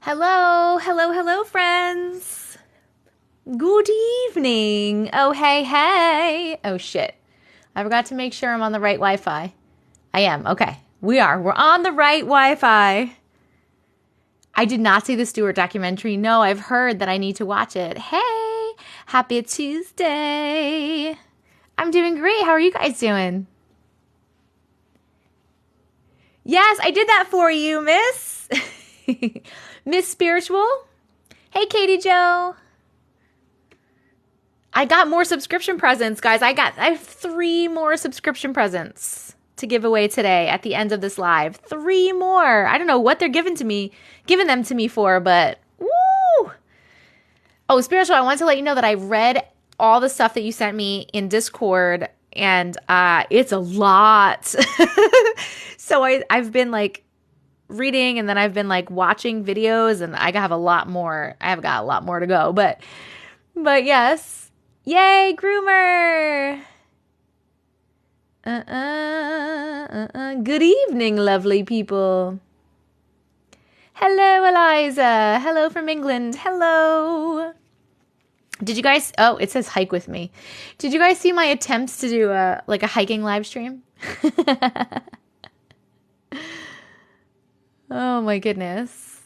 Hello, hello, hello, friends. Good evening. Oh, hey, hey. Oh, shit. I forgot to make sure I'm on the right Wi-Fi. I am. Okay. We are. We're on the right Wi-Fi. I did not see the Stewart documentary. No, I've heard that I need to watch it. Hey, happy Tuesday. I'm doing great. How are you guys doing? Yes, I did that for you, miss. Miss Spiritual. Hey, Katie Joe. I got more subscription presents, guys. I have 3 more subscription presents to give away today at the end of this live. 3 more. I don't know what they're giving them to me for, but woo! Oh, Spiritual, I want to let you know that I read all the stuff that you sent me in Discord, and it's a lot. So I've been like reading, and then I've been like watching videos, and I have a lot more. I have got a lot more to go, but yes. Yay, groomer. Good evening, lovely people. Hello, Eliza. Hello from England. Hello. Did you guys, oh, it says hike with me. Did you guys see my attempts to do a hiking live stream? Oh my goodness.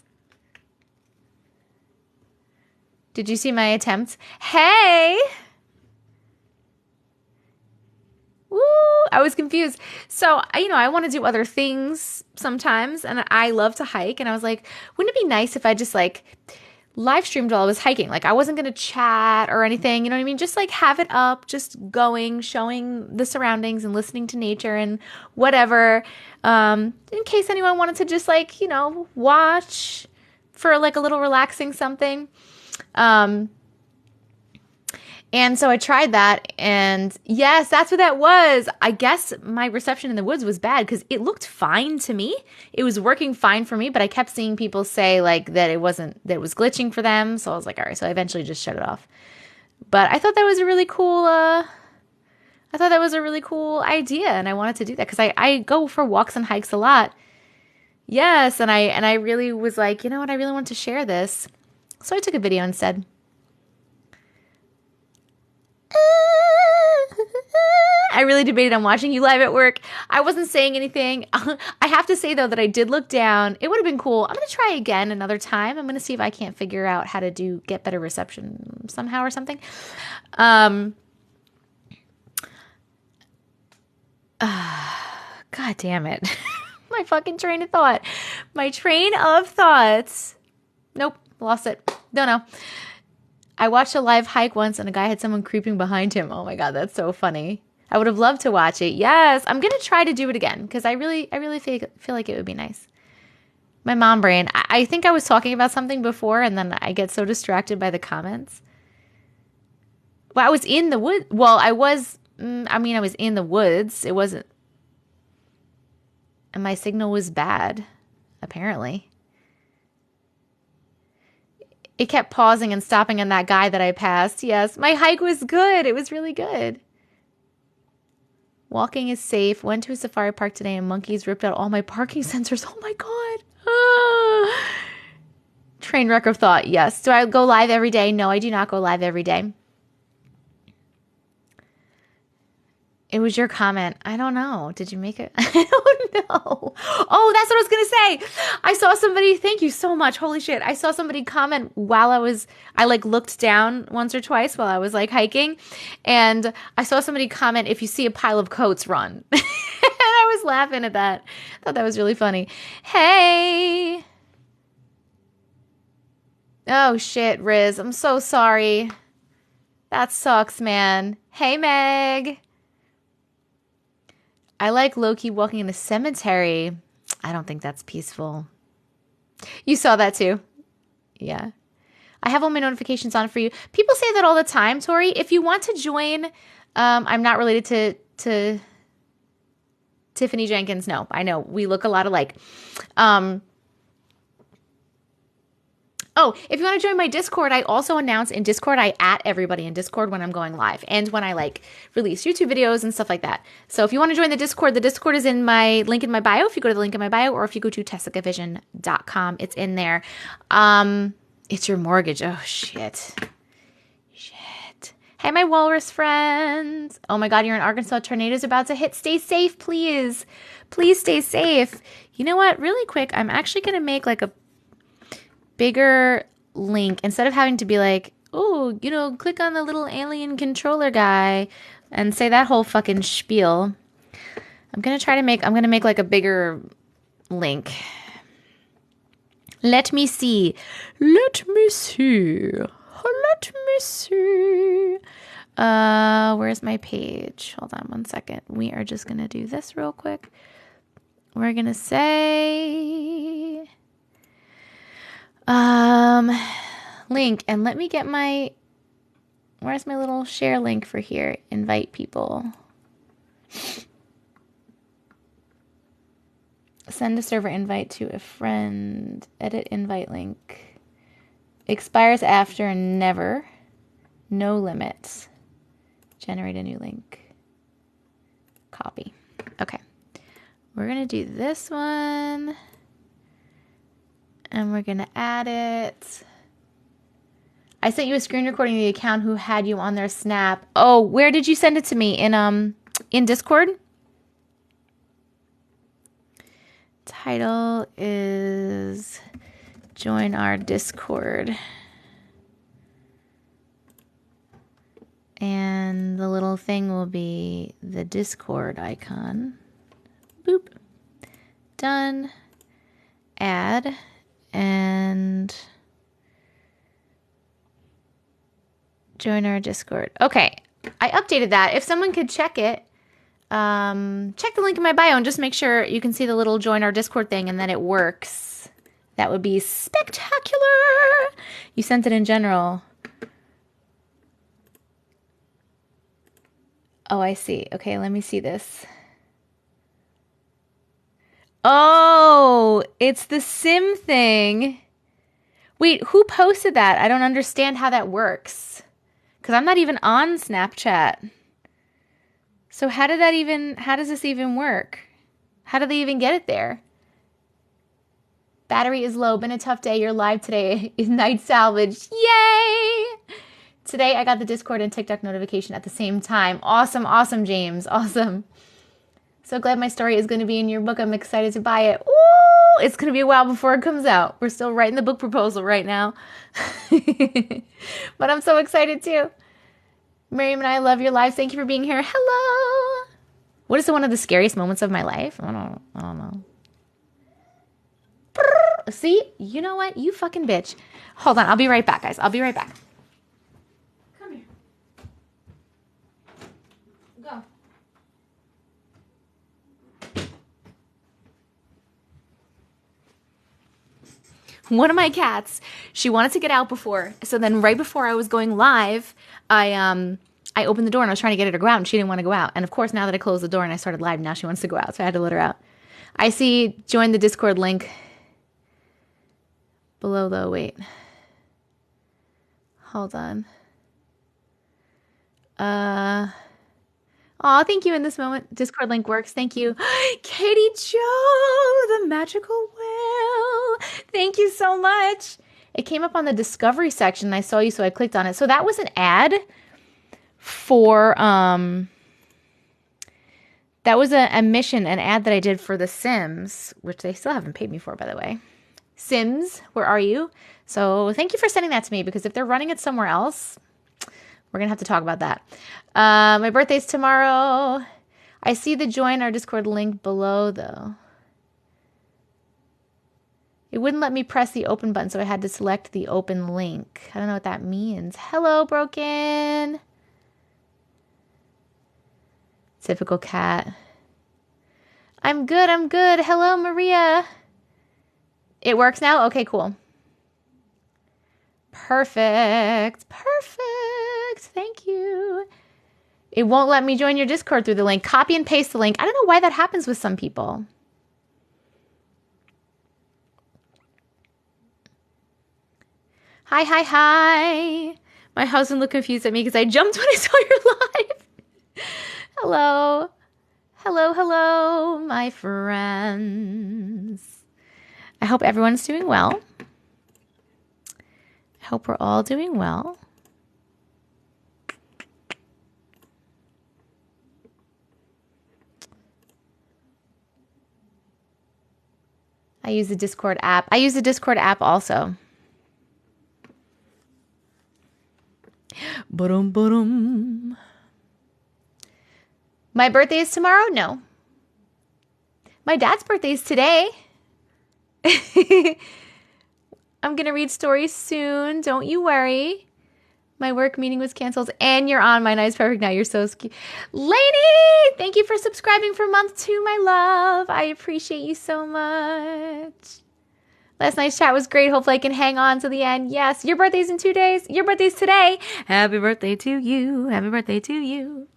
Did you see my attempts? Hey! Woo! I was confused. So, I want to do other things sometimes, and I love to hike, and I was like, wouldn't it be nice if I just live streamed while I was hiking? Like, I wasn't going to chat or anything, you know what I mean? Just have it up, just going, showing the surroundings and listening to nature and whatever. In case anyone wanted to just watch for a little relaxing something. And so I tried that, and yes, that's what that was. I guess my reception in the woods was bad because it looked fine to me. It was working fine for me, but I kept seeing people say that it was glitching for them. So I was like, all right. So I eventually just shut it off. But I thought that was a really cool, idea, and I wanted to do that because I go for walks and hikes a lot. Yes, and I really was like, you know what? I really want to share this. So I took a video instead. I really debated on watching you live at work. I wasn't saying anything. I have to say, though, that I did look down. It would have been cool. I'm going to try again another time. I'm going to see if I can't figure out how to get better reception somehow or something. God damn it. My fucking train of thought. My train of thoughts. Nope. Lost it. Don't know. I watched a live hike once, and a guy had someone creeping behind him. Oh my God, that's so funny. I would have loved to watch it. Yes, I'm going to try to do it again because I really feel like it would be nice. My mom brain. I think I was talking about something before, and then I get so distracted by the comments. Well, I was in the woods. Well, I was in the woods. It wasn't. And my signal was bad, apparently. It kept pausing and stopping on that guy that I passed. Yes, my hike was good. It was really good. Walking is safe. Went to a safari park today and monkeys ripped out all my parking sensors. Oh my God. Ah. Train wreck of thought. Yes. Do I go live every day? No, I do not go live every day. It was your comment. I don't know. Did you make it? I don't know. Oh, that's what I was going to say. I saw somebody, thank you so much. Holy shit. I saw somebody comment while I looked down once or twice while I was hiking. And I saw somebody comment, if you see a pile of coats, run. And I was laughing at that. I thought that was really funny. Hey. Oh shit, Riz. I'm so sorry. That sucks, man. Hey, Meg. I like low-key walking in the cemetery. I don't think that's peaceful. You saw that too? Yeah. I have all my notifications on for you. People say that all the time, Tori. If you want to join, I'm not related to Tiffany Jenkins. No, I know. We look a lot alike. Oh, if you want to join my Discord, I also announce in Discord, I at everybody in Discord when I'm going live and when I like release YouTube videos and stuff like that. So if you want to join the Discord is in my link in my bio. If you go to the link in my bio, or if you go to TessicaVision.com, it's in there. It's your mortgage. Oh, shit. Hey, my walrus friends. Oh my God, you're in Arkansas. Tornado's about to hit. Stay safe, please. Please stay safe. You know what? Really quick, I'm actually going to make like a bigger link instead of having to be like, oh, you know, click on the little alien controller guy and say that whole fucking spiel. I'm going to make like a bigger link. Let me see. Where's my page? Hold on one second. We are just going to do this real quick. We're going to say link, and let me get where's my little share link for here? Invite people. Send a server invite to a friend. Edit invite link. Expires after never. No limits. Generate a new link. Copy. Okay. We're going to do this one. And we're going to add it. I sent you a screen recording of the account who had you on their Snap. Oh, where did you send it to me? In Discord? Title is Join Our Discord. And the little thing will be the Discord icon. Boop. Done. Add. And join our Discord. Okay. I updated that. If someone could check it, check the link in my bio and just make sure you can see the little join our Discord thing and that it works. That would be spectacular. You sent it in general. Oh, I see. Okay, let me see this. Oh, it's the sim thing. Wait, who posted that? I don't understand how that works. Because I'm not even on Snapchat. So how does this even work? How do they even get it there? Battery is low. Been a tough day. You're live today. Is night salvage. Yay! Today I got the Discord and TikTok notification at the same time. Awesome, awesome, James. Awesome. So glad my story is going to be in your book. I'm excited to buy it. Ooh, it's going to be a while before it comes out. We're still writing the book proposal right now. But I'm so excited too. Miriam and I love your lives. Thank you for being here. Hello. What is one of the scariest moments of my life? I don't know. See? You know what? You fucking bitch. Hold on. I'll be right back, guys. I'll be right back. Come here. Go. One of my cats, she wanted to get out before. So then right before I was going live, I opened the door and I was trying to get her to go out and she didn't want to go out. And of course, now that I closed the door and I started live, now she wants to go out. So I had to let her out. I see join the Discord link below though. Wait. Hold on. Oh, thank you in this moment. Discord link works. Thank you. Katie Joe, the magical whale. Thank you so much. It came up on the discovery section and I saw you, so I clicked on it. So that was an ad for, that was a mission, an ad that I did for The Sims, which they still haven't paid me for, by the way. Sims, where are you? So thank you for sending that to me, because if they're running it somewhere else, we're going to have to talk about that. My birthday's tomorrow. I see the join our Discord link below, though. It wouldn't let me press the open button, so I had to select the open link. I don't know what that means. Hello, Broken. Typical cat. I'm good, I'm good. Hello, Maria. It works now? Okay, cool. Perfect. Perfect. Thank you. It won't let me join your Discord through the link. Copy and paste the link. I don't know why that happens with some people. Hi, hi, hi. My husband looked confused at me because I jumped when I saw your live. Hello. Hello, hello, my friends. I hope everyone's doing well. I hope we're all doing well. I use the Discord app. I use the Discord app also. Ba-dum. My birthday is tomorrow? No. My dad's birthday is today. I'm going to read stories soon. Don't you worry. My work meeting was canceled and you're on. My night's perfect now. You're so cute. Lady, thank you for subscribing for month 2, my love. I appreciate you so much. Last night's chat was great. Hopefully I can hang on to the end. Yes, your birthday's in 2 days. Your birthday's today. Happy birthday to you. Happy birthday to you.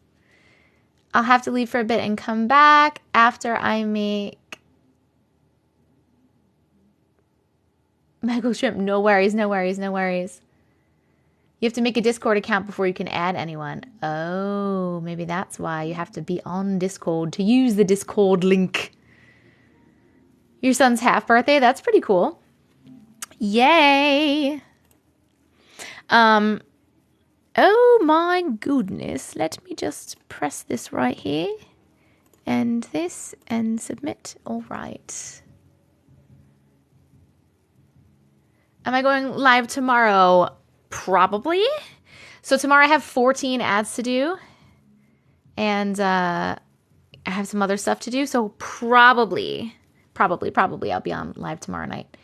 I'll have to leave for a bit and come back after I make Michael Shrimp. No worries, no worries, no worries. You have to make a Discord account before you can add anyone. Oh, maybe that's why you have to be on Discord to use the Discord link. Your son's half birthday? That's pretty cool. Yay. Oh my goodness. Let me just press this right here. And this and submit. All right. Am I going live tomorrow? Probably. So tomorrow I have 14 ads to do. And I have some other stuff to do. So probably I'll be on live tomorrow night.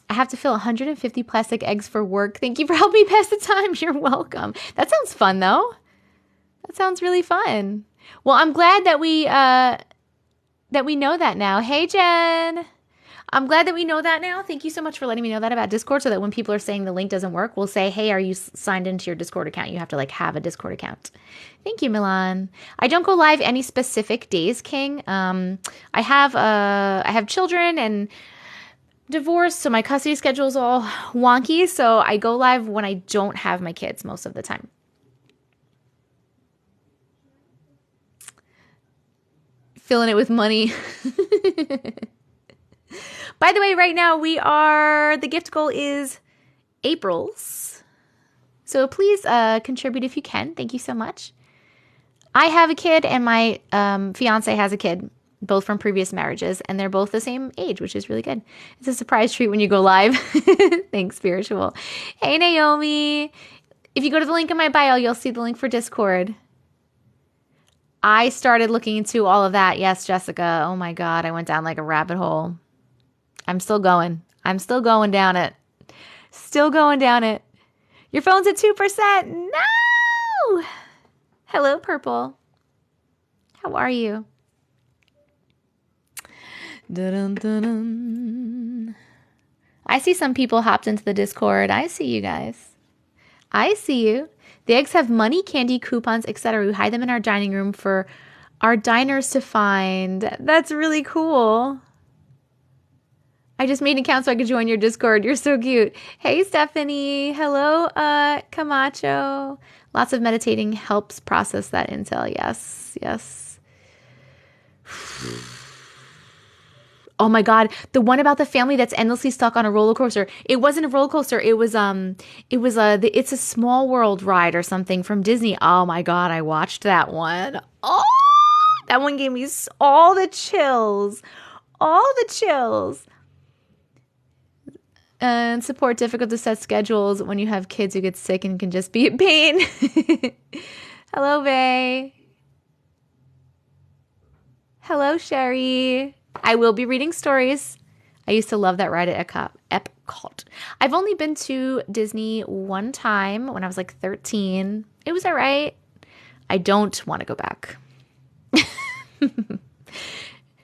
I have to fill 150 plastic eggs for work. Thank you for helping me pass the time. You're welcome. That sounds fun, though. That sounds really fun. Well, I'm glad that we know that now. Hey, Jen. I'm glad that we know that now. Thank you so much for letting me know that about Discord so that when people are saying the link doesn't work, we'll say, hey, are you signed into your Discord account? You have to have a Discord account. Thank you, Milan. I don't go live any specific days, King. I have children and divorce, so my custody schedule is all wonky. So I go live when I don't have my kids most of the time. Filling it with money. By the way, right now the gift goal is April's. So please contribute if you can. Thank you so much. I have a kid and my fiance has a kid, both from previous marriages, and they're both the same age, which is really good. It's a surprise treat when you go live. Thanks, Spiritual. Hey, Naomi. If you go to the link in my bio, you'll see the link for Discord. I started looking into all of that. Yes, Jessica. Oh my God. I went down like a rabbit hole. I'm still going. I'm still going down it. Still going down it. Your phone's at 2%. No! Hello, Purple. How are you? Dun-dun-dun-dun. I see some people hopped into the Discord. I see you guys. I see you. The eggs have money, candy, coupons, etc. We hide them in our dining room for our diners to find. That's really cool. I just made an account so I could join your Discord. You're so cute. Hey, Stephanie. Hello, Camacho. Lots of meditating helps process that intel. Yes, yes. Oh my God, the one about the family that's endlessly stuck on a roller coaster. It wasn't a roller coaster. It was It's a Small World ride or something from Disney. Oh my God, I watched that one. Oh, that one gave me all the chills. All the chills. And support difficult to set schedules when you have kids who get sick and can just be a pain. Hello, Vay. Hello, Sherry. I will be reading stories. I used to love that ride at Epcot. I've only been to Disney one time when I was like 13. It was all right. I don't want to go back.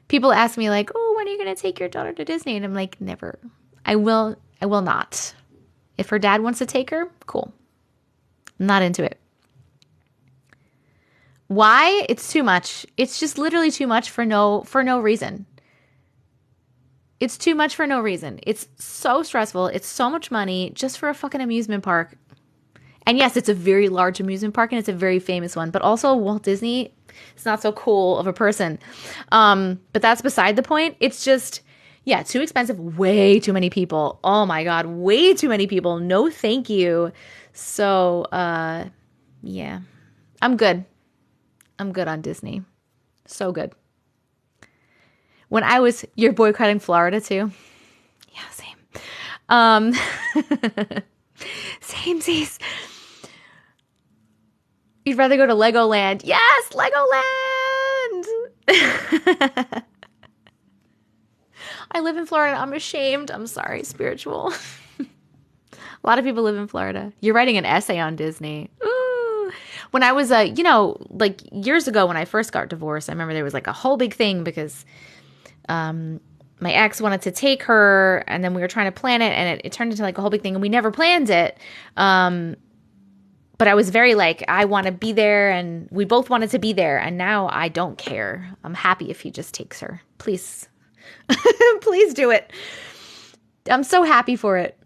People ask me like, oh, when are you going to take your daughter to Disney? And I'm like, never. I will not. If her dad wants to take her, cool. I'm not into it. Why? It's too much. It's just literally too much for no reason. It's too much for no reason. It's so stressful. It's so much money just for a fucking amusement park. And yes, it's a very large amusement park and it's a very famous one, but also Walt Disney is not so cool of a person. But that's beside the point. It's just, yeah, too expensive. Way too many people. Oh my God, way too many people. No, thank you. So, yeah, I'm good. I'm good on Disney. So good. When I was, you're boycotting Florida too? Yeah, same. Same, seas. You'd rather go to Legoland. Yes, Legoland! I live in Florida. I'm ashamed. I'm sorry, spiritual. A lot of people live in Florida. You're writing an essay on Disney. Ooh. When I was, like years ago when I first got divorced, I remember there was like a whole big thing because my ex wanted to take her and then we were trying to plan it and it turned into like a whole big thing and we never planned it. But I was very like, I want to be there and we both wanted to be there. And now I don't care. I'm happy if he just takes her. Please. Please do it. I'm so happy for it.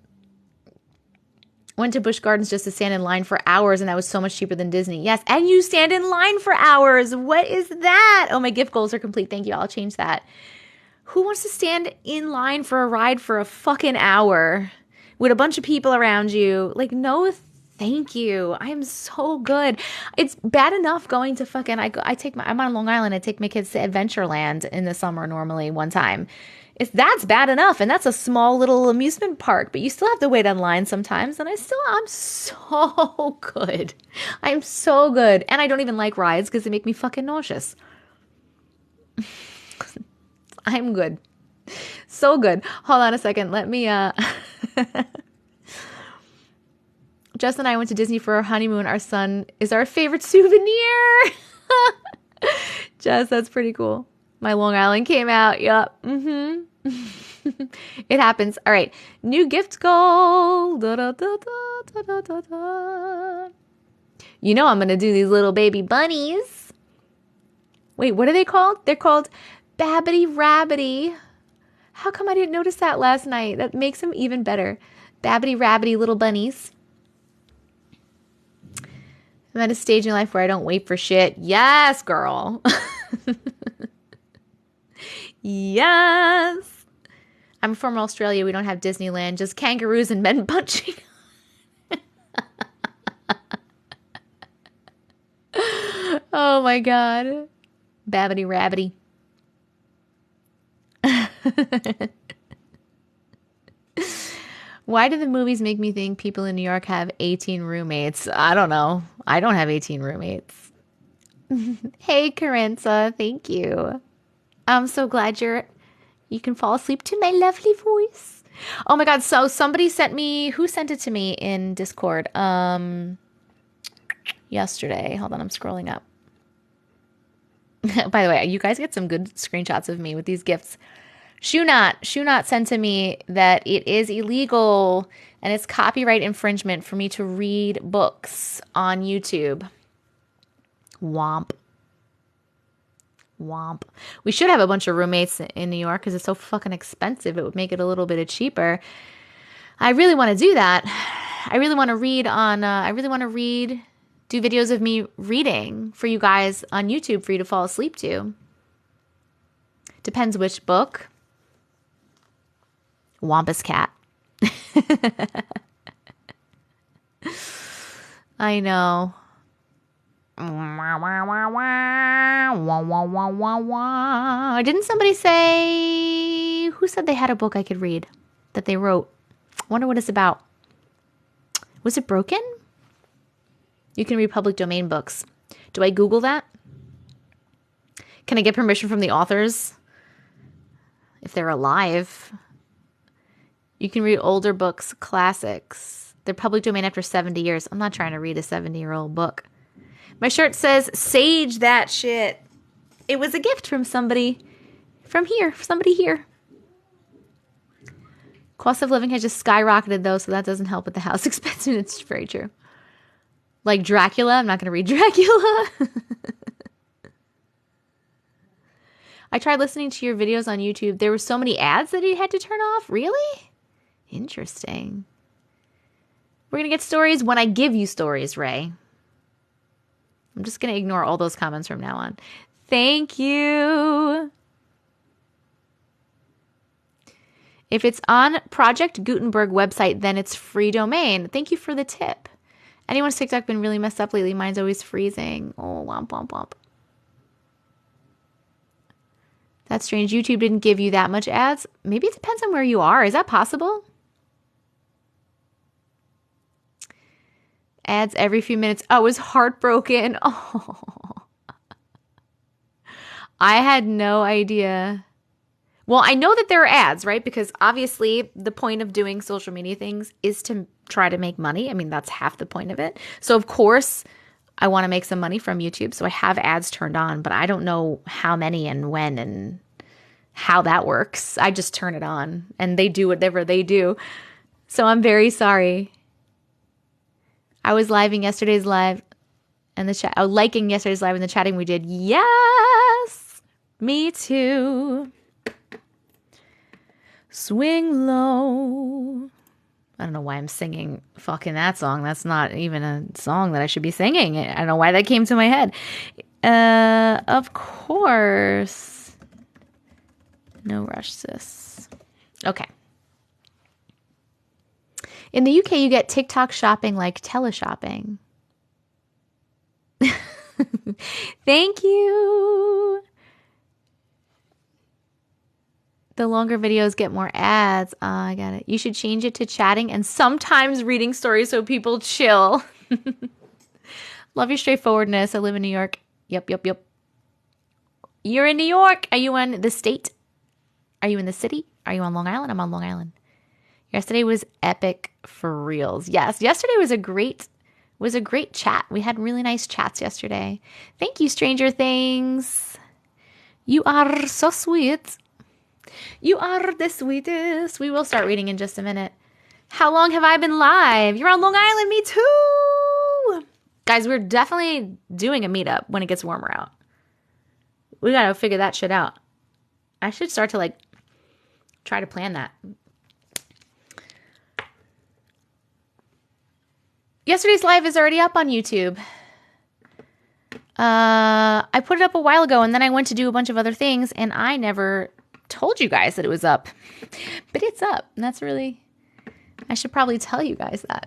Went to Busch Gardens just to stand in line for hours and that was so much cheaper than Disney. Yes. And you stand in line for hours. What is that? Oh, my gift goals are complete. Thank you. I'll change that. Who wants to stand in line for a ride for a fucking hour with a bunch of people around you? Like, no, thank you. I am so good. It's bad enough going to fucking, I'm on Long Island. I take my kids to Adventureland in the summer normally one time. That's bad enough. And that's a small little amusement park, but you still have to wait online sometimes. And I'm so good. I'm so good. And I don't even like rides because they make me fucking nauseous. I'm good. So good. Hold on a second. Let me, Jess and I went to Disney for our honeymoon. Our son is our favorite souvenir. Jess, that's pretty cool. My Long Island came out. Yup. Mm-hmm. It happens. All right. New gift goal. Da, da, da, da, da, da, da. You know I'm going to do these little baby bunnies. Wait, what are they called? They're called Babbity Rabbity. How come I didn't notice that last night? That makes them even better. Babbity Rabbity little bunnies. I'm at a stage in life where I don't wait for shit. Yes, girl. Yes. I'm from Australia. We don't have Disneyland. Just kangaroos and men punching. Oh my God. Babbity Rabbity. Why do the movies make me think people in New York have 18 roommates? I don't know. I don't have 18 roommates. Hey, Carenza. Thank you. I'm so glad you can fall asleep to my lovely voice. Oh my God. So somebody sent me, who sent it to me in Discord? Yesterday. Hold on. I'm scrolling up. By the way, you guys get some good screenshots of me with these gifts. Shoenot sent to me that it is illegal and it's copyright infringement for me to read books on YouTube. Womp. Womp. We should have a bunch of roommates in New York because it's so fucking expensive. It would make it a little bit cheaper. I really want to do that. I really want to read do videos of me reading for you guys on YouTube for you to fall asleep to. Depends which book. Wampus cat. I know. Didn't somebody say, who said they had a book I could read that they wrote? Wonder what it's about. Was it broken? You can read public domain books. Do I Google that? Can I get permission from the authors? If they're alive. You can read older books, classics. They're public domain after 70 years. I'm not trying to read a 70-year-old book. My shirt says, sage that shit. It was a gift from somebody from here. Somebody here. Cost of living has just skyrocketed, though, so that doesn't help with the house expense. It's very true. Like Dracula. I'm not going to read Dracula. I tried listening to your videos on YouTube. There were so many ads that he had to turn off. Really? Interesting. We're going to get stories when I give you stories, Ray. I'm just going to ignore all those comments from now on. Thank you. If it's on Project Gutenberg website, then it's free domain. Thank you for the tip. Anyone's TikTok been really messed up lately? Mine's always freezing. Oh, womp, womp, womp. That's strange. YouTube didn't give you that much ads. Maybe it depends on where you are. Is that possible? Ads every few minutes. Oh, I was heartbroken. Oh. I had no idea. Well, I know that there are ads, right? Because obviously the point of doing social media things is to try to make money. I mean, that's half the point of it. So of course I want to make some money from YouTube. So I have ads turned on, but I don't know how many and when and how that works. I just turn it on and they do whatever they do. So I'm very sorry. I was living yesterday's live and the chat. I was liking yesterday's live and the chatting we did. Yes, me too. Swing low. I don't know why I'm singing fucking that song. That's not even a song that I should be singing. I don't know why that came to my head. Of course. No rush, sis. Okay. In the UK, you get TikTok shopping like teleshopping. Thank you. The longer videos get more ads. I got it. You should change it to chatting and sometimes reading stories so people chill. Love your straightforwardness. I live in New York. Yep. You're in New York. Are you in the state? Are you in the city? Are you on Long Island? I'm on Long Island. Yesterday was epic for reals. Yes, yesterday was a great chat. We had really nice chats yesterday. Thank you, Stranger Things. You are so sweet. You are the sweetest. We will start reading in just a minute. How long have I been live? You're on Long Island. Me too. Guys, we're definitely doing a meetup when it gets warmer out. We got to figure that shit out. I should start to try to plan that. Yesterday's live is already up on YouTube. I put it up a while ago and then I went to do a bunch of other things and I never told you guys that it was up. But it's up. And that's really, I should probably tell you guys that.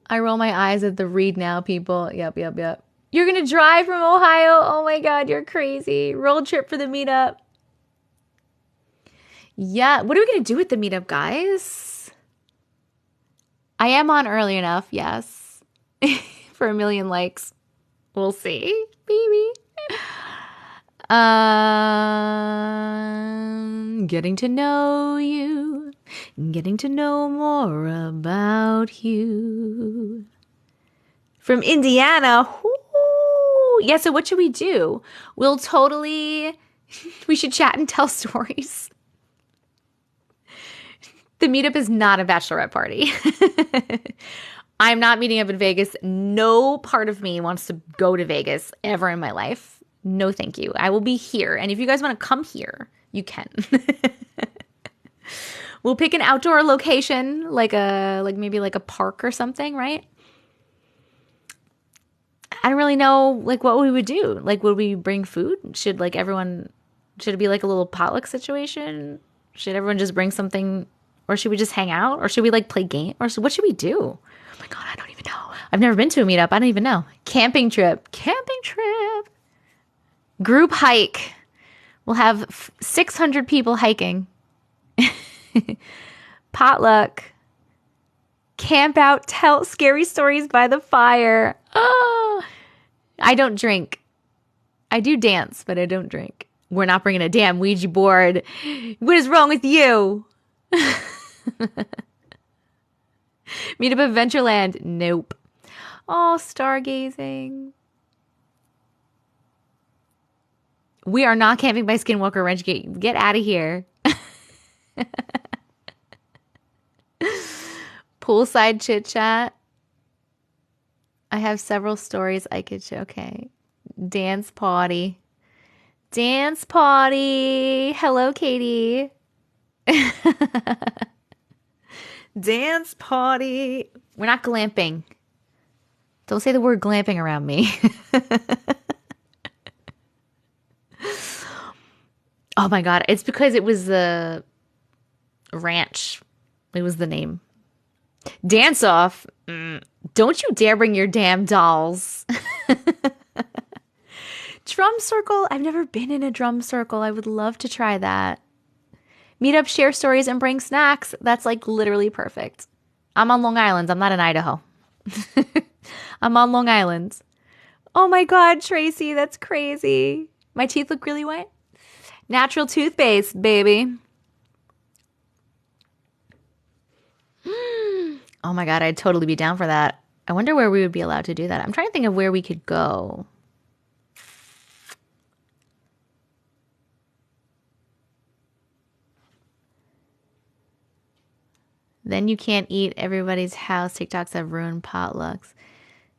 I roll my eyes at the read now, people. Yep. You're going to drive from Ohio? Oh my God, you're crazy. Road trip for the meetup. Yeah, what are we going to do with the meetup, guys? I am on early enough, yes. For 1 million likes. We'll see, baby. Getting to know you. Getting to know more about you. From Indiana. Ooh. Yeah, so what should we do? We should chat and tell stories. The meetup is not a bachelorette party. I'm not meeting up in Vegas. No part of me wants to go to Vegas ever in my life. No, thank you. I will be here. And if you guys want to come here, you can. We'll pick an outdoor location, maybe like a park or something, right? I don't really know what we would do. Would we bring food? Should it be like a little potluck situation? Should everyone just bring something? Or should we just hang out? Or should we play game? Or what should we do? Oh my God, I don't even know. I've never been to a meetup. I don't even know. Camping trip. Group hike. We'll have 600 people hiking. Potluck. Camp out. Tell scary stories by the fire. Oh, I don't drink. I do dance, but I don't drink. We're not bringing a damn Ouija board. What is wrong with you? Meetup Adventureland. Nope. Oh, stargazing. We are not camping by Skinwalker Ranch. Get out of here. Poolside chit chat. I have several stories I could share. Okay. Dance party. Dance party. Hello, Katie. Dance party. We're not glamping. Don't say the word glamping around me. Oh my God. It's because it was the ranch. It was the name. Dance off. Don't you dare bring your damn dolls. Drum circle. I've never been in a drum circle. I would love to try that. Meetup, share stories, and bring snacks. That's like literally perfect. I'm on Long Island. I'm not in Idaho. I'm on Long Island. Oh my God, Tracy, that's crazy. My teeth look really white. Natural toothpaste, baby. Oh my God, I'd totally be down for that. I wonder where we would be allowed to do that. I'm trying to think of where we could go. Then you can't eat everybody's house. TikToks have ruined potlucks.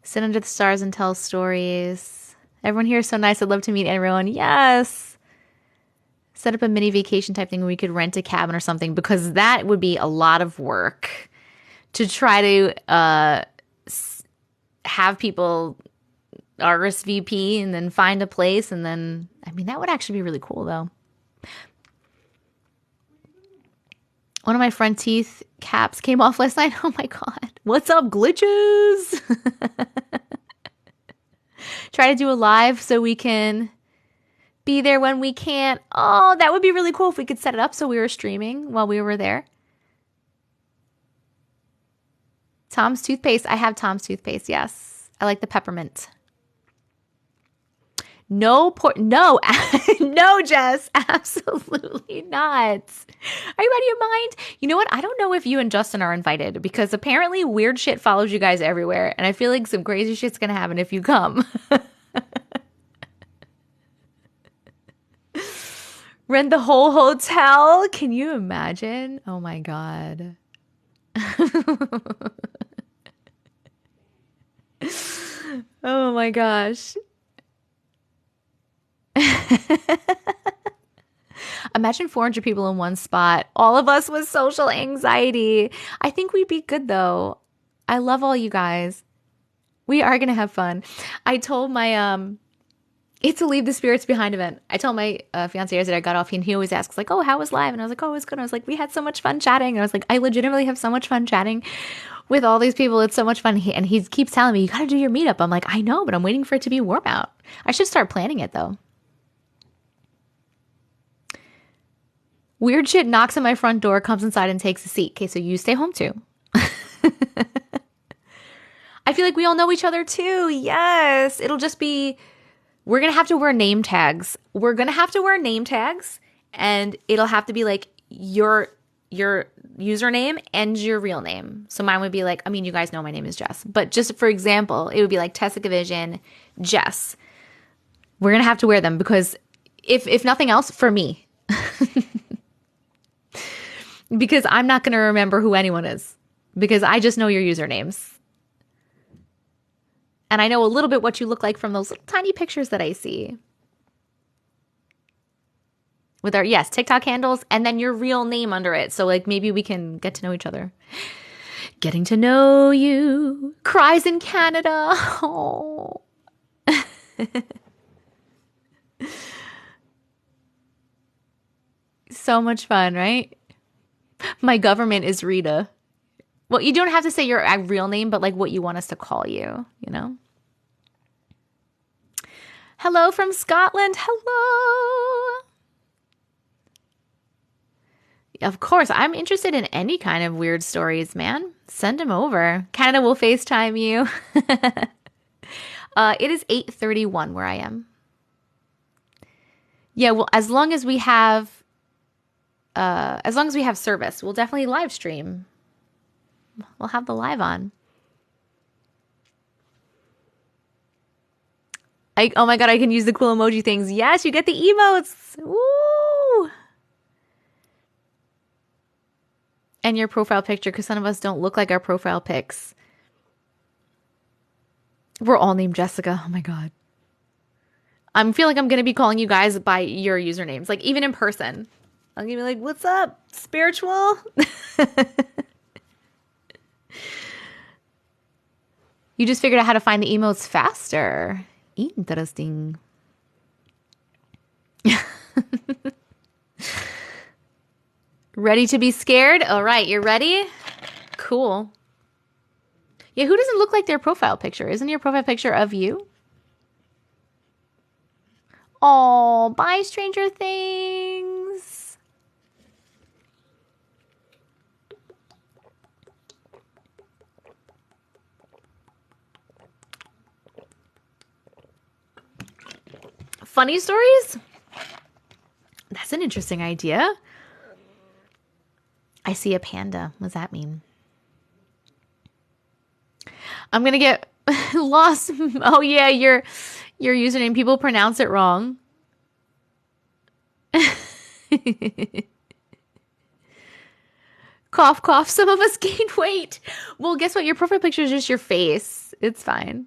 Sit under the stars and tell stories. Everyone here is so nice. I'd love to meet everyone. Yes. Set up a mini vacation type thing where we could rent a cabin or something, because that would be a lot of work to try to have people RSVP and then find a place. And then, I mean, that would actually be really cool though. One of my front teeth caps came off last night. Oh my God. What's up, glitches? Try to do a live so we can be there when we can't. Oh, that would be really cool if we could set it up so we were streaming while we were there. Tom's toothpaste. I have Tom's toothpaste. Yes. I like the peppermint. No, no, no, Jess, absolutely not. Are you out of your mind? You know what? I don't know if you and Justin are invited, because apparently weird shit follows you guys everywhere. And I feel like some crazy shit's going to happen if you come. Rent the whole hotel. Can you imagine? Oh my God. Oh my gosh. Imagine 400 people in one spot. All of us with social anxiety. I think we'd be good though. I love all you guys. We are going to have fun. I told my, it's a Leave the Spirits Behind event. I told my fiance yesterday I got off, and he always asks like, oh, how was live? And I was like, oh, it was good. And I was like, we had so much fun chatting. And I was like, I legitimately have so much fun chatting with all these people. It's so much fun. And he keeps telling me, you got to do your meetup. I'm like, I know, but I'm waiting for it to be warm out. I should start planning it though. Weird shit knocks on my front door, comes inside and takes a seat. Okay, so you stay home too. I feel like we all know each other too. Yes. It'll just be, we're going to have to wear name tags. We're going to have to wear name tags, and it'll have to be like your username and your real name. So mine would be like, I mean, you guys know my name is Jess, but just for example, it would be like TessicaVision, Jess. We're going to have to wear them because if nothing else, for me. Because I'm not going to remember who anyone is, because I just know your usernames. And I know a little bit what you look like from those little tiny pictures that I see. With our, yes, TikTok handles, and then your real name under it. So like maybe we can get to know each other. Getting to know you. Cries in Canada. Oh. So much fun, right? My government is Rita. Well, you don't have to say your real name, but like what you want us to call you, you know? Hello from Scotland. Hello. Of course, I'm interested in any kind of weird stories, man. Send them over. Canada will FaceTime you. It is 8:31 where I am. Yeah, well, as long as we have service, we'll definitely live stream. We'll have the live on. Oh my God, I can use the cool emoji things. Yes, you get the emotes. Woo! And your profile picture, because some of us don't look like our profile pics. We're all named Jessica. Oh my God. I feel like I'm going to be calling you guys by your usernames, like even in person. I'm going to be like, what's up, spiritual? You just figured out how to find the emotes faster. Interesting. Ready to be scared? All right, you're ready? Cool. Yeah, who doesn't look like their profile picture? Isn't your profile picture of you? Oh, bye, Stranger Things. Funny stories? That's an interesting idea. I see a panda. What does that mean? I'm going to get lost. Oh, yeah, your username. People pronounce it wrong. Cough, cough. Some of us gained weight. Well, guess what? Your profile picture is just your face. It's fine.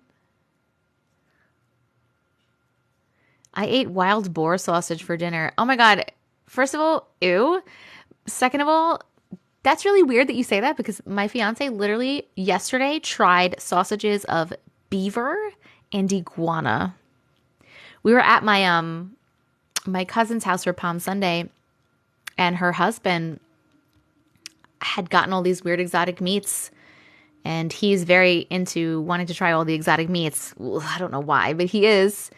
I ate wild boar sausage for dinner. Oh my God. First of all, ew. Second of all, that's really weird that you say that because my fiance literally yesterday tried sausages of beaver and iguana. We were at my cousin's house for Palm Sunday, and her husband had gotten all these weird exotic meats, and he's very into wanting to try all the exotic meats. I don't know why, but he is.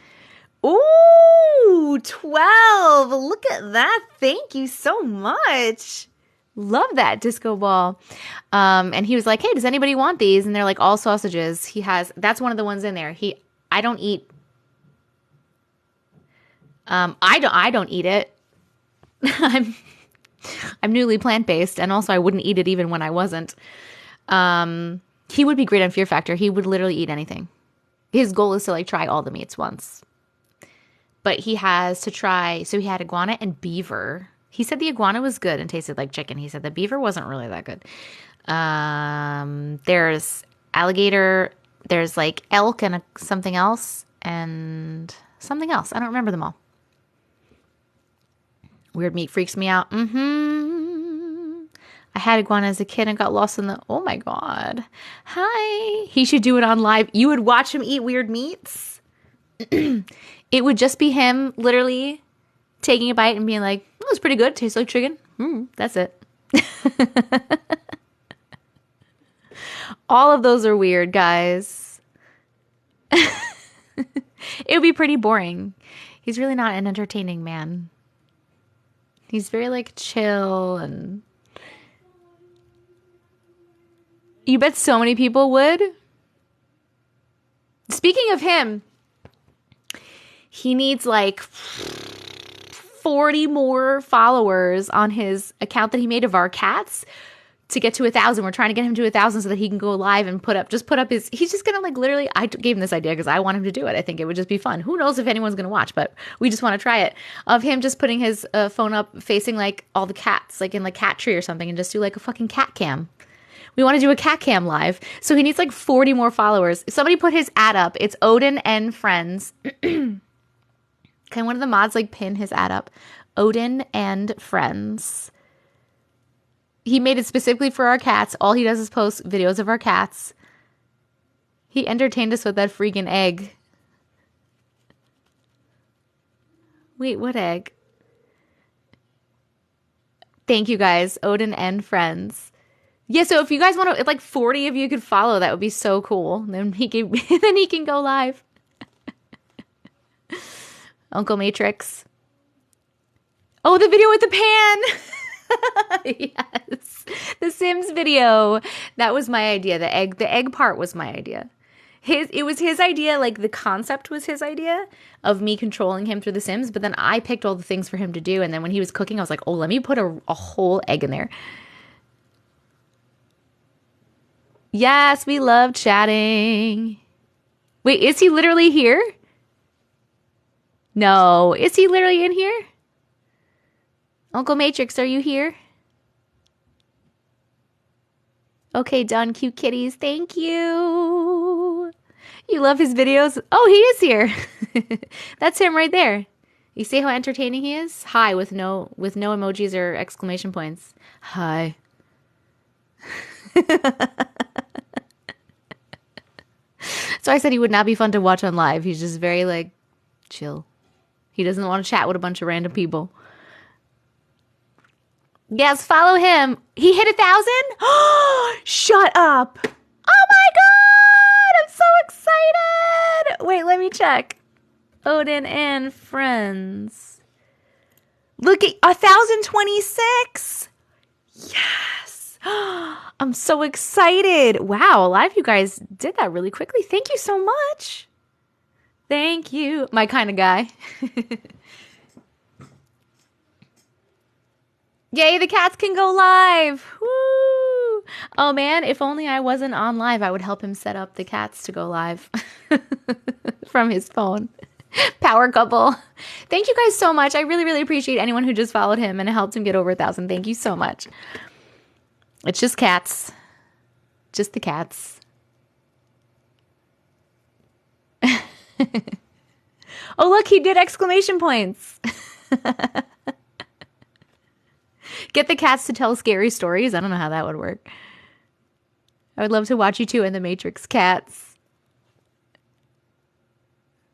Ooh, 12. Look at that. Thank you so much. Love that disco ball. And he was like, hey, does anybody want these? And they're like, all sausages. That's one of the ones in there. I don't eat. I don't eat it. I'm newly plant-based, and also I wouldn't eat it even when I wasn't. He would be great on Fear Factor. He would literally eat anything. His goal is to like try all the meats once. But he has to try, so he had iguana and beaver. He said the iguana was good and tasted like chicken. He said the beaver wasn't really that good. There's alligator, there's like elk and something else, and something else. I don't remember them all. Weird meat freaks me out. I had iguana as a kid and got lost in the, oh my God. Hi. He should do it on live. You would watch him eat weird meats? It would just be him literally taking a bite and being like, oh, it's pretty good. Tastes like chicken. That's it. All of those are weird, guys. It would be pretty boring. He's really not an entertaining man. He's very like chill, and you bet so many people would. Speaking of him, he needs like 40 more followers on his account that he made of our cats to get to 1,000. We're trying to get him to 1,000 so that he can go live and put up his, he's just going to like literally, I gave him this idea because I want him to do it. I think it would just be fun. Who knows if anyone's going to watch, but we just want to try it. Of him just putting his phone up facing like all the cats, like in like cat tree or something, and just do like a fucking cat cam. We want to do a cat cam live. So he needs like 40 more followers. If somebody put his ad up. It's Odin and Friends. Can one of the mods like pin his ad up? Odin and Friends. He made it specifically for our cats. All he does is post videos of our cats. He entertained us with that freaking egg. Wait, what egg? Thank you guys. Odin and Friends. Yeah, so if you guys want to, if like 40 of you could follow, that would be so cool. Then he can go live. Uncle Matrix. Oh, the video with the pan. Yes. The Sims video. That was my idea. The egg part was my idea. It was his idea, like the concept was his idea of me controlling him through The Sims, but then I picked all the things for him to do, and then when he was cooking, I was like, oh, let me put a whole egg in there. Yes, we love chatting. Wait, is he literally here? No. Is he literally in here? Uncle Matrix, are you here? Okay, done. Cute kitties. Thank you. You love his videos? Oh, he is here. That's him right there. You see how entertaining he is? Hi with no emojis or exclamation points. Hi. So I said he would not be fun to watch on live. He's just very like chill. He doesn't want to chat with a bunch of random people. Yes, follow him. He hit 1,000? Shut up. Oh my god! I'm so excited. Wait, let me check. Odin and friends. Look at 1,026. Yes. I'm so excited. Wow, a lot of you guys did that really quickly. Thank you so much. Thank you. My kind of guy. Yay, the cats can go live. Woo! Oh man, if only I wasn't on live, I would help him set up the cats to go live from his phone. Power couple. Thank you guys so much. I really, really appreciate anyone who just followed him and helped him get over 1,000. Thank you so much. It's just cats. Just the cats. Oh, look, he did exclamation points. Get the cats to tell scary stories. I don't know how that would work. I would love to watch you two and the Matrix cats.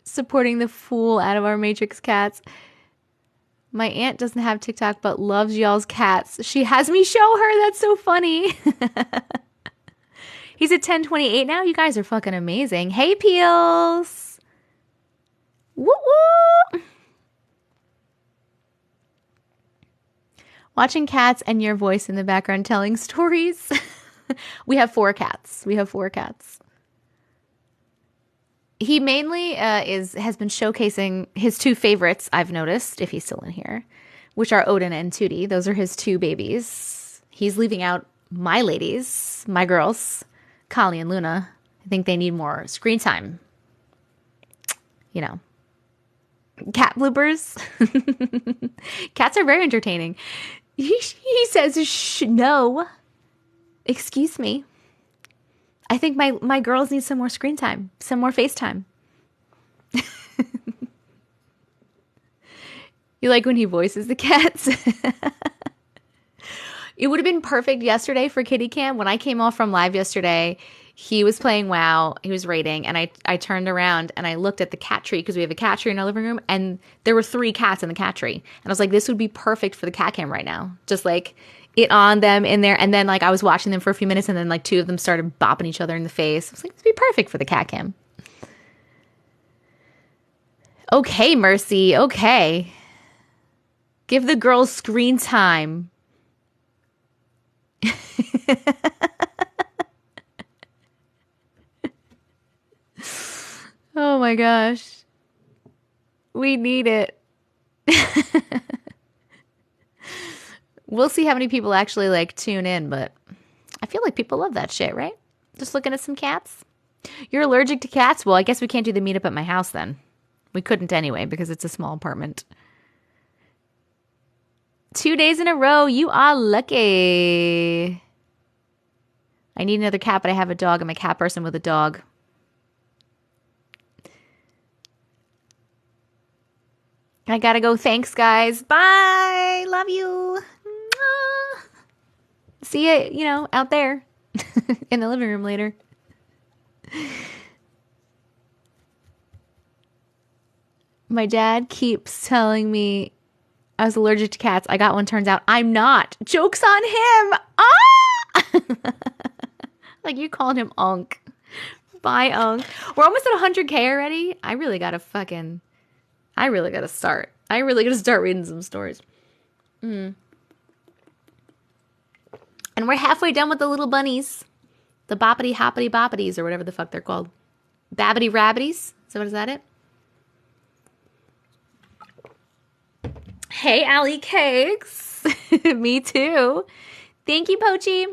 Supporting the fool out of our Matrix cats. My aunt doesn't have TikTok but loves y'all's cats. She has me show her. That's so funny. He's at 1028 now. You guys are fucking amazing. Hey, Peels. Woo woo. Watching cats and your voice in the background telling stories. We have 4 cats. He mainly has been showcasing his 2 favorites, I've noticed, if he's still in here, which are Odin and Tootie. Those are his 2 babies. He's leaving out my ladies, my girls, Kali and Luna. I think they need more screen time. You know. Cat bloopers. Cats are very entertaining. He says, no. Excuse me. I think my girls need some more screen time, some more FaceTime. You like when he voices the cats? It would have been perfect yesterday for Kitty Cam. When I came off from live yesterday, he was playing WoW. He was raiding, and I turned around and I looked at the cat tree because we have a cat tree in our living room, and there were 3 cats in the cat tree. And I was like, this would be perfect for the cat cam right now. Just like it on them in there. And then like I was watching them for a few minutes, and then like 2 of them started bopping each other in the face. I was like, this would be perfect for the cat cam. Okay, Mercy. Okay. Give the girls screen time. Oh my gosh. We need it. We'll see how many people actually like tune in, but I feel like people love that shit, right? Just looking at some cats. You're allergic to cats? Well, I guess we can't do the meetup at my house then. We couldn't anyway because it's a small apartment. 2 days in a row. You are lucky. I need another cat, but I have a dog. I'm a cat person with a dog. I gotta go. Thanks, guys. Bye. Love you. See you, out there in the living room later. My dad keeps telling me I was allergic to cats. I got one. Turns out I'm not. Joke's on him. Ah! Like you calling him Unk. Bye, Unk. We're almost at 100K already. I really gotta start. I really gotta start reading some stories. And we're halfway done with the little bunnies. The boppity hoppity boppities, or whatever the fuck they're called. Babbity rabbities. So what is that it? Hey, Allie Cakes. Me too. Thank you, Pochi.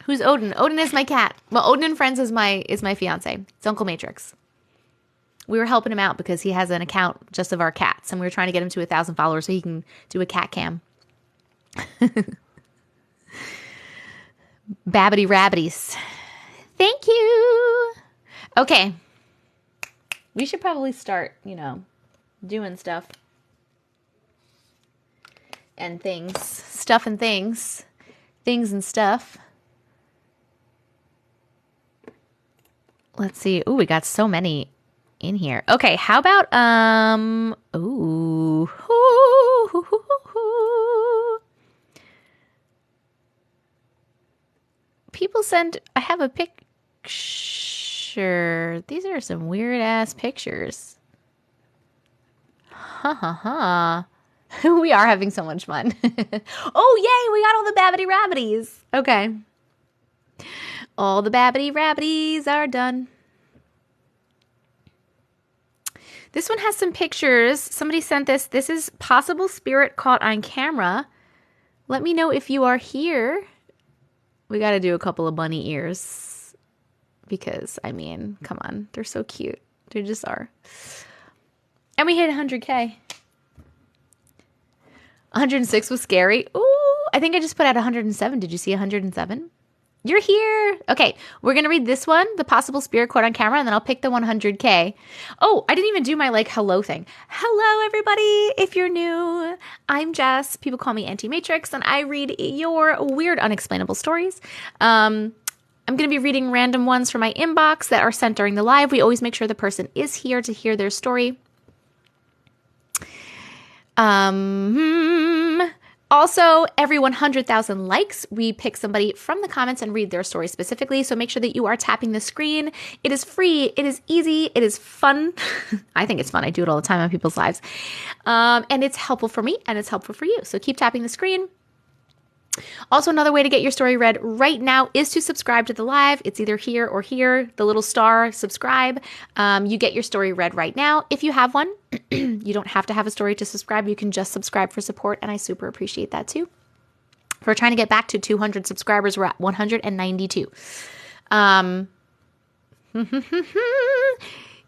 Who's Odin? Odin is my cat. Well, Odin and Friends is my fiance. It's Uncle Matrix. We were helping him out because he has an account just of our cats, and we were trying to get him to 1,000 followers so he can do a cat cam. Babbity rabbities. Thank you. Okay. We should probably start, doing stuff. And things. Stuff and things. Things and stuff. Let's see. Ooh, we got so many in here. Okay, how about people send, I have a picture. These are some weird ass pictures. We are having so much fun. Oh, yay, we got all the babbity rabbities. Okay. All the babbity rabbities are done. This one has some pictures. Somebody sent this. This is possible spirit caught on camera. Let me know if you are here. We got to do a couple of bunny ears because, come on. They're so cute. They just are. And we hit 100K. 106 was scary. Ooh, I think I just put out 107. Did you see 107? You're here. Okay, we're going to read this one, the possible spirit quote on camera, and then I'll pick the 100K. Oh, I didn't even do my hello thing. Hello, everybody. If you're new, I'm Jess. People call me Auntie Matrix, and I read your weird, unexplainable stories. I'm going to be reading random ones from my inbox that are sent during the live. We always make sure the person is here to hear their story. Also, every 100,000 likes, we pick somebody from the comments and read their story specifically. So make sure that you are tapping the screen. It is free. It is easy. It is fun. I think it's fun. I do it all the time on people's lives. And it's helpful for me and it's helpful for you. So keep tapping the screen. Also, another way to get your story read right now is to subscribe to the live. It's either here or here, the little star, subscribe. You get your story read right now. If you have one, you don't have to have a story to subscribe. You can just subscribe for support, and I super appreciate that too. We're trying to get back to 200 subscribers. We're at 192.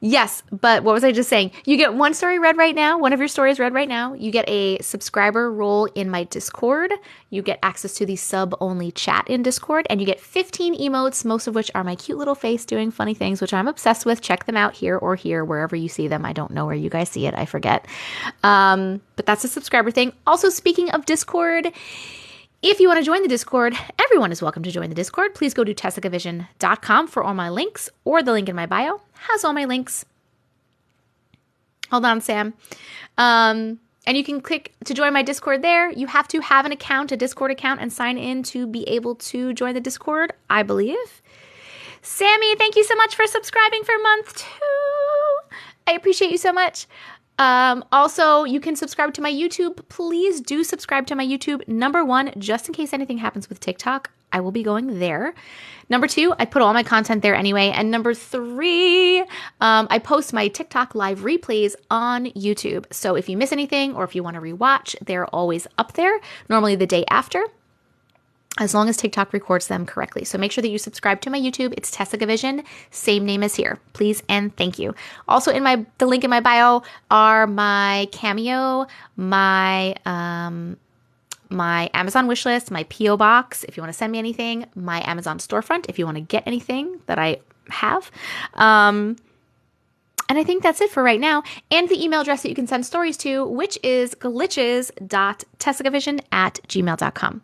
Yes, but what was I just saying? You get one story read right now, one of your stories read right now. You get a subscriber role in my Discord. You get access to the sub-only chat in Discord, and you get 15 emotes, most of which are my cute little face doing funny things, which I'm obsessed with. Check them out here or here, wherever you see them. I don't know where you guys see it. I forget. But that's a subscriber thing. Also, speaking of Discord, if you want to join the Discord, everyone is welcome to join the Discord. Please go to TessicaVision.com for all my links, or the link in my bio has all my links. Hold on, Sam. And you can click to join my Discord there. You have to have an account, a Discord account, and sign in to be able to join the Discord, I believe. Sammy, thank you so much for subscribing for month 2. I appreciate you so much. Also, you can subscribe to my YouTube. Please do subscribe to my YouTube. Number 1, just in case anything happens with TikTok, I will be going there. Number 2, I put all my content there anyway. And number 3, I post my TikTok live replays on YouTube. So if you miss anything or if you want to rewatch, they're always up there, normally the day after, as long as TikTok records them correctly. So make sure that you subscribe to my YouTube. It's TessicaVision, same name as here. Please and thank you. Also the link in my bio are my Cameo, my Amazon wishlist, my P.O. box if you want to send me anything, my Amazon storefront if you want to get anything that I have. And I think that's it for right now. And the email address that you can send stories to, which is glitches.tessicavision@gmail.com.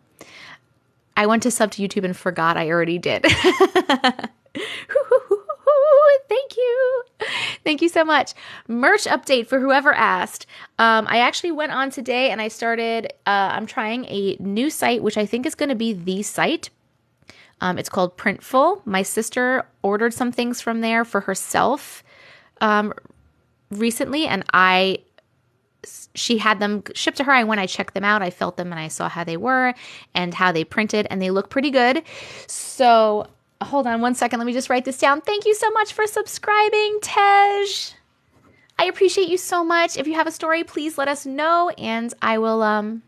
I went to sub to YouTube and forgot I already did. Thank you. Thank you so much. Merch update for whoever asked. I actually went on today and I started, I'm trying a new site, which I think is going to be the site. It's called Printful. My sister ordered some things from there for herself recently, and she had them shipped to her. I checked them out. I felt them and I saw how they were and how they printed, and they look pretty good. So hold on one second. Let me just write this down. Thank you so much for subscribing, Tej. I appreciate you so much. If you have a story, please let us know, and I will,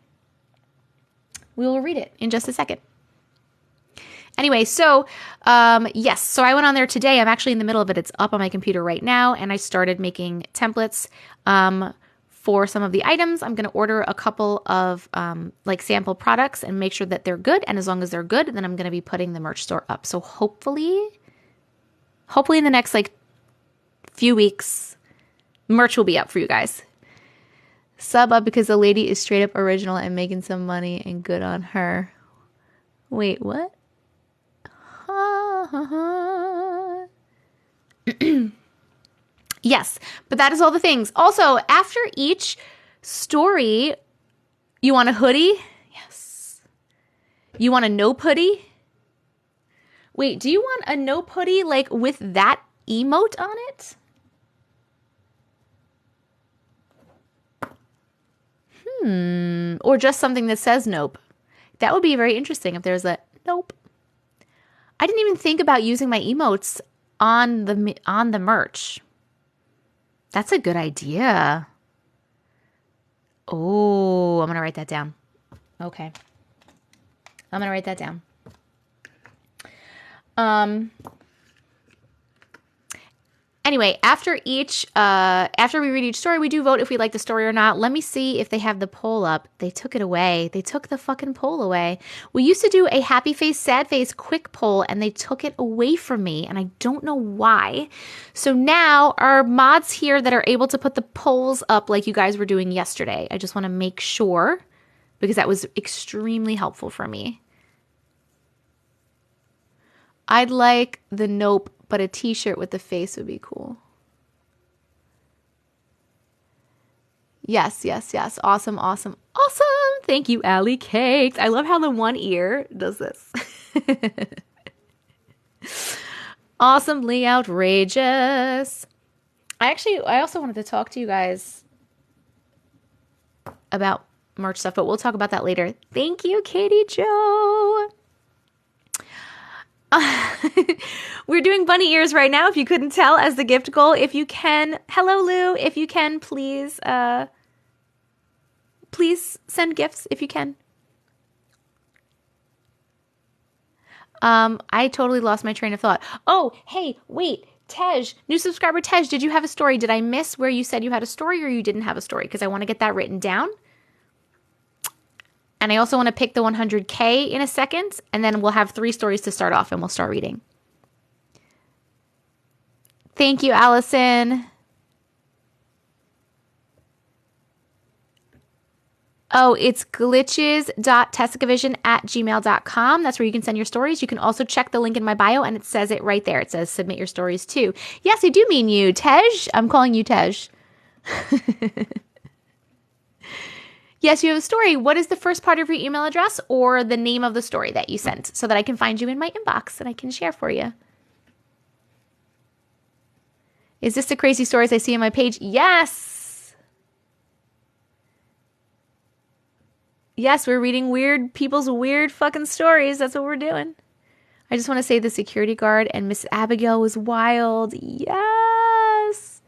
we will read it in just a second. Anyway, so, yes, so I went on there today. I'm actually in the middle of it. It's up on my computer right now, and I started making templates, for some of the items. I'm going to order a couple of sample products and make sure that they're good. And as long as they're good, then I'm going to be putting the merch store up. So hopefully Hopefully in the next like few weeks, merch will be up for you guys. Sub up because the lady is straight up original and making some money, and good on her. Wait, what? Yes, but that is all the things. Also, after each story, you want a hoodie? Yes. You want a nope hoodie? Wait, do you want a nope hoodie like with that emote on it? Or just something that says nope. That would be very interesting if there's a nope. I didn't even think about using my emotes on the merch. That's a good idea. Oh, I'm going to write that down. Okay. I'm going to write that down. Anyway, after we read each story, we do vote if we like the story or not. Let me see if they have the poll up. They took it away. They took the fucking poll away. We used to do a happy face, sad face, quick poll, and they took it away from me, and I don't know why. So now our mods here that are able to put the polls up like you guys were doing yesterday. I just want to make sure because that was extremely helpful for me. I'd like the nope, but a t-shirt with the face would be cool. Yes. Awesome. Thank you, Allie Cakes. I love how the one ear does this. Awesomely outrageous. I also wanted to talk to you guys about merch stuff, but we'll talk about that later. Thank you, Katie Joe. We're doing bunny ears right now, if you couldn't tell, as the gift goal. If you can, hello Lou, if you can, please send gifts if you can. I totally lost my train of thought. Oh, hey, wait, Tej, new subscriber Tej, did you have a story? Did I miss where you said you had a story or you didn't have a story? Because I want to get that written down. And I also want to pick the 100K in a second, and then we'll have 3 stories to start off, and we'll start reading. Thank you, Allison. Oh, it's glitches.tessicavision@gmail.com. That's where you can send your stories. You can also check the link in my bio, and it says it right there. It says submit your stories too. Yes, I do mean you, Tej. I'm calling you Tej. Yes, you have a story. What is the first part of your email address or the name of the story that you sent so that I can find you in my inbox and I can share for you? Is this the crazy stories I see on my page? Yes. Yes, we're reading people's weird fucking stories. That's what we're doing. I just want to say the security guard and Miss Abigail was wild. Yes.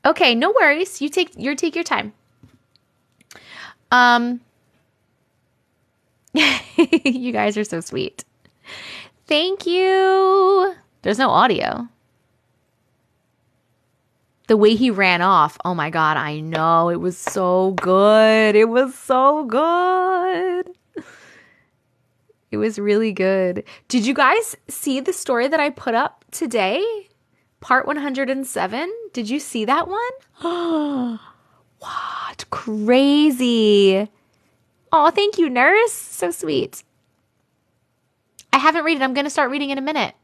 Okay, no worries. You take your time. You guys are so sweet. Thank you. There's no audio. The way he ran off. Oh my God, I know. It was so good. It was so good. It was really good. Did you guys see the story that I put up today? Part 107. Did you see that one? What? Crazy. Oh, thank you, nurse. So sweet. I haven't read it. I'm going to start reading in a minute.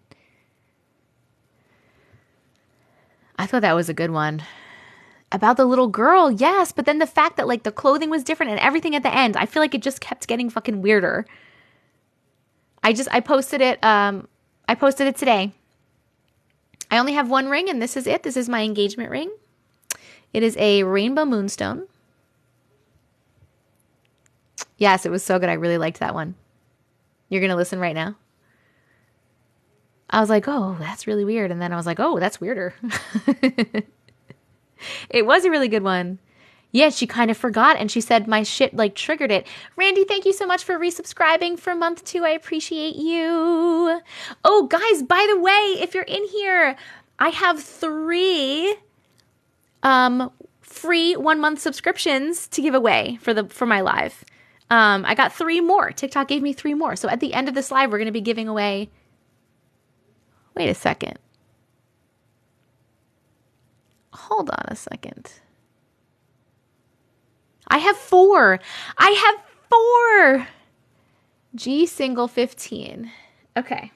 I thought that was a good one. About the little girl, yes. But then the fact that like the clothing was different and everything at the end, I feel like it just kept getting fucking weirder. I posted it. I posted it today. I only have one ring, and this is it. This is my engagement ring. It is a rainbow moonstone. Yes, it was so good. I really liked that one. You're going to listen right now? I was like, oh, that's really weird. And then I was like, oh, that's weirder. It was a really good one. Yeah, she kind of forgot, and she said my shit like triggered it. Randy, thank you so much for resubscribing for month 2. I appreciate you. Oh, guys, by the way, if you're in here, I have 3 free 1-month subscriptions to give away for my live. I got 3 more. TikTok gave me 3 more. So at the end of this live, we're going to be giving away. Wait a second. Hold on a second. I have 4. I have 4. G single 15. Okay.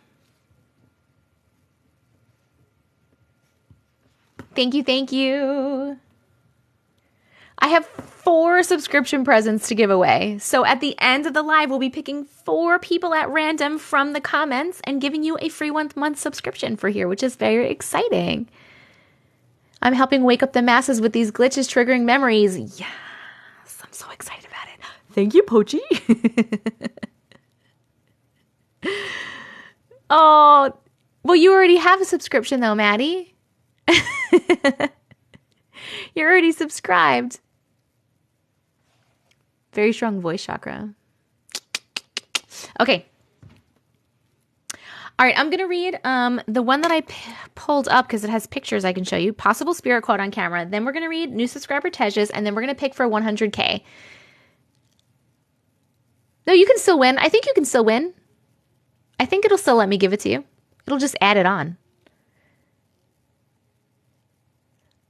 Thank you. Thank you. I have 4 subscription presents to give away. So at the end of the live, we'll be picking 4 people at random from the comments and giving you a free 1-month subscription for here, which is very exciting. I'm helping wake up the masses with these glitches triggering memories. Yes, I'm so excited about it. Thank you, Pochi. Oh, well, you already have a subscription though, Maddie. You're already subscribed. Very strong voice chakra. Okay. All right, I'm going to read the one that I pulled up because it has pictures I can show you. Possible spirit quote on camera. Then we're going to read new subscriber Tej's, and then we're going to pick for 100K. No, you can still win. I think you can still win. I think it'll still let me give it to you. It'll just add it on.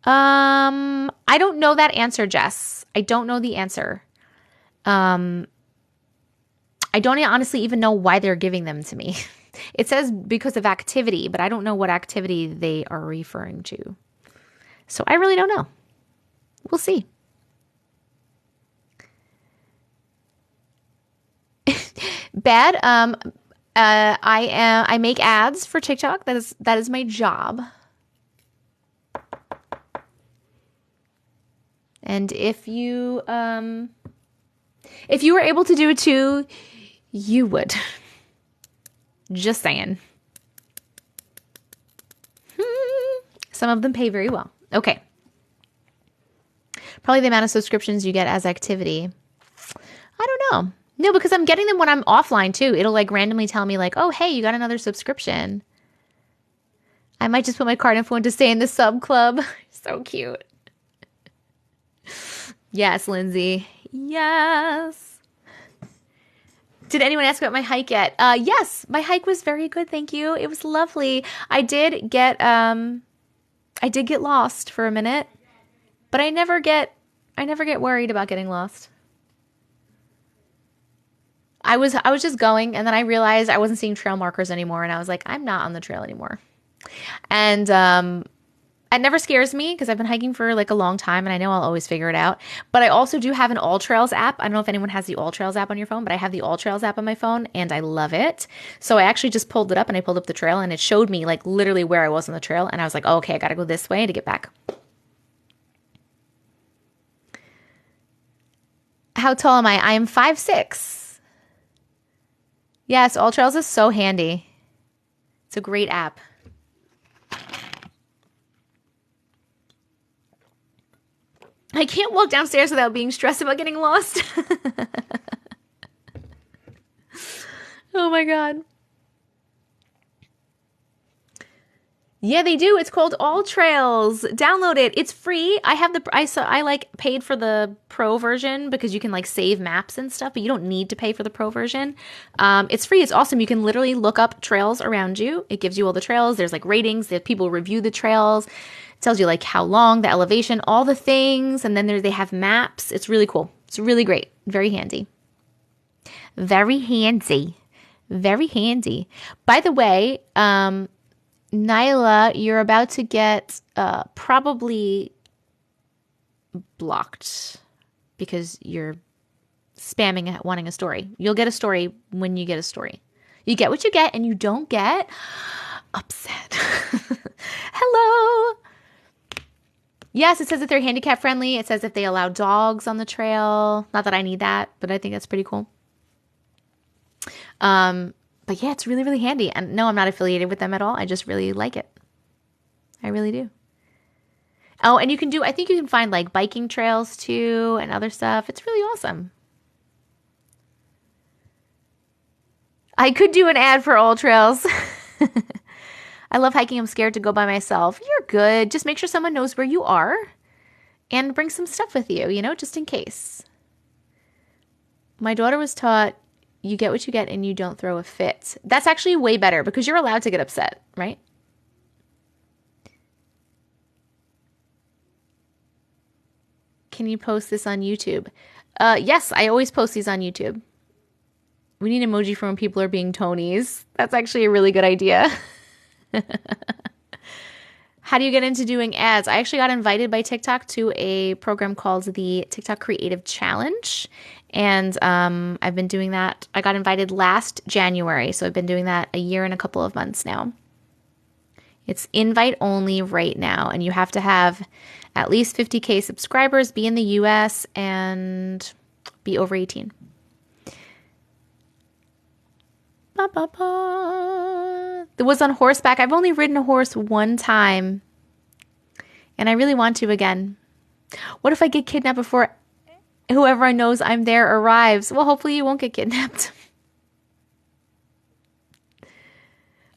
I don't know that answer, Jess. I don't know the answer. I don't honestly even know why they're giving them to me. It says because of activity, but I don't know what activity they are referring to. So I really don't know. We'll see. Bad. I make ads for TikTok. That is my job. And if you were able to do it too, you would. Just saying. Some of them pay very well. Okay. Probably the amount of subscriptions you get as activity. I don't know. No, because I'm getting them when I'm offline too. It'll like randomly tell me like, oh, hey, you got another subscription. I might just put my card info in to stay in the sub club. So cute. Yes, Lindsay. Yes. Did anyone ask about my hike yet? Yes, my hike was very good. Thank you. It was lovely. I did get lost for a minute, but I never get worried about getting lost. I was just going, and then I realized I wasn't seeing trail markers anymore, and I was like, I'm not on the trail anymore. And it never scares me because I've been hiking for like a long time and I know I'll always figure it out. But I also do have an All Trails app. I don't know if anyone has the All Trails app on your phone, but I have the All Trails app on my phone and I love it. So I actually just pulled it up and I pulled up the trail and it showed me like literally where I was on the trail. And I was like, oh, okay, I got to go this way to get back. How tall am I? I am 5'6". Yes, All Trails is so handy. It's a great app. I can't walk downstairs without being stressed about getting lost. Oh my God. Yeah, they do. It's called All Trails. Download it. It's free. I like paid for the pro version because you can like save maps and stuff, but you don't need to pay for the pro version. It's free. It's awesome. You can literally look up trails around you. It gives you all the trails. There's like ratings that people review the trails. Tells you like how long, the elevation, all the things. And then they have maps. It's really cool. It's really great. Very handy. Very handy. Very handy. By the way, Nyla, you're about to get probably blocked because you're spamming wanting a story. You'll get a story when you get a story. You get what you get and you don't get upset. Hello. Yes, it says that they're handicap friendly. It says if they allow dogs on the trail. Not that I need that, but I think that's pretty cool. But yeah, it's really, really handy. And no, I'm not affiliated with them at all. I just really like it. I really do. Oh, and I think you can find like biking trails too and other stuff. It's really awesome. I could do an ad for All Trails. I love hiking. I'm scared to go by myself. You're good. Just make sure someone knows where you are and bring some stuff with you, just in case. My daughter was taught you get what you get and you don't throw a fit. That's actually way better because you're allowed to get upset, right? Can you post this on YouTube? Yes, I always post these on YouTube. We need emoji for when people are being Tonys. That's actually a really good idea. How do you get into doing ads? I actually got invited by TikTok to a program called the TikTok Creative Challenge. And I've been doing that. I got invited last January. So I've been doing that a year and a couple of months now. It's invite only right now. And you have to have at least 50K subscribers, be in the US, and be over 18. Ba, ba, ba. It was on horseback. I've only ridden a horse one time, and I really want to again. What if I get kidnapped before whoever knows I'm there arrives? Well, hopefully you won't get kidnapped.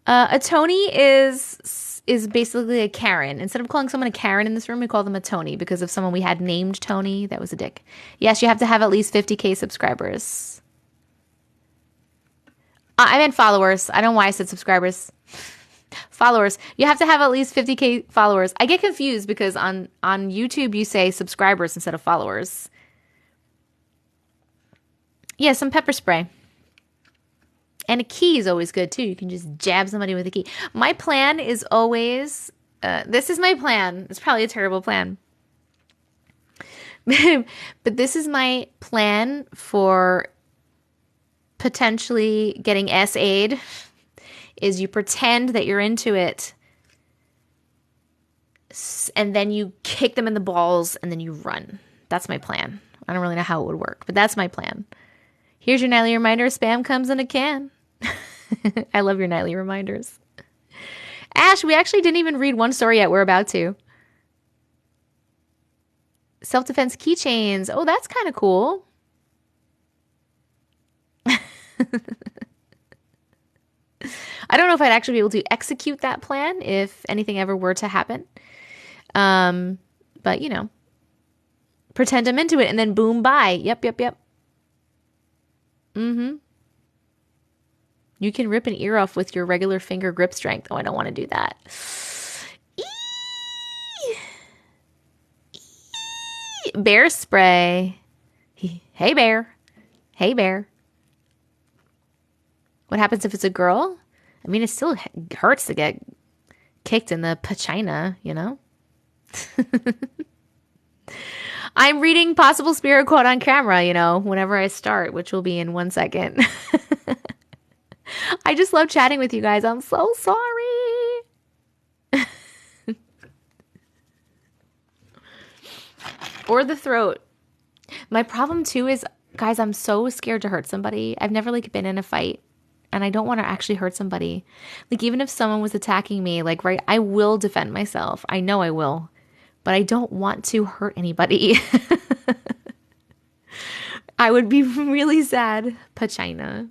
A Tony is basically a Karen. Instead of calling someone a Karen in this room, we call them a Tony because if someone we had named Tony, that was a dick. Yes, you have to have at least 50K subscribers. I meant followers. I don't know why I said subscribers. Followers. You have to have at least 50K followers. I get confused because on YouTube you say subscribers instead of followers. Yeah, some pepper spray. And a key is always good too. You can just jab somebody with a key. My plan is always, this is my plan. It's probably a terrible plan. But this is my plan for potentially getting SA'd is you pretend that you're into it and then you kick them in the balls and then you run. That's my plan. I don't really know how it would work, but that's my plan. Here's your nightly reminder. Spam comes in a can. I love your nightly reminders. Ash, we actually didn't even read one story yet. We're about to. Self-defense keychains. Oh, that's kind of cool. I don't know if I'd actually be able to execute that plan if anything ever were to happen. But, you know, pretend I'm into it and then boom, bye. Yep. Mm-hmm. You can rip an ear off with your regular finger grip strength. Oh, I don't want to do that. Bear spray. Hey, bear. Hey, bear. What happens if it's a girl? I mean, it still hurts to get kicked in the pachina, you know? I'm reading Possible Spirit Quote on camera, you know, whenever I start, which will be in 1 second. I just love chatting with you guys. I'm so sorry. Or the throat. My problem too is, guys, I'm so scared to hurt somebody. I've never been in a fight. And I don't want to actually hurt somebody. Even if someone was attacking me, right, I will defend myself. I know I will. But I don't want to hurt anybody. I would be really sad. Pachina.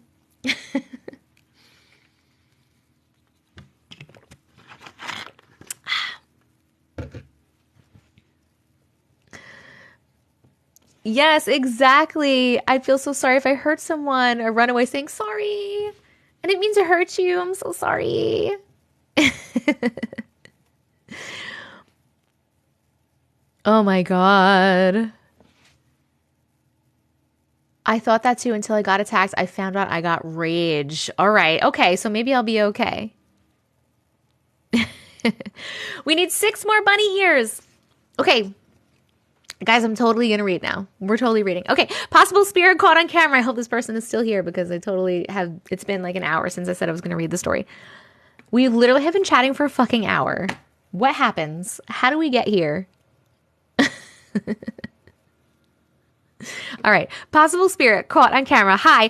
Yes, exactly. I'd feel so sorry if I hurt someone or run away saying, sorry. I didn't mean to hurt you. I'm so sorry. Oh my God. I thought that too until I got attacked. I found out I got rage. All right. Okay. So maybe I'll be okay. We need 6 more bunny ears. Okay. Guys, I'm totally going to read now. We're totally reading. Okay. Possible spirit caught on camera. I hope this person is still here because I totally have. It's been an hour since I said I was going to read the story. We literally have been chatting for a fucking hour. What happens? How do we get here? All right. Possible spirit caught on camera. Hi.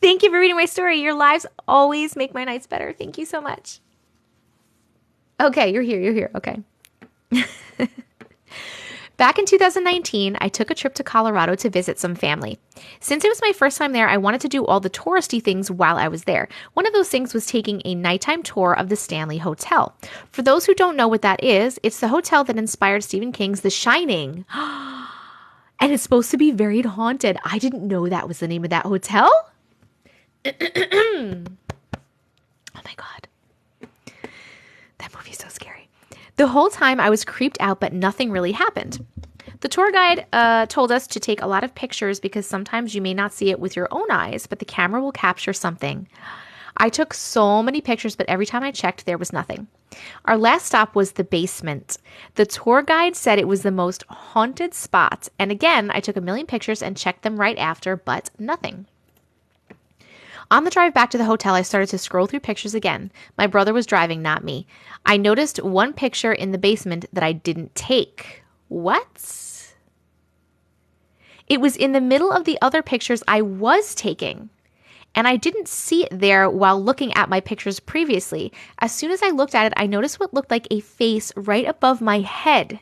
Thank you for reading my story. Your lives always make my nights better. Thank you so much. Okay. You're here. Okay. Back in 2019, I took a trip to Colorado to visit some family. Since it was my first time there, I wanted to do all the touristy things while I was there. One of those things was taking a nighttime tour of the Stanley Hotel. For those who don't know what that is, it's the hotel that inspired Stephen King's The Shining. And it's supposed to be very haunted. I didn't know that was the name of that hotel. Oh my God. That movie's so scary. The whole time I was creeped out, but nothing really happened. The tour guide told us to take a lot of pictures because sometimes you may not see it with your own eyes, but the camera will capture something. I took so many pictures, but every time I checked, there was nothing. Our last stop was the basement. The tour guide said it was the most haunted spot. And again, I took a million pictures and checked them right after, but nothing. On the drive back to the hotel, I started to scroll through pictures again. My brother was driving, not me. I noticed one picture in the basement that I didn't take. What? It was in the middle of the other pictures I was taking. And I didn't see it there while looking at my pictures previously. As soon as I looked at it, I noticed what looked like a face right above my head.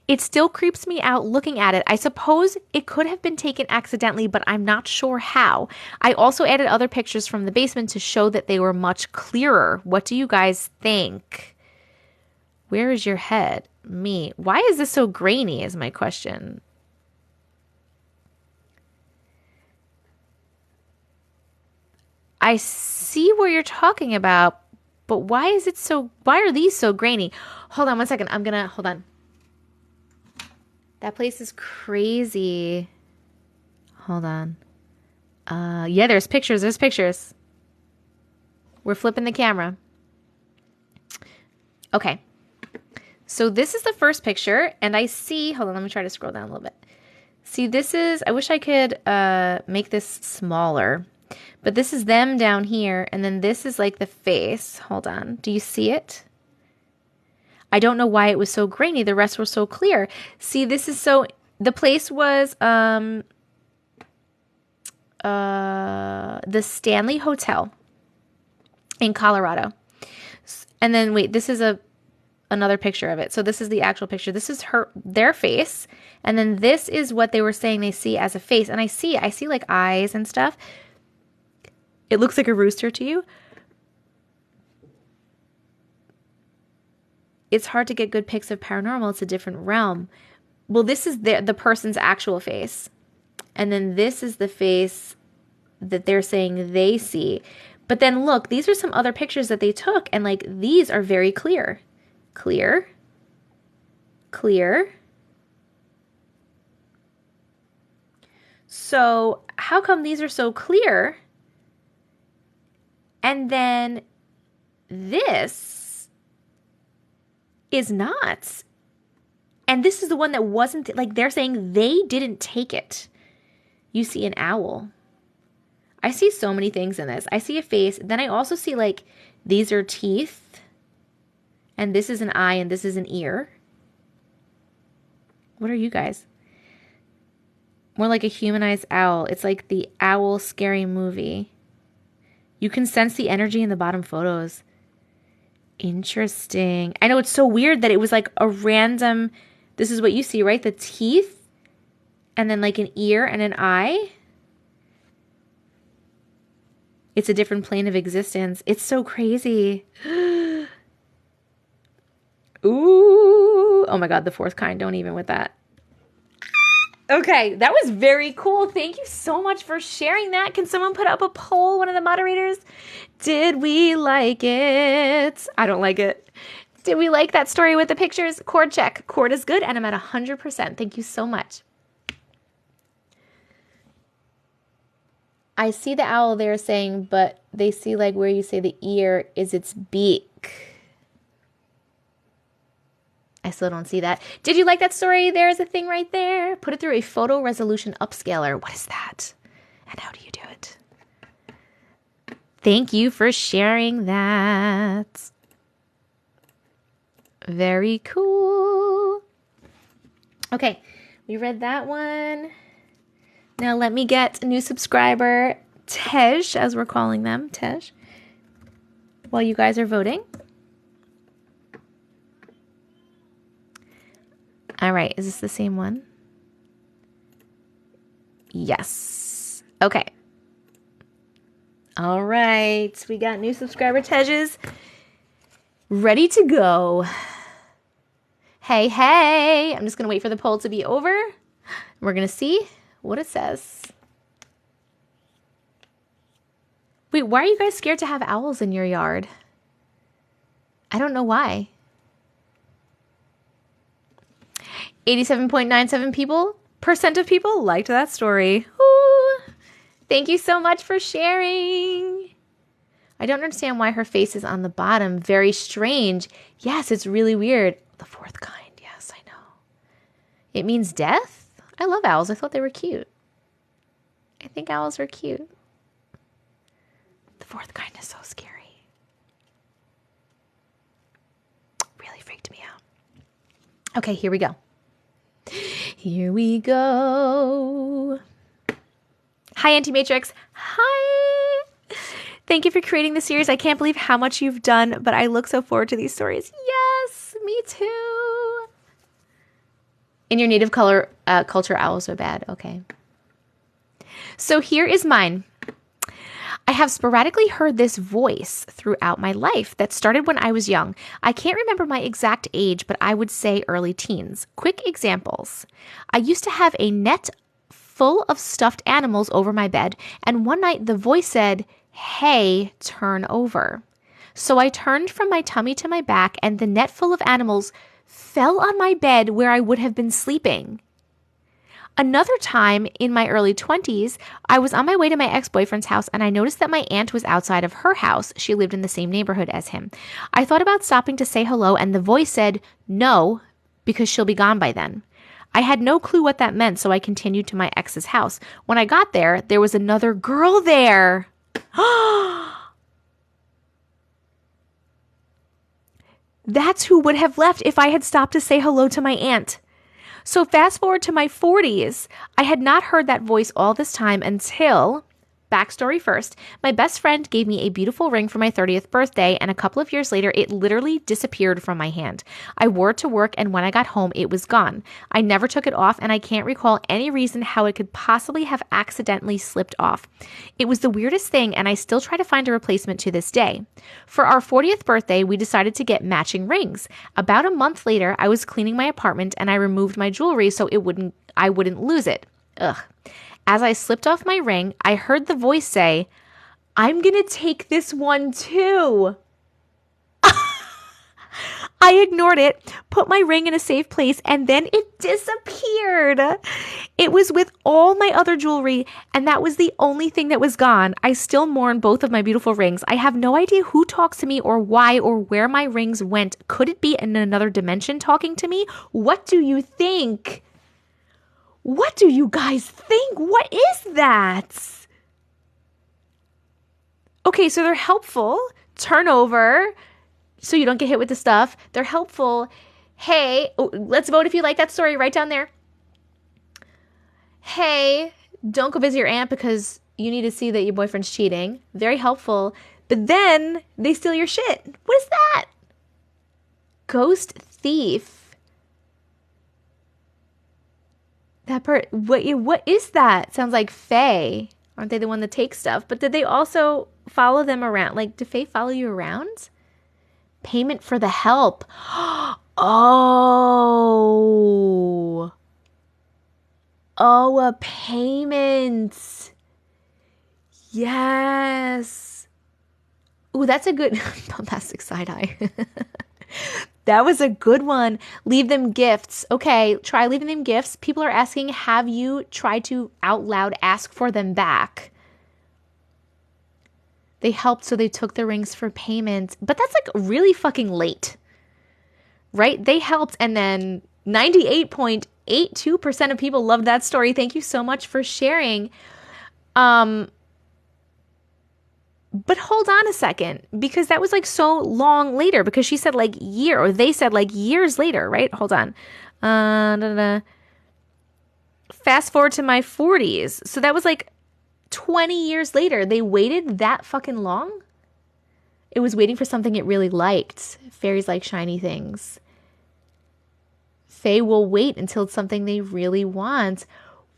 It still creeps me out looking at it. I suppose it could have been taken accidentally, but I'm not sure how. I also added other pictures from the basement to show that they were much clearer. What do you guys think? Where is your head? Me. Why is this so grainy is my question. I see what you're talking about, but why are these so grainy? Hold on one second. Hold on. That place is crazy. Hold on. Yeah, there's pictures. We're flipping the camera. Okay. So this is the first picture, and I see, hold on, let me try to scroll down a little bit. See, I wish I could make this smaller. But this is them down here, and then this is like the face. Hold on. Do you see it? I don't know why it was so grainy. The rest were so clear. See, the place was the Stanley Hotel in Colorado. And then, wait, this is another picture of it. So this is the actual picture. This is their face. And then this is what they were saying they see as a face. And I see like eyes and stuff. It looks like a rooster to you. It's hard to get good pics of paranormal. It's a different realm. Well, this is the person's actual face. And then this is the face that they're saying they see. But then look, these are some other pictures that they took. And like, these are very clear. Clear. Clear. So how come these are so clear? And then this is not. And this is the one that wasn't, like they're saying they didn't take it. You see an owl. I see so many things in this. I see a face. Then I also see like these are teeth. And this is an eye and this is an ear. What are you guys? More like a humanized owl. It's like the owl scary movie. You can sense the energy in the bottom photos. Interesting. I know it's so weird that it was like a random, this is what you see, right? The teeth and then like an ear and an eye. It's a different plane of existence. It's so crazy. Ooh. Oh my God, the fourth kind. Don't even with that. Okay, that was very cool. Thank you so much for sharing that. Can someone put up a poll, one of the moderators? Did we like it? I don't like it. Did we like that story with the pictures? Chord check. Chord is good, and I'm at 100%. Thank you so much. I see the owl there saying, but they see like where you say the ear is its beak. I still don't see that. Did you like that story? There's a thing right there. Put it through a photo resolution upscaler. What is that? And how do you do it? Thank you for sharing that. Very cool. Okay, we read that one. Now let me get a new subscriber, Tej, as we're calling them, Tej, while you guys are voting. All right, is this the same one? Yes. Okay. All right, we got new subscriber Tejas ready to go. Hey, I'm just going to wait for the poll to be over. We're going to see what it says. Wait, why are you guys scared to have owls in your yard? I don't know why. 87.97% of people liked that story. Ooh. Thank you so much for sharing. I don't understand why her face is on the bottom. Very strange. Yes, it's really weird. The fourth kind. Yes, I know. It means death? I love owls. I thought they were cute. I think owls are cute. The fourth kind is so scary. Really freaked me out. Okay, here we go. Here we go. Hi, Auntie Matrix. Hi. Thank you for creating the series. I can't believe how much you've done, but I look so forward to these stories. Yes, me too. In your native culture, owls are bad. Okay. So here is mine. I have sporadically heard this voice throughout my life that started when I was young. I can't remember my exact age, but I would say early teens. Quick examples. I used to have a net full of stuffed animals over my bed, and one night the voice said, "Hey, turn over." So I turned from my tummy to my back, and the net full of animals fell on my bed where I would have been sleeping. Another time in my early 20s, I was on my way to my ex-boyfriend's house and I noticed that my aunt was outside of her house. She lived in the same neighborhood as him. I thought about stopping to say hello and the voice said, "No, because she'll be gone by then." I had no clue what that meant, so I continued to my ex's house. When I got there, there was another girl there. That's who would have left if I had stopped to say hello to my aunt. So fast forward to my 40s, I had not heard that voice all this time until, backstory first, my best friend gave me a beautiful ring for my 30th birthday, and a couple of years later, it literally disappeared from my hand. I wore it to work, and when I got home, it was gone. I never took it off, and I can't recall any reason how it could possibly have accidentally slipped off. It was the weirdest thing, and I still try to find a replacement to this day. For our 40th birthday, we decided to get matching rings. About a month later, I was cleaning my apartment, and I removed my jewelry so I wouldn't lose it. Ugh. As I slipped off my ring, I heard the voice say, "I'm going to take this one too." I ignored it, put my ring in a safe place, and then it disappeared. It was with all my other jewelry, and that was the only thing that was gone. I still mourn both of my beautiful rings. I have no idea who talks to me or why or where my rings went. Could it be in another dimension talking to me? What do you think? What do you guys think? What is that? Okay, so they're helpful. Turn over so you don't get hit with the stuff. They're helpful. Hey, let's vote if you like that story right down there. Hey, don't go visit your aunt because you need to see that your boyfriend's cheating. Very helpful. But then they steal your shit. What is that? Ghost thief. What is that? Sounds like Faye. Aren't they the one that takes stuff? But did they also follow them around? Like, do Faye follow you around? Payment for the help. Oh, a payment. Yes. Ooh, that's a good bombastic side eye. That was a good one. Leave them gifts. Okay, try leaving them gifts. People are asking, have you tried to out loud ask for them back? They helped, so they took the rings for payment. But that's like really fucking late, right? They helped, and then 98.82% of people loved that story. Thank you so much for sharing. But hold on a second, because that was like so long later, because she said like year, or they said like years later, right? Hold on. Fast forward to my 40s. So that was like 20 years later. They waited that fucking long? It was waiting for something it really liked. Fairies like shiny things. Fae will wait until it's something they really want.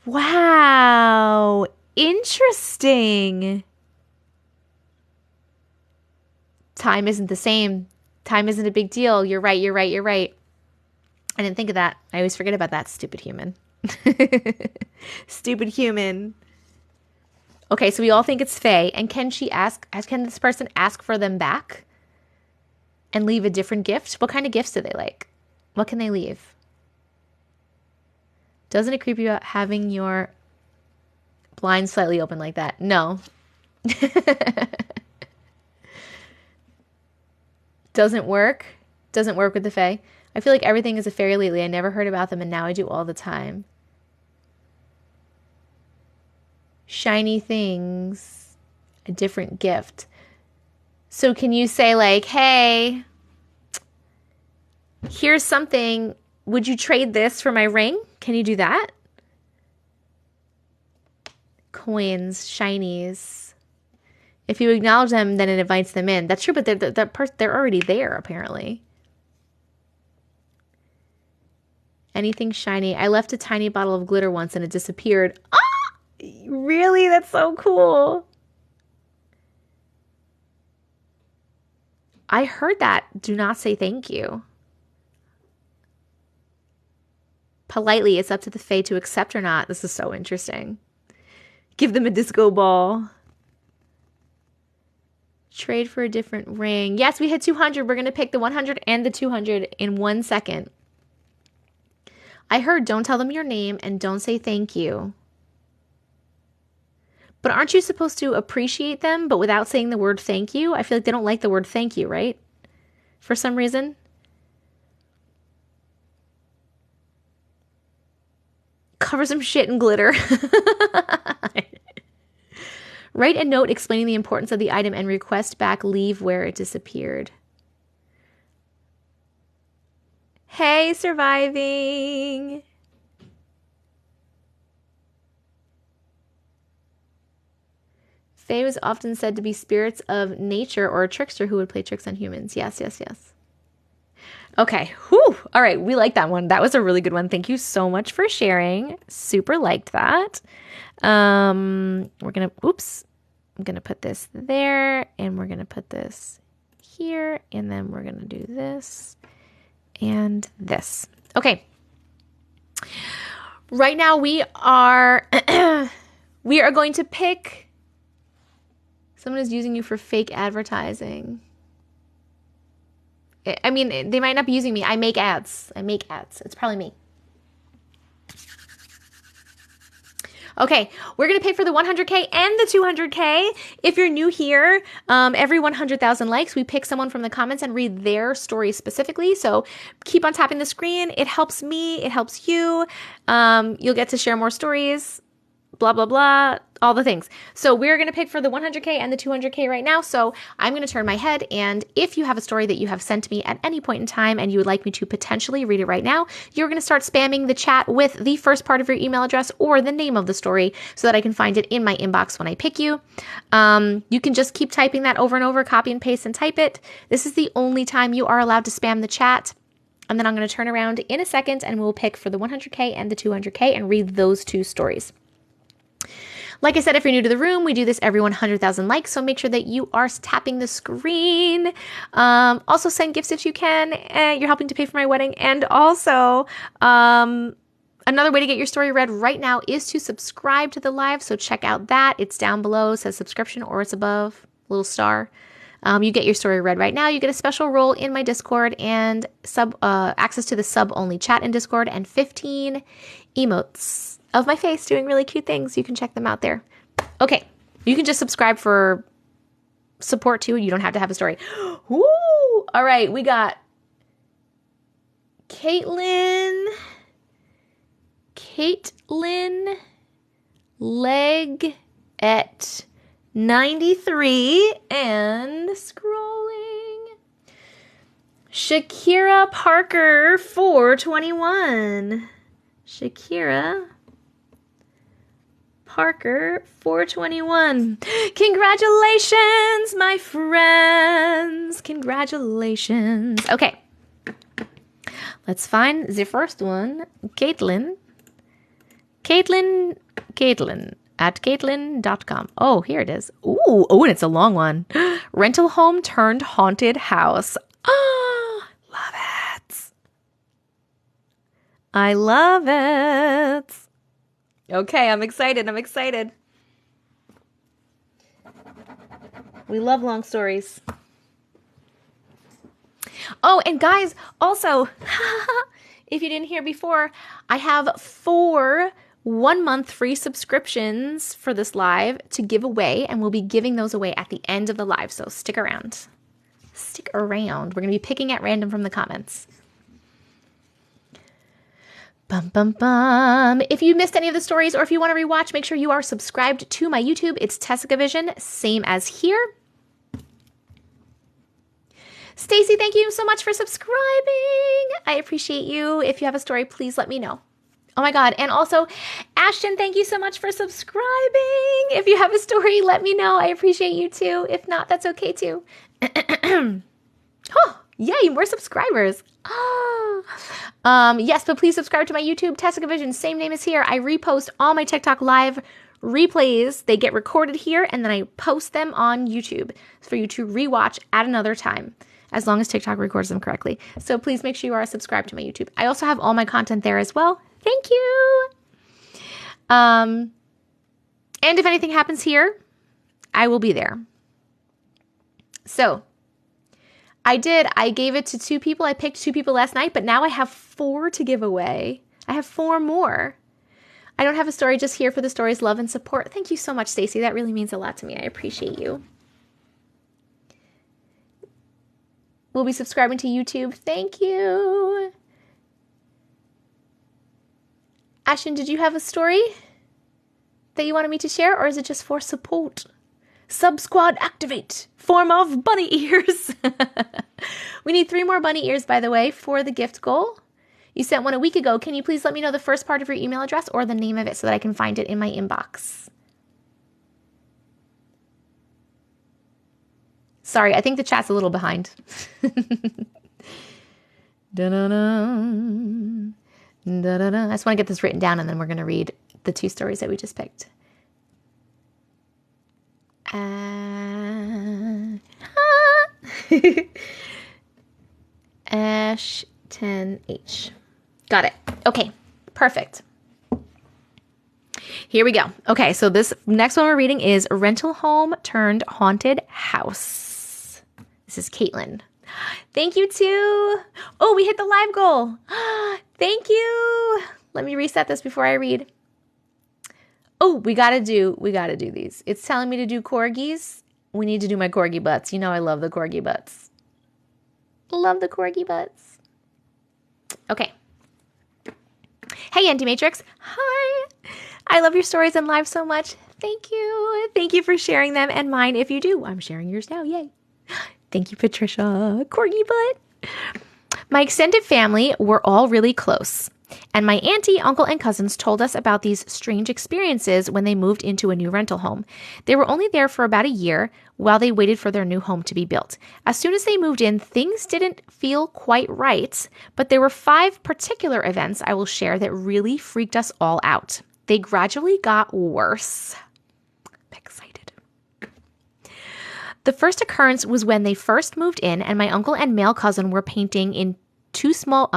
Wow. Interesting. Time isn't the same. Time isn't a big deal. You're right. I didn't think of that. I always forget about that, stupid human. Stupid human. Okay, so we all think it's Faye. And can this person ask for them back and leave a different gift? What kind of gifts do they like? What can they leave? Doesn't it creep you out having your blinds slightly open like that? No. Doesn't work. Doesn't work with the Fae. I feel like everything is a fairy lately. I never heard about them, and now I do all the time. Shiny things. A different gift. So can you say like, hey, here's something. Would you trade this for my ring? Can you do that? Coins, shinies. If you acknowledge them, then it invites them in. That's true, but they're already there, apparently. Anything shiny. I left a tiny bottle of glitter once and it disappeared. Ah! Really? That's so cool. I heard that. Do not say thank you. Politely, it's up to the Fae to accept or not. This is so interesting. Give them a disco ball. Trade for a different ring. Yes, we hit 200. We're going to pick the 100 and the 200 in 1 second. I heard don't tell them your name and don't say thank you. But aren't you supposed to appreciate them, but without saying the word thank you? I feel like they don't like the word thank you, right? For some reason. Cover some shit in glitter. Write a note explaining the importance of the item and request back leave where it disappeared. Hey, surviving. Fae was often said to be spirits of nature or a trickster who would play tricks on humans. Yes, yes, yes. Okay. Whew. All right. We like that one. That was a really good one. Thank you so much for sharing. Super liked that. I'm going to put this there and we're going to put this here and then we're going to do this and this. Okay. Right now we are going to pick. Someone is using you for fake advertising. I mean, they might not be using me. I make ads. It's probably me. Okay, we're going to pick for the 100K and the 200K. If you're new here, every 100,000 likes, we pick someone from the comments and read their story specifically. So keep on tapping the screen. It helps me. It helps you. You'll get to share more stories. Blah, blah, blah, all the things. So we're going to pick for the 100K and the 200K right now. So I'm going to turn my head. And if you have a story that you have sent to me at any point in time and you would like me to potentially read it right now, you're going to start spamming the chat with the first part of your email address or the name of the story so that I can find it in my inbox when I pick you. You can just keep typing that over and over, copy and paste and type it. This is the only time you are allowed to spam the chat. And then I'm going to turn around in a second and we'll pick for the 100K and the 200K and read those two stories. Like I said, if you're new to the room, we do this every 100,000 likes, so make sure that you are tapping the screen. Also, send gifts if you can. You're helping to pay for my wedding. And also, another way to get your story read right now is to subscribe to the live, so check out that. It's down below. It says subscription or it's above, little star. You get your story read right now. You get a special role in my Discord and access to the sub-only chat in Discord and 15 emotes of my face doing really cute things. You can check them out there. Okay. You can just subscribe for support too. You don't have to have a story. Woo! All right. We got Caitlin Leg at 93 and scrolling. Shakira Parker 421. Shakira Parker 421. Congratulations, my friends. Congratulations. Okay. Let's find the first one. Caitlin at caitlin.com. Oh, here it is. Ooh, and it's a long one. Rental home turned haunted house. Ah, love it. I love it. Okay, I'm excited. I'm excited. We love long stories. Oh, and guys, also, if you didn't hear before, I have 4 1-month free subscriptions for this live to give away, and we'll be giving those away at the end of the live, so stick around. Stick around. We're going to be picking at random from the comments. Bum, bum, bum. If you missed any of the stories or if you want to rewatch, make sure you are subscribed to my YouTube. It's TessicaVision, same as here. Stacy, thank you so much for subscribing. I appreciate you. If you have a story, please let me know. Oh my God. And also, Ashton, thank you so much for subscribing. If you have a story, let me know. I appreciate you too. If not, that's okay too. Oh, yay, more subscribers. Yes, but please subscribe to my YouTube, TessicaVision, same name as here. I repost all my TikTok live replays. They get recorded here, and then I post them on YouTube for you to rewatch at another time, as long as TikTok records them correctly. So please make sure you are subscribed to my YouTube. I also have all my content there as well. Thank you. And if anything happens here, I will be there. So I gave it to 2 people. I picked 2 people last night, but now I have 4 to give away. I have 4 more. I don't have a story, just here for the stories, love, and support. Thank you so much, Stacy. That really means a lot to me. I appreciate you. We'll be subscribing to YouTube. Thank you. Ashton, did you have a story that you wanted me to share, or is it just for support? Sub squad activate. Form of bunny ears. We need 3 more bunny ears, by the way, for the gift goal. You sent one a week ago. Can you please let me know the first part of your email address or the name of it so that I can find it in my inbox? Sorry, I think the chat's a little behind. Da-da-da. Da-da-da. I just want to get this written down, and then we're going to read the 2 stories that we just picked. Ashton H. Got it. Okay, perfect. Here we go. Okay, so this next one we're reading is Rental Home Turned Haunted House. This is Caitlin. Thank you too. Oh, we hit the live goal. Thank you. Let me reset this before I read. Oh, we gotta do these. It's telling me to do corgis. We need to do my corgi butts. You know I love the corgi butts. Love the corgi butts. Okay. Hey, Auntie Matrix. Hi. I love your stories and live so much. Thank you. Thank you for sharing them and mine if you do. I'm sharing yours now. Yay. Thank you, Patricia. Corgi butt. My extended family were all really close. And my auntie, uncle, and cousins told us about these strange experiences when they moved into a new rental home. They were only there for about a year while they waited for their new home to be built. As soon as they moved in, things didn't feel quite right, but there were 5 particular events I will share that really freaked us all out. They gradually got worse. I'm excited. The first occurrence was when they first moved in and my uncle and male cousin were painting the 2 small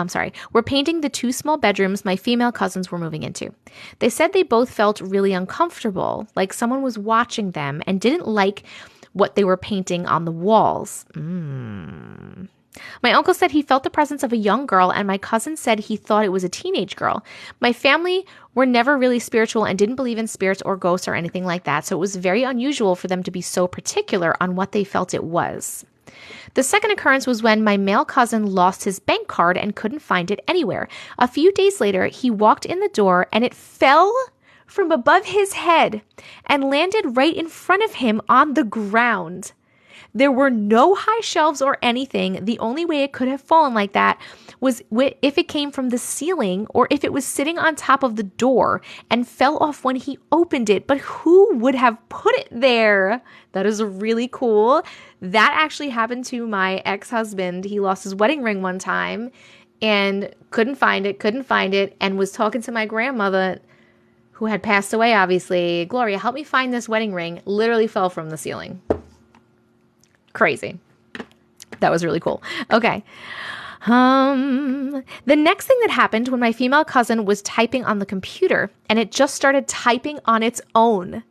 bedrooms my female cousins were moving into. They said they both felt really uncomfortable, like someone was watching them and didn't like what they were painting on the walls. My uncle said he felt the presence of a young girl, and my cousin said he thought it was a teenage girl. My family were never really spiritual and didn't believe in spirits or ghosts or anything like that, so it was very unusual for them to be so particular on what they felt it was. The second occurrence was when my male cousin lost his bank card and couldn't find it anywhere. A few days later, he walked in the door and it fell from above his head and landed right in front of him on the ground. There were no high shelves or anything. The only way it could have fallen like that was if it came from the ceiling or if it was sitting on top of the door and fell off when he opened it. But who would have put it there? That is really cool. That actually happened to my ex-husband. He lost his wedding ring one time and couldn't find it, and was talking to my grandmother, who had passed away, obviously. Gloria, help me find this wedding ring. Literally fell from the ceiling. Crazy. That was really cool. Okay. The next thing that happened when my female cousin was typing on the computer and it just started typing on its own.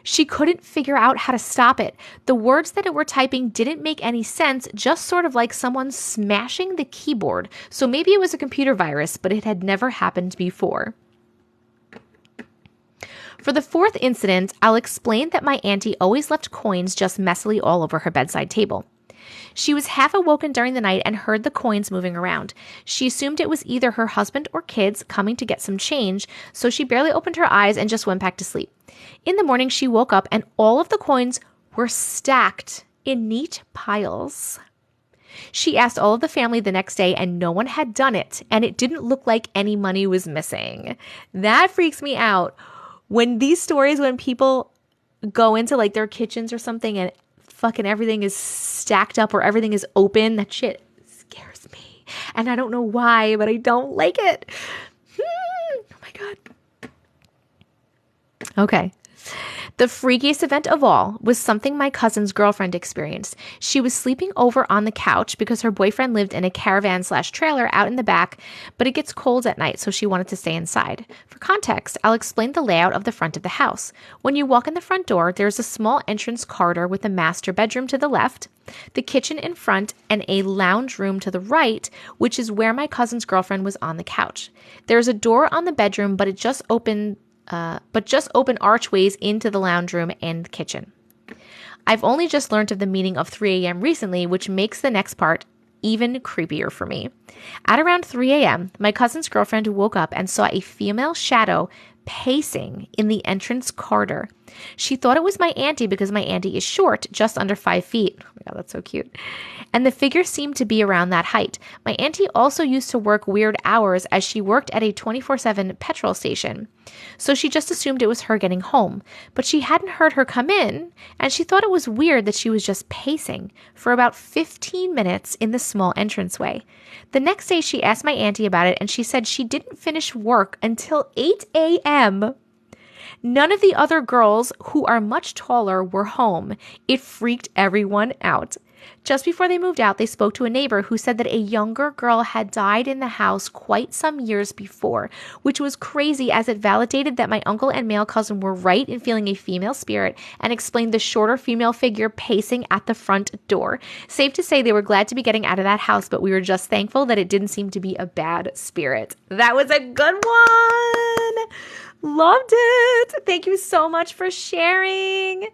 She couldn't figure out how to stop it. The words that it were typing didn't make any sense, just sort of like someone smashing the keyboard. So maybe it was a computer virus, but it had never happened before. For the fourth incident, I'll explain that my auntie always left coins just messily all over her bedside table. She was half awoken during the night and heard the coins moving around. She assumed it was either her husband or kids coming to get some change, so she barely opened her eyes and just went back to sleep. In the morning, she woke up and all of the coins were stacked in neat piles. She asked all of the family the next day and no one had done it, and it didn't look like any money was missing. That freaks me out. When these stories, when people go into like their kitchens or something and fucking everything is stacked up or everything is open, that shit scares me. And I don't know why, but I don't like it. Oh my God. Okay. The freakiest event of all was something my cousin's girlfriend experienced. She was sleeping over on the couch because her boyfriend lived in a caravan/trailer out in the back, but it gets cold at night, so she wanted to stay inside. For context, I'll explain the layout of the front of the house. When you walk in the front door, there's a small entrance corridor with a master bedroom to the left, the kitchen in front, and a lounge room to the right, which is where my cousin's girlfriend was on the couch. There's a door on the bedroom, but just open archways into the lounge room and the kitchen. I've only just learned of the meaning of 3 a.m. recently, which makes the next part even creepier for me. At around 3 a.m., my cousin's girlfriend woke up and saw a female shadow pacing in the entrance corridor. She thought it was my auntie because my auntie is short, just under 5 feet. Oh my God, that's so cute. And the figure seemed to be around that height. My auntie also used to work weird hours as she worked at a 24/7 petrol station. So she just assumed it was her getting home. But she hadn't heard her come in, and she thought it was weird that she was just pacing for about 15 minutes in the small entranceway. The next day she asked my auntie about it, and she said she didn't finish work until 8 a.m. None of the other girls, who are much taller, were home. It freaked everyone out. Just before they moved out, they spoke to a neighbor who said that a younger girl had died in the house quite some years before, which was crazy as it validated that my uncle and male cousin were right in feeling a female spirit and explained the shorter female figure pacing at the front door. Safe to say they were glad to be getting out of that house, but we were just thankful that it didn't seem to be a bad spirit. That was a good one! Loved it! Thank you so much for sharing!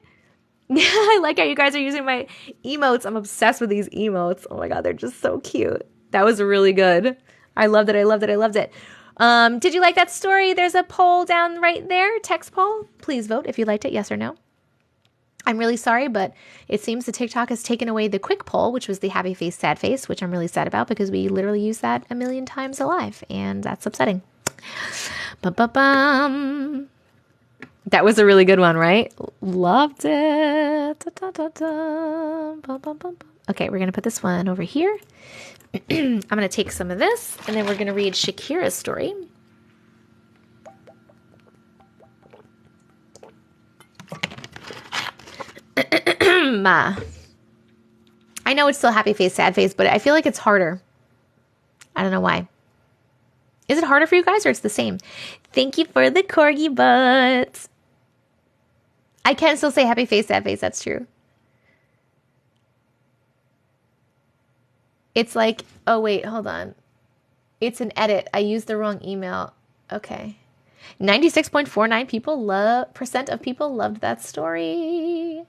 I like how you guys are using my emotes. I'm obsessed with these emotes. Oh my God, they're just so cute. That was really good. I loved it. I loved it. I loved it. Did you like that story? There's a poll down right there, text poll. Please vote if you liked it, yes or no. I'm really sorry, but it seems the TikTok has taken away the quick poll, which was the happy face, sad face, which I'm really sad about because we literally use that a million times alive, and that's upsetting. Bum-bum-bum. That was a really good one, right? Loved it. Da, da, da, da. Bum, bum, bum, bum. Okay, we're going to put this one over here. I'm going to take some of this, and then we're going to read Shakira's story. I know it's still happy face, sad face, but I feel like it's harder. I don't know why. Is it harder for you guys, or it's the same? Thank you for the corgi butts. I can still say happy face, sad face. That's true. It's like, oh, wait, hold on. It's an edit. I used the wrong email. Okay. 96.49% percent of people loved that story.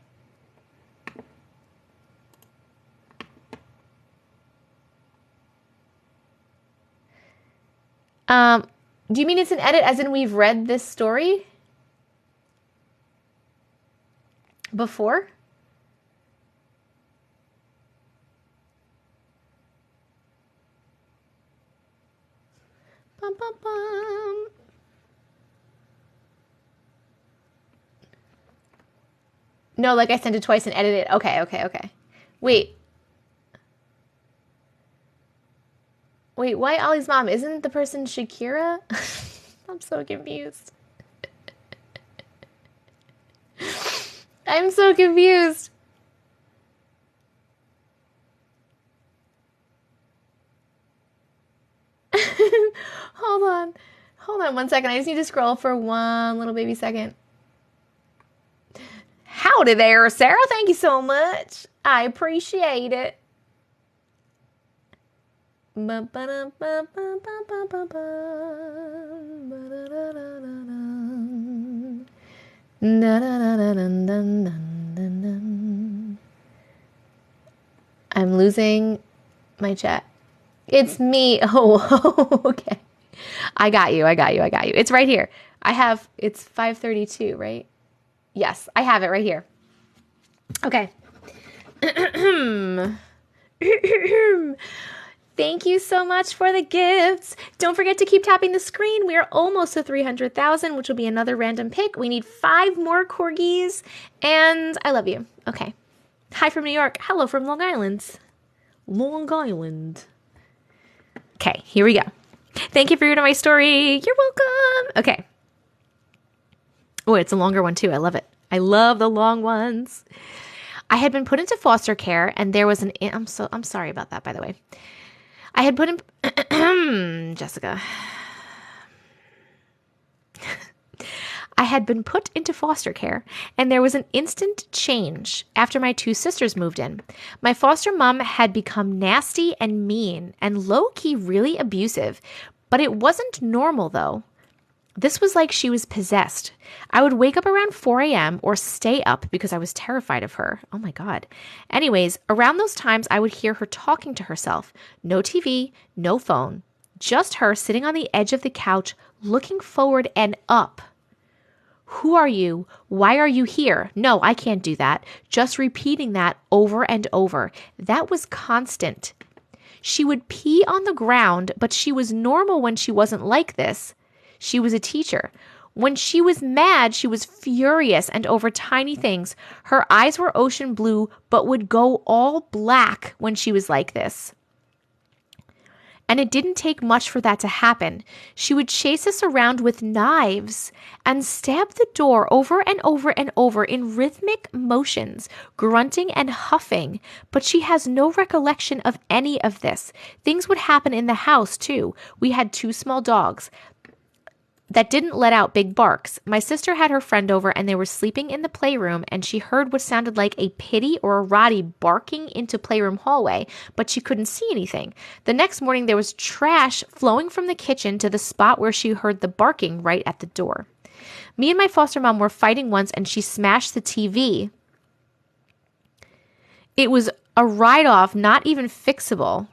Do you mean it's an edit as in we've read this story before? Bum, bum, bum. No, like I sent it twice and edited it. Okay. Wait, why Ollie's mom? Isn't the person Shakira? I'm so confused. I'm so confused. Hold on. Hold on 1 second. I just need to scroll for one little baby second. Howdy there, Sarah. Thank you so much. I appreciate it. I'm losing my chat. It's me. Oh, okay. I got you. It's right here. It's 5:32, right? Yes, I have it right here. Okay. Thank you so much for the gifts. Don't forget to keep tapping the screen. We are almost to 300,000, which will be another random pick. We need 5 more corgis, and I love you. Okay. Hi from New York. Hello from Long Island. Long Island. Okay, here we go. Thank you for reading my story. You're welcome. Okay. Oh, it's a longer one too. I love it. I love the long ones. I had been put into foster care, and there was I'm sorry about that, by the way. I had put in Jessica. I had been put into foster care, and there was an instant change after my 2 sisters moved in. My foster mom had become nasty and mean and low-key really abusive, but it wasn't normal though. This was like she was possessed. I would wake up around 4 a.m. or stay up because I was terrified of her. Oh my God. Anyways, around those times, I would hear her talking to herself. No TV, no phone. Just her sitting on the edge of the couch, looking forward and up. Who are you? Why are you here? No, I can't do that. Just repeating that over and over. That was constant. She would pee on the ground, but she was normal when she wasn't like this. She was a teacher. When she was mad, she was furious and over tiny things. Her eyes were ocean blue, but would go all black when she was like this. And it didn't take much for that to happen. She would chase us around with knives and stab the door over and over and over in rhythmic motions, grunting and huffing. But she has no recollection of any of this. Things would happen in the house, too. We had 2 small dogs that didn't let out big barks. My sister had her friend over and they were sleeping in the playroom, and she heard what sounded like a pitty or a Roddy barking into playroom hallway, but she couldn't see anything. The next morning there was trash flowing from the kitchen to the spot where she heard the barking right at the door. Me and my foster mom were fighting once and she smashed the TV. It was a write-off, not even fixable.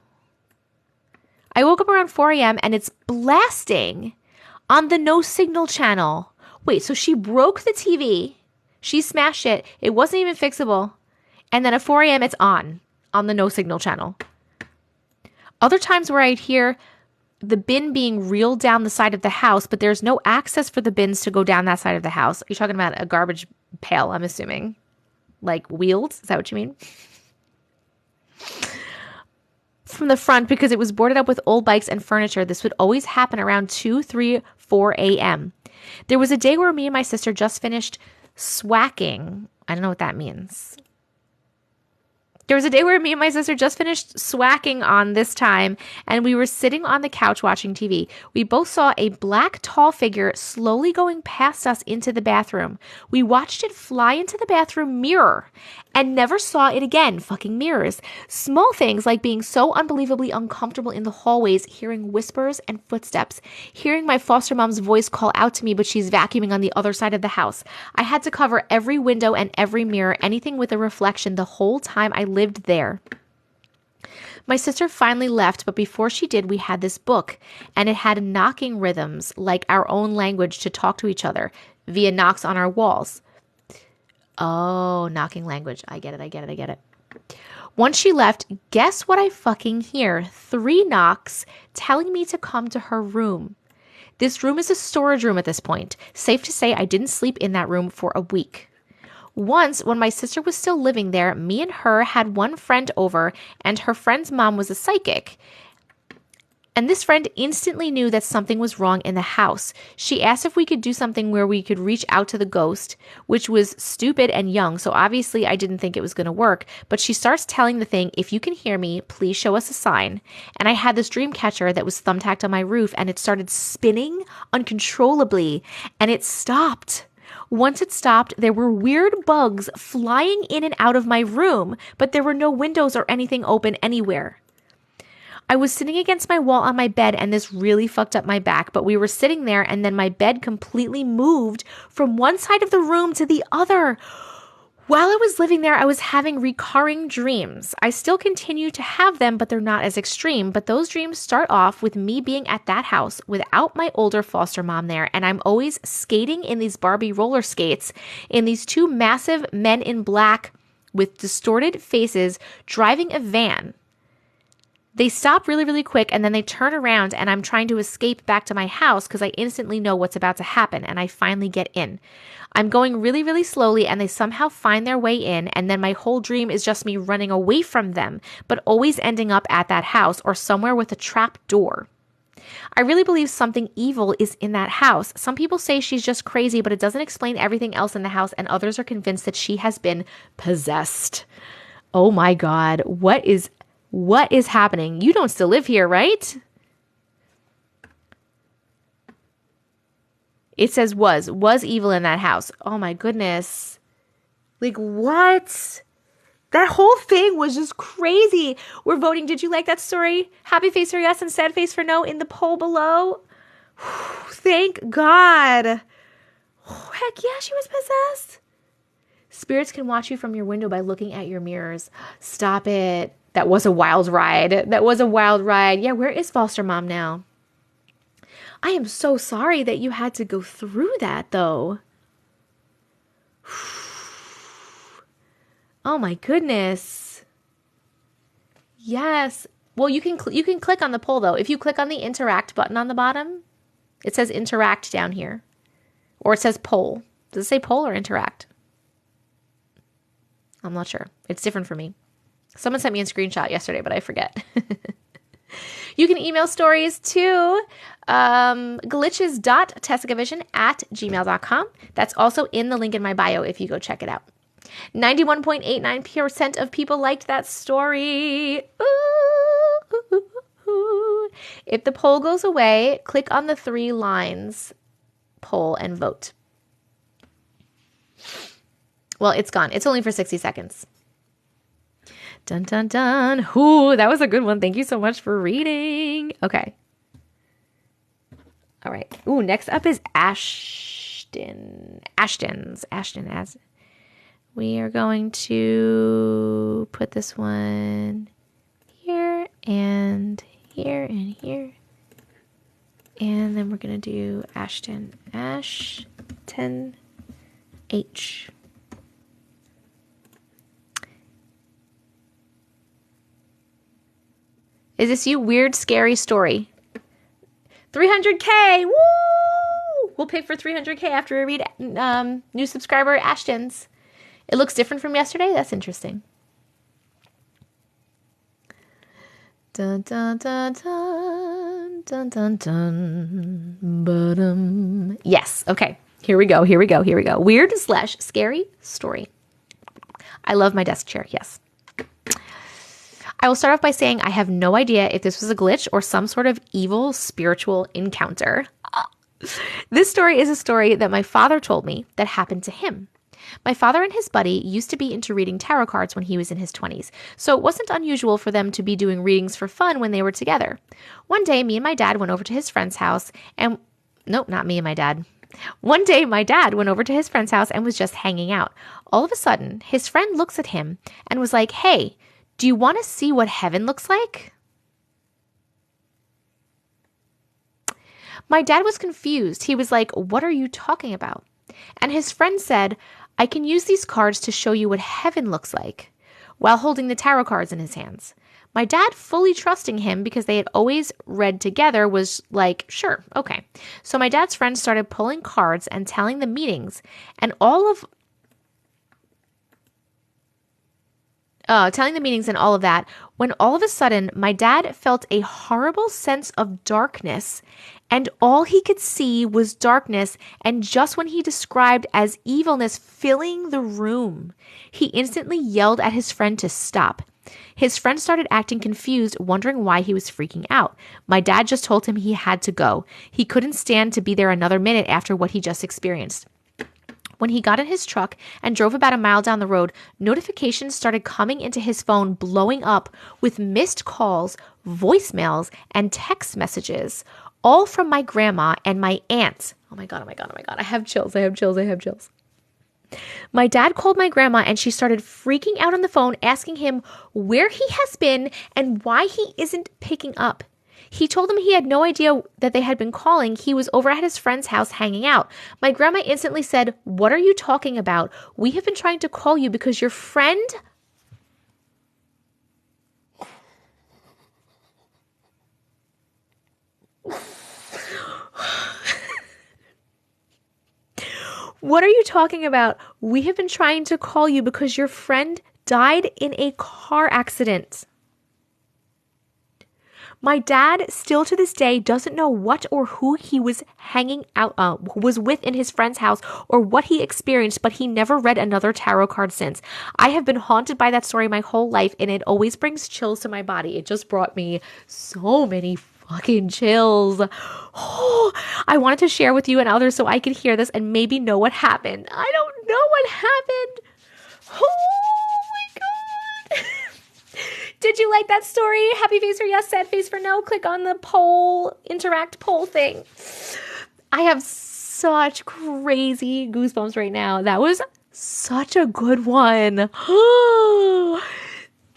I woke up around 4 a.m. and it's blasting on the no signal channel. Wait, so she broke the TV, she smashed it, it wasn't even fixable, and then at 4 a.m. it's on the no signal channel. Other times where I'd hear the bin being reeled down the side of the house, but there's no access for the bins to go down that side of the house. You're talking about a garbage pail, I'm assuming. Like wheeled? Is that what you mean? From the front, because it was boarded up with old bikes and furniture, this would always happen around 2, 3, 4 a.m. There was a day where me and my sister just finished swacking. I don't know what that means. There was a day where me and my sister just finished swacking on this time, and we were sitting on the couch watching TV. We both saw a black tall figure slowly going past us into the bathroom. We watched it fly into the bathroom mirror and never saw it again. Fucking mirrors. Small things like being so unbelievably uncomfortable in the hallways, hearing whispers and footsteps, hearing my foster mom's voice call out to me, but she's vacuuming on the other side of the house. I had to cover every window and every mirror, anything with a reflection, the whole time I lived there. My sister finally left, but before she did, we had this book, and it had knocking rhythms, like our own language, to talk to each other via knocks on our walls. Oh, knocking language. I get it. Once she left, guess what I fucking hear? 3 knocks telling me to come to her room. This room is a storage room at this point. Safe to say I didn't sleep in that room for a week. Once, when my sister was still living there, me and her had one friend over, and her friend's mom was a psychic. And this friend instantly knew that something was wrong in the house. She asked if we could do something where we could reach out to the ghost, which was stupid and young, so obviously I didn't think it was going to work. But she starts telling the thing, if you can hear me, please show us a sign. And I had this dream catcher that was thumbtacked on my roof, and it started spinning uncontrollably, and it stopped. Once it stopped, there were weird bugs flying in and out of my room, but there were no windows or anything open anywhere. I was sitting against my wall on my bed, and this really fucked up my back, but we were sitting there, and then my bed completely moved from one side of the room to the other. While I was living there, I was having recurring dreams. I still continue to have them, but they're not as extreme. But those dreams start off with me being at that house without my older foster mom there, and I'm always skating in these Barbie roller skates in these two massive men in black with distorted faces driving a van. They stop really, really quick, and then they turn around, and I'm trying to escape back to my house because I instantly know what's about to happen, and I finally get in. I'm going really, really slowly, and they somehow find their way in, and then my whole dream is just me running away from them, but always ending up at that house or somewhere with a trap door. I really believe something evil is in that house. Some people say she's just crazy, but it doesn't explain everything else in the house, and others are convinced that she has been possessed. Oh my God, what is happening? You don't still live here, right? It says was evil in that house. Oh my goodness. Like what? That whole thing was just crazy. We're voting. Did you like that story? Happy face for yes and sad face for no in the poll below. Thank God. Heck yeah, she was possessed. Spirits can watch you from your window by looking at your mirrors. Stop it. That was a wild ride. Yeah, where is foster mom now? I am so sorry that you had to go through that, though. Oh my goodness. Yes. Well, you can click on the poll though. If you click on the interact button on the bottom, it says interact down here, or it says poll. Does it say poll or interact? I'm not sure. It's different for me. Someone sent me a screenshot yesterday, but I forget. You can email stories to glitches.tessicavision@gmail.com. That's also in the link in my bio if you go check it out. 91.89% of people liked that story. Ooh. If the poll goes away, click on the 3 lines poll and vote. Well, it's gone. It's only for 60 seconds. Dun, dun, dun. Ooh, that was a good one. Thank you so much for reading. Okay. All right. Ooh, next up is Ashton. Ashton. We are going to put this one here and here and here. And then we're going to do Ashton H. Is this you? Weird, scary story. 300K! Woo! We'll pick for 300K after we read new subscriber Ashton's. It looks different from yesterday. That's interesting. Dun, dun, dun, dun, dun, dun, dun, ba-dum. Yes. Okay. Here we go. Weird / scary story. I love my desk chair. Yes. I will start off by saying I have no idea if this was a glitch or some sort of evil spiritual encounter. This story is a story that my father told me that happened to him. My father and his buddy used to be into reading tarot cards when he was in his 20s, so it wasn't unusual for them to be doing readings for fun when they were together. One day, me and my dad went over to his friend's house and... Nope, not me and my dad. One day, my dad went over to his friend's house and was just hanging out. All of a sudden, his friend looks at him and was like, "Hey, do you want to see what heaven looks like?" My dad was confused. He was like, "What are you talking about?" And his friend said, "I can use these cards to show you what heaven looks like," while holding the tarot cards in his hands. My dad, fully trusting him because they had always read together, was like, "Sure, okay." So my dad's friend started pulling cards and telling the meanings, and all of telling the meanings and all of that, when all of a sudden my dad felt a horrible sense of darkness, and all he could see was darkness, and just when he described as evilness filling the room, he instantly yelled at his friend to stop. His friend started acting confused, wondering why he was freaking out. My dad just told him he had to go. He couldn't stand to be there another minute after what he just experienced. When he got in his truck and drove about a mile down the road, notifications started coming into his phone, blowing up with missed calls, voicemails, and text messages, all from my grandma and my aunt. Oh my God, oh my God, oh my God. I have chills. My dad called my grandma and she started freaking out on the phone, asking him where he has been and why he isn't picking up. He told them he had no idea that they had been calling. He was over at his friend's house hanging out. My grandma instantly said, "What are you talking about? We have been trying to call you because your friend..." "What are you talking about? We have been trying to call you because your friend died in a car accident." My dad still to this day doesn't know what or who he was hanging out was with in his friend's house or what he experienced, but he never read another tarot card since. I have been haunted by that story my whole life, and it always brings chills to my body. It just brought me so many fucking chills. Oh, I wanted to share with you and others so I could hear this and maybe know what happened. I don't know what happened. Oh my God. Did you like that story? Happy face for yes, sad face for no. Click on the poll, interact poll thing. I have such crazy goosebumps right now. That was such a good one.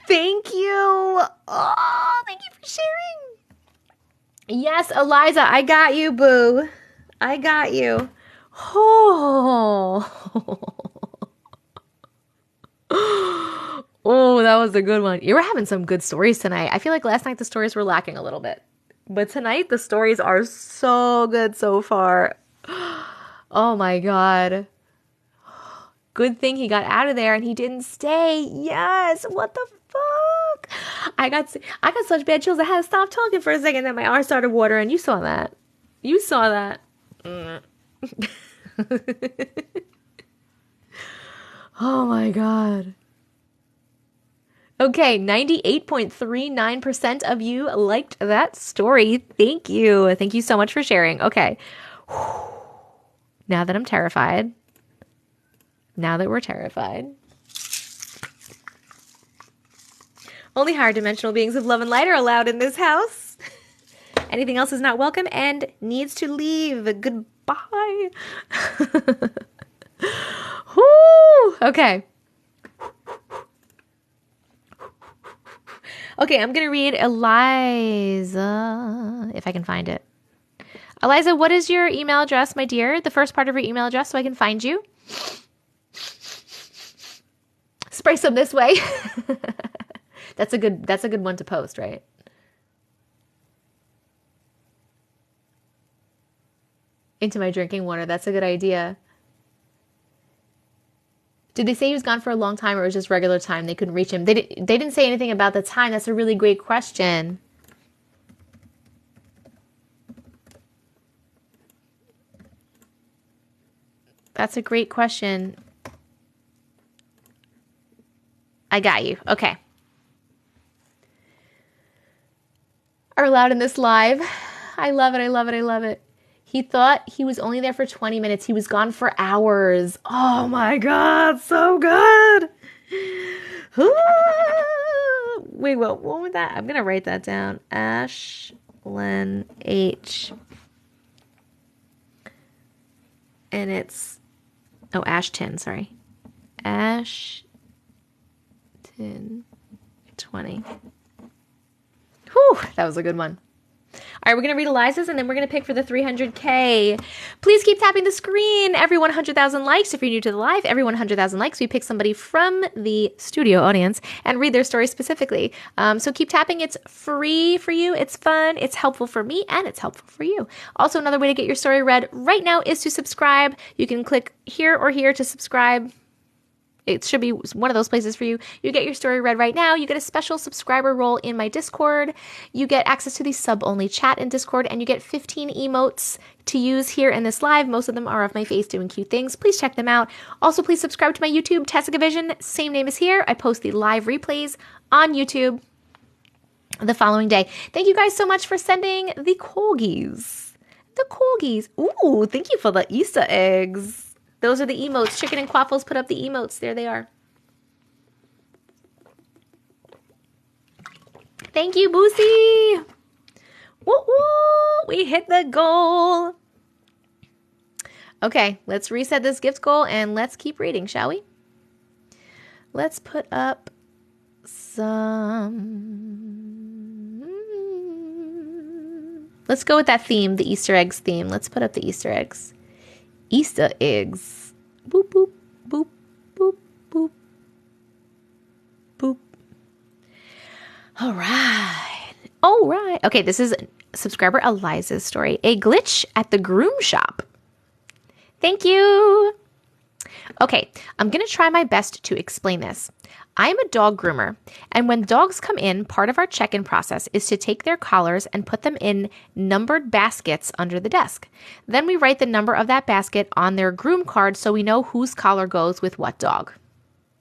Thank you. Oh, thank you for sharing. Yes, Eliza, I got you, boo. I got you. Oh, that was a good one. You were having some good stories tonight. I feel like last night the stories were lacking a little bit. But tonight the stories are so good so far. Oh my God. Good thing he got out of there and he didn't stay. Yes. What the fuck? I got such bad chills I had to stop talking for a second, then my arm started watering. You saw that. Oh my God. Okay, 98.39% of you liked that story. Thank you. Thank you so much for sharing. Okay. Now that I'm terrified. Now that we're terrified. Only higher dimensional beings of love and light are allowed in this house. Anything else is not welcome and needs to leave. Goodbye. Whoo! Okay. Okay, I'm going to read Eliza, if I can find it. Eliza, what is your email address, my dear? The first part of your email address so I can find you. Spray some this way. That's a good one to post, right? Into my drinking water. That's a good idea. Did they say he was gone for a long time or it was just regular time? They couldn't reach him. They didn't say anything about the time. That's a really great question. That's a great question. I got you. Okay. Are allowed in this live. I love it. I love it. I love it. He thought he was only there for 20 minutes. He was gone for hours. Oh my God. So good. Wait, what was that? I'm going to write that down. Ashlyn H. And it's, Ashton, sorry. Ashton 20. Whew, that was a good one. All right, we're going to read Eliza's and then we're going to pick for the 300K. Please keep tapping the screen. Every 100,000 likes, if you're new to the live, every 100,000 likes, we pick somebody from the studio audience and read their story specifically. So keep tapping. It's free for you. It's fun. It's helpful for me and it's helpful for you. Also, another way to get your story read right now is to subscribe. You can click here or here to subscribe. it should be one of those places for you. You get your story read right now. You get a special subscriber role in my Discord. You get access to the sub-only chat in Discord, and you get 15 emotes to use here in this live. Most of them are of my face doing cute things. Please check them out. Also, please subscribe to my YouTube, TessicaVision. Same name as here. I post the live replays on YouTube the following day. Thank you guys so much for sending the corgis. The corgis. Ooh, thank you for the Easter eggs. Those are the emotes. Chicken and Quaffles put up the emotes. There they are. Thank you, Boosie. Woo woo. We hit the goal. Okay, let's reset this gift goal and let's keep reading, shall we? Let's put up let's go with that theme, the Easter eggs theme. Let's put up the Easter eggs. Easter eggs. Boop, boop, boop, boop, boop, boop. All right. All right. Okay, this is subscriber Eliza's story. A glitch at the groom shop. Thank you. Okay, I'm going to try my best to explain this. I'm a dog groomer, and when dogs come in, part of our check-in process is to take their collars and put them in numbered baskets under the desk. Then we write the number of that basket on their groom card so we know whose collar goes with what dog.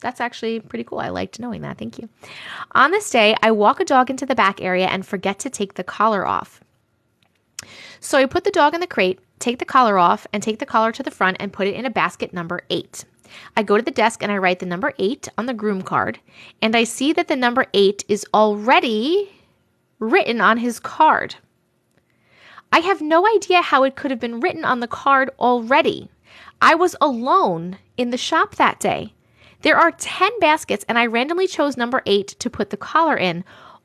That's actually pretty cool. I liked knowing that. Thank you. On this day, I walk a dog into the back area and forget to take the collar off. So I put the dog in the crate, take the collar off, and take the collar to the front and put it in a basket number 8. I go to the desk and I write the number 8 on the groom card, and I see that the number 8 is already written on his card. I have no idea how it could have been written on the card already. I was alone in the shop that day. There are 10 baskets, and I randomly chose number 8 to put the collar in.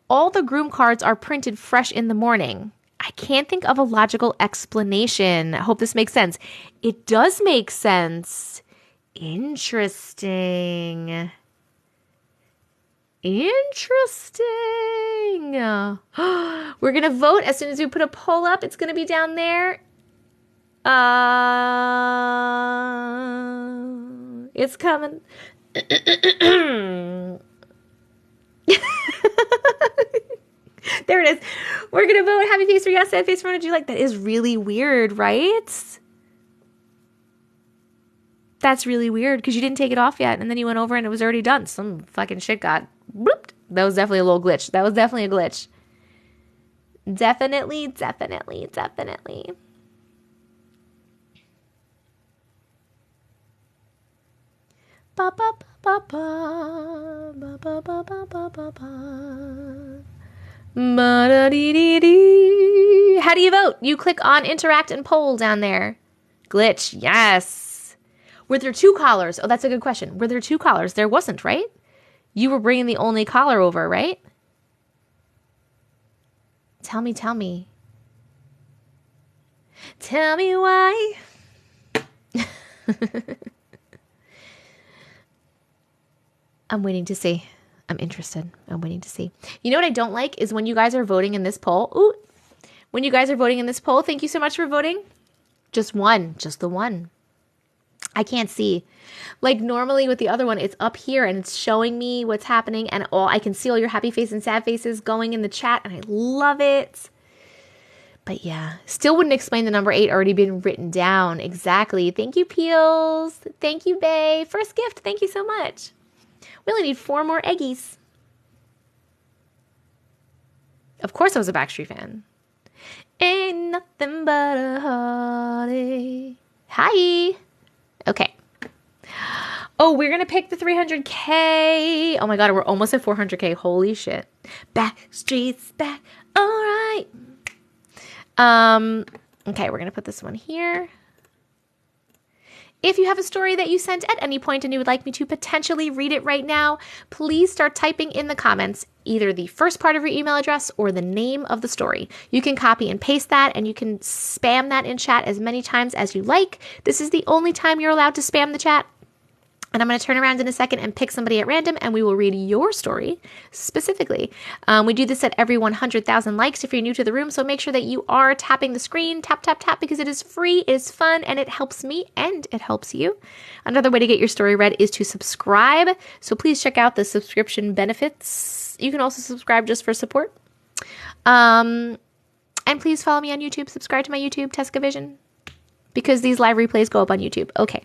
All the groom cards are printed fresh in the morning. I can't think of a logical explanation. I hope this makes sense. It does make sense. Interesting. Interesting. We're going to vote as soon as we put a poll up. It's going to be down there. It's coming. There it is. We're going to vote happy face for yes, sad face for no. Did you like that? Is really weird, right? That's really weird because you didn't take it off yet, and then you went over and it was already done. Some fucking shit got blooped. That was definitely a little glitch. That was definitely a glitch. Definitely. Ba ba ba ba ba ba ba ba ba ba ba. Ba-da-dee-dee-dee. How do you vote? You click on interact and poll down there. Glitch, yes. Were there 2 collars? Oh, that's a good question. Were there 2 collars? There wasn't, right? You were bringing the only collar over, right? Tell me. Tell me why. I'm waiting to see. I'm interested. I'm waiting to see. You know what I don't like is when you guys are voting in this poll. Ooh. When you guys are voting in this poll, thank you so much for voting. Just one. Just the one. I can't see. Like normally with the other one, it's up here and it's showing me what's happening, and I can see all your happy face and sad faces going in the chat, and I love it. But yeah, still wouldn't explain the number 8 already been written down. Exactly. Thank you, Peels. Thank you, Bae. First gift. Thank you so much. We only need 4 more eggies. Of course I was a Backstreet fan. Ain't nothing but a heartache. Hi. Okay. Oh, we're going to pick the 300K. Oh my God, we're almost at 400K. Holy shit. Backstreet's back. All right. Okay, we're going to put this one here. If you have a story that you sent at any point and you would like me to potentially read it right now, please start typing in the comments either the first part of your email address or the name of the story. You can copy and paste that, and you can spam that in chat as many times as you like. This is the only time you're allowed to spam the chat. And I'm going to turn around in a second and pick somebody at random, and we will read your story specifically. We do this at every 100,000 likes if you're new to the room, so make sure that you are tapping the screen, tap, tap, tap, because it is free, it is fun, and it helps me, and it helps you. Another way to get your story read is to subscribe, so please check out the subscription benefits. You can also subscribe just for support. And please follow me on YouTube, subscribe to my YouTube, TessicaVision, because these live replays go up on YouTube. Okay.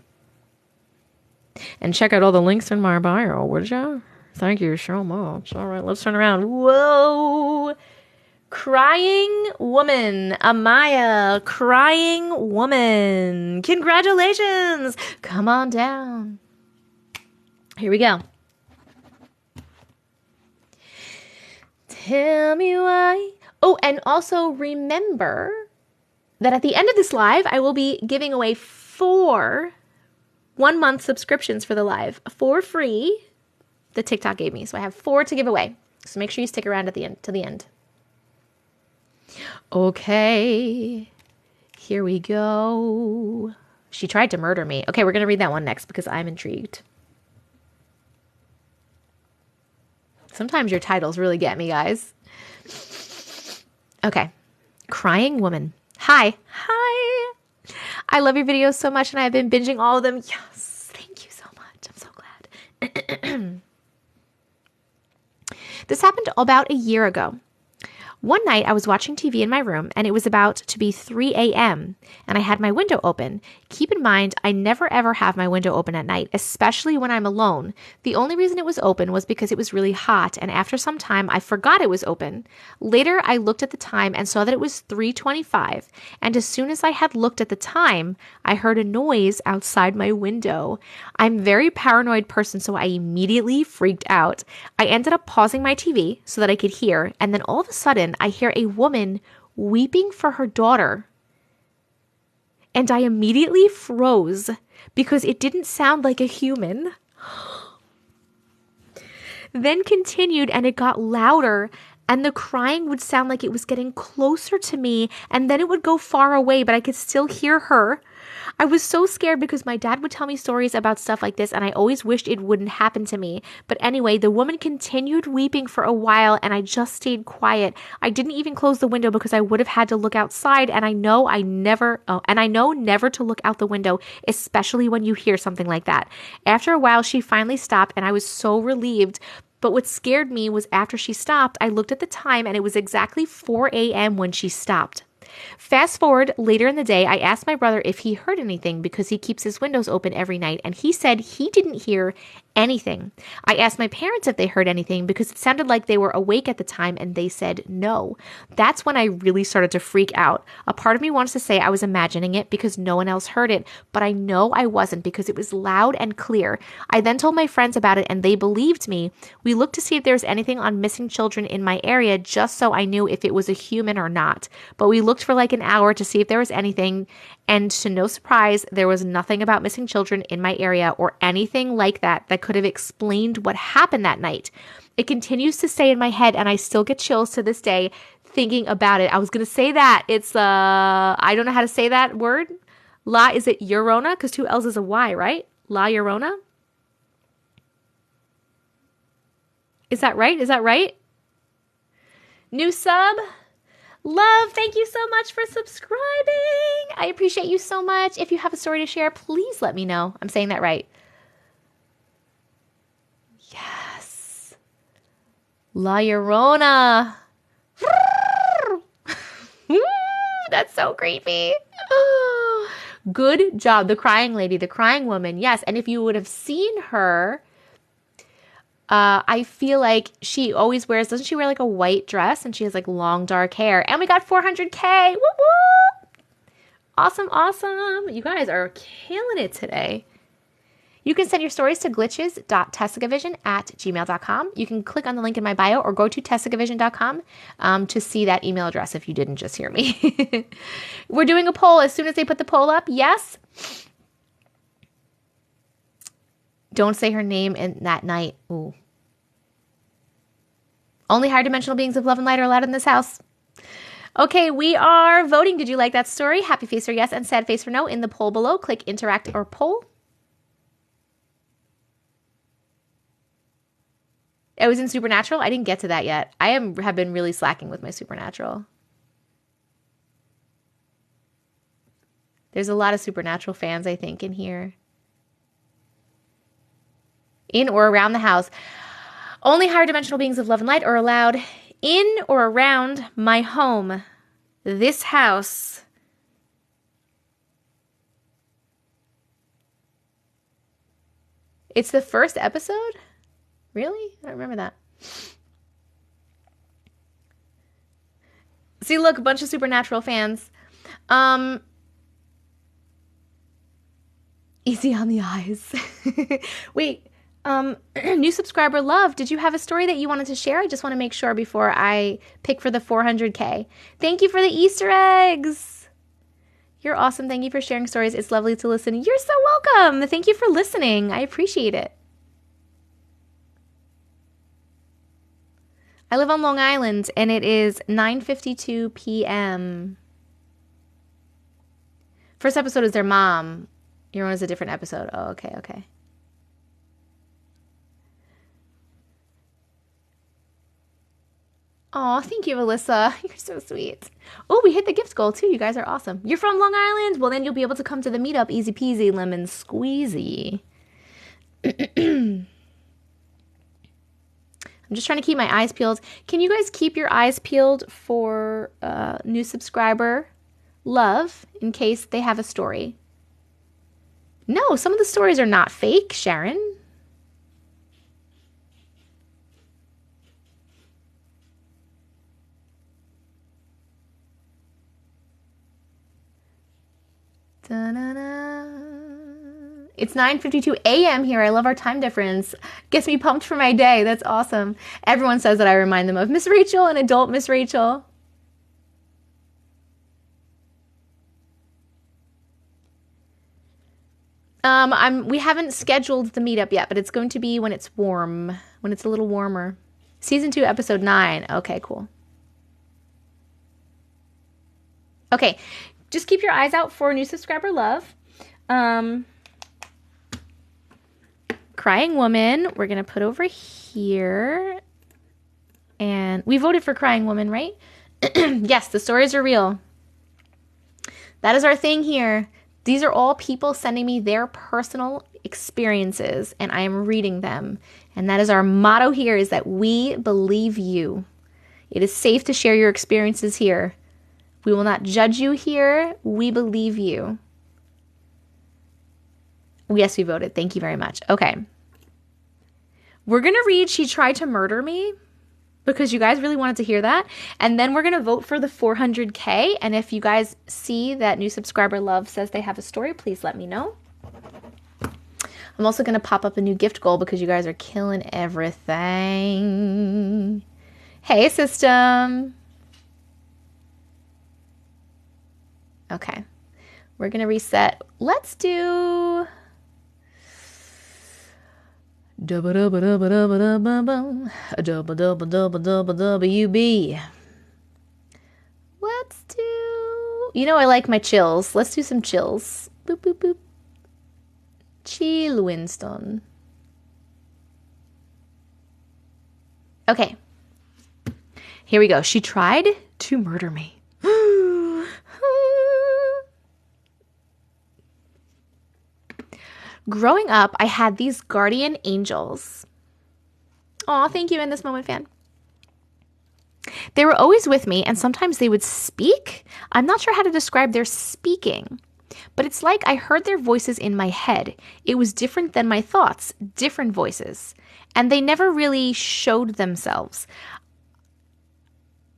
And check out all the links in my bio, would you? Thank you so much. All right, let's turn around. Whoa. Crying woman. Amaya. Crying woman. Congratulations. Come on down. Here we go. Tell me why. Oh, and also remember that at the end of this live, I will be giving away 4 1-month subscriptions for the live for free that TikTok gave me. So I have 4 to give away. So make sure you stick around at the end to the end. Okay. Here we go. She tried to murder me. Okay, we're going to read that one next because I'm intrigued. Sometimes your titles really get me, guys. Okay. Crying woman. Hi. Hi. I love your videos so much, and I've been binging all of them. Yes, thank you so much. I'm so glad. This happened about a year ago. One night, I was watching TV in my room, and it was about to be 3 a.m., and I had my window open. Keep in mind, I never ever have my window open at night, especially when I'm alone. The only reason it was open was because it was really hot, and after some time, I forgot it was open. Later, I looked at the time and saw that it was 3:25, and as soon as I had looked at the time, I heard a noise outside my window. I'm a very paranoid person, so I immediately freaked out. I ended up pausing my TV so that I could hear, and then all of a sudden, I hear a woman weeping for her daughter. And I immediately froze because it didn't sound like a human. Then continued, and it got louder, and the crying would sound like it was getting closer to me, and then it would go far away, but I could still hear her. I was so scared because my dad would tell me stories about stuff like this, and I always wished it wouldn't happen to me. But anyway, the woman continued weeping for a while, and I just stayed quiet. I didn't even close the window because I would have had to look outside, and I know never to look out the window, especially when you hear something like that. After a while, she finally stopped, and I was so relieved. But what scared me was after she stopped, I looked at the time, and it was exactly 4 a.m. when she stopped. Fast forward later in the day, I asked my brother if he heard anything because he keeps his windows open every night, and he said he didn't hear anything. I asked my parents if they heard anything because it sounded like they were awake at the time, and they said no. That's when I really started to freak out. A part of me wants to say I was imagining it because no one else heard it, but I know I wasn't because it was loud and clear. I then told my friends about it, and they believed me. We looked to see if there was anything on missing children in my area just so I knew if it was a human or not. But we looked for like an hour to see if there was anything, and to no surprise, there was nothing about missing children in my area or anything like that that could have explained what happened that night. It continues to stay in my head, and I still get chills to this day thinking about it. I was going to say that. It's, I don't know how to say that word. Is it Llorona? Because 2 L's is a Y, right? La Llorona? Is that right? Is that right? New sub? Love, thank you so much for subscribing. I appreciate you so much. If you have a story to share, please let me know. I'm saying that right. Yes. La Llorona. That's so creepy. Good job. The crying lady, the crying woman. Yes. And if you would have seen her, I feel like she always wears, doesn't she wear like a white dress, and she has like long dark hair, and we got 400K. Whoop, whoop. Awesome. Awesome. You guys are killing it today. You can send your stories to glitches.tessicavision@gmail.com. You can click on the link in my bio or go to tessicavision.com to see that email address if you didn't just hear me. We're doing a poll as soon as they put the poll up. Yes. Don't say her name in that night. Ooh. Only higher dimensional beings of love and light are allowed in this house. Okay, we are voting. Did you like that story? Happy face for yes and sad face for no. In the poll below, click interact or poll. I was in Supernatural. I didn't get to that yet. Have been really slacking with my Supernatural. There's a lot of Supernatural fans, I think, in here. In or around the house. Only higher dimensional beings of love and light are allowed in or around my home. This house. It's the first episode? Really? I don't remember that. See, look, a bunch of Supernatural fans. Easy on the eyes. Wait, new subscriber Love, did you have a story that you wanted to share? I just want to make sure before I pick for the 400K. Thank you for the Easter eggs. You're awesome. Thank you for sharing stories. It's lovely to listen. You're so welcome. Thank you for listening. I appreciate it. I live on Long Island, and it is 9:52 p.m. First episode is their mom. Your one is a different episode. Oh, okay, okay. Oh, thank you, Alyssa. You're so sweet. Oh, we hit the gift goal, too. You guys are awesome. You're from Long Island? Well, then you'll be able to come to the meetup. Easy peasy, lemon squeezy. I'm just trying to keep my eyes peeled. Can you guys keep your eyes peeled for new subscriber Love in case they have a story? No, some of the stories are not fake, Sharon. Da-na-na. It's 9:52 a.m. here. I love our time difference. Gets me pumped for my day. That's awesome. Everyone says that I remind them of Miss Rachel, an adult Miss Rachel. We haven't scheduled the meetup yet, but it's going to be when it's warm, when it's a little warmer. Season 2, episode 9. Okay, cool. Okay, just keep your eyes out for new subscriber Love. Crying Woman, we're going to put over here. And we voted for Crying Woman, right? Yes, the stories are real. That is our thing here. These are all people sending me their personal experiences, and I am reading them. And that is our motto here, is that we believe you. It is safe to share your experiences here. We will not judge you here. We believe you. Yes, we voted. Thank you very much. Okay. We're going to read She Tried to Murder Me, because you guys really wanted to hear that. And then we're going to vote for the 400K. And if you guys see that new subscriber Love says they have a story, please let me know. I'm also going to pop up a new gift goal because you guys are killing everything. Hey, system. Okay. We're going to reset. Let's do... WB. Let's do... You know I like my chills. Let's do some chills. Boop, boop, boop. Chill, Winston. Okay. Here we go. She tried to murder me. Growing up, I had these guardian angels. Aw, thank you, In This Moment fan. They were always with me, and sometimes they would speak. I'm not sure how to describe their speaking, but it's like I heard their voices in my head. It was different than my thoughts, different voices, and they never really showed themselves.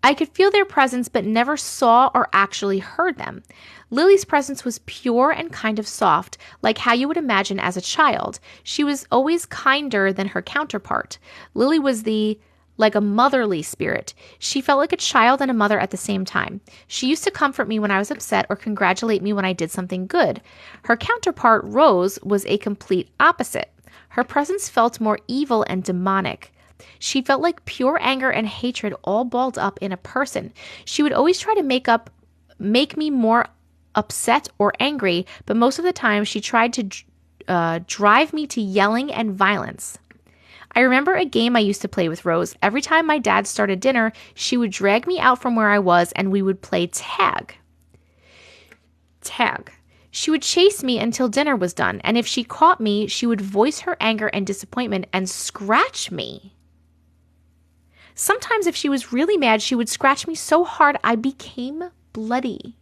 I could feel their presence, but never saw or actually heard them. Lily's presence was pure and kind of soft, like how you would imagine as a child. She was always kinder than her counterpart. Lily was like a motherly spirit. She felt like a child and a mother at the same time. She used to comfort me when I was upset or congratulate me when I did something good. Her counterpart, Rose, was a complete opposite. Her presence felt more evil and demonic. She felt like pure anger and hatred all balled up in a person. She would always try to make me more upset or angry, but most of the time she tried to drive me to yelling and violence. I remember a game I used to play with Rose. Every time my dad started dinner, she would drag me out from where I was and we would play tag. Tag. She would chase me until dinner was done, and if she caught me, she would voice her anger and disappointment and scratch me. Sometimes if she was really mad, she would scratch me so hard I became bloody.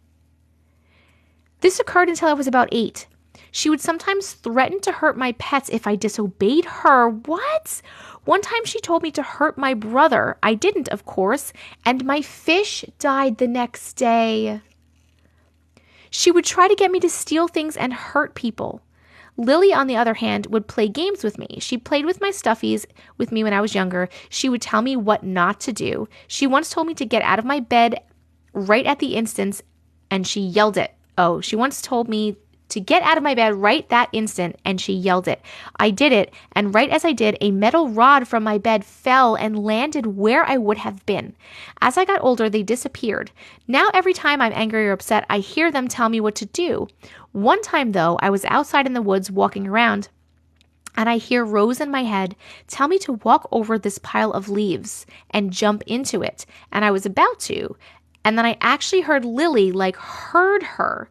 This occurred until I was about 8. She would sometimes threaten to hurt my pets if I disobeyed her. What? One time she told me to hurt my brother. I didn't, of course, and my fish died the next day. She would try to get me to steal things and hurt people. Lily, on the other hand, would play games with me. She played with my stuffies with me when I was younger. She would tell me what not to do. She once told me to get out of my bed right at the instant, and she yelled it. Oh, she once told me to get out of my bed right that instant, and she yelled it. I did it, and right as I did, a metal rod from my bed fell and landed where I would have been. As I got older, they disappeared. Now every time I'm angry or upset, I hear them tell me what to do. One time, though, I was outside in the woods walking around, and I hear Rose in my head tell me to walk over this pile of leaves and jump into it, and I was about to, and then I actually heard Lily, heard her,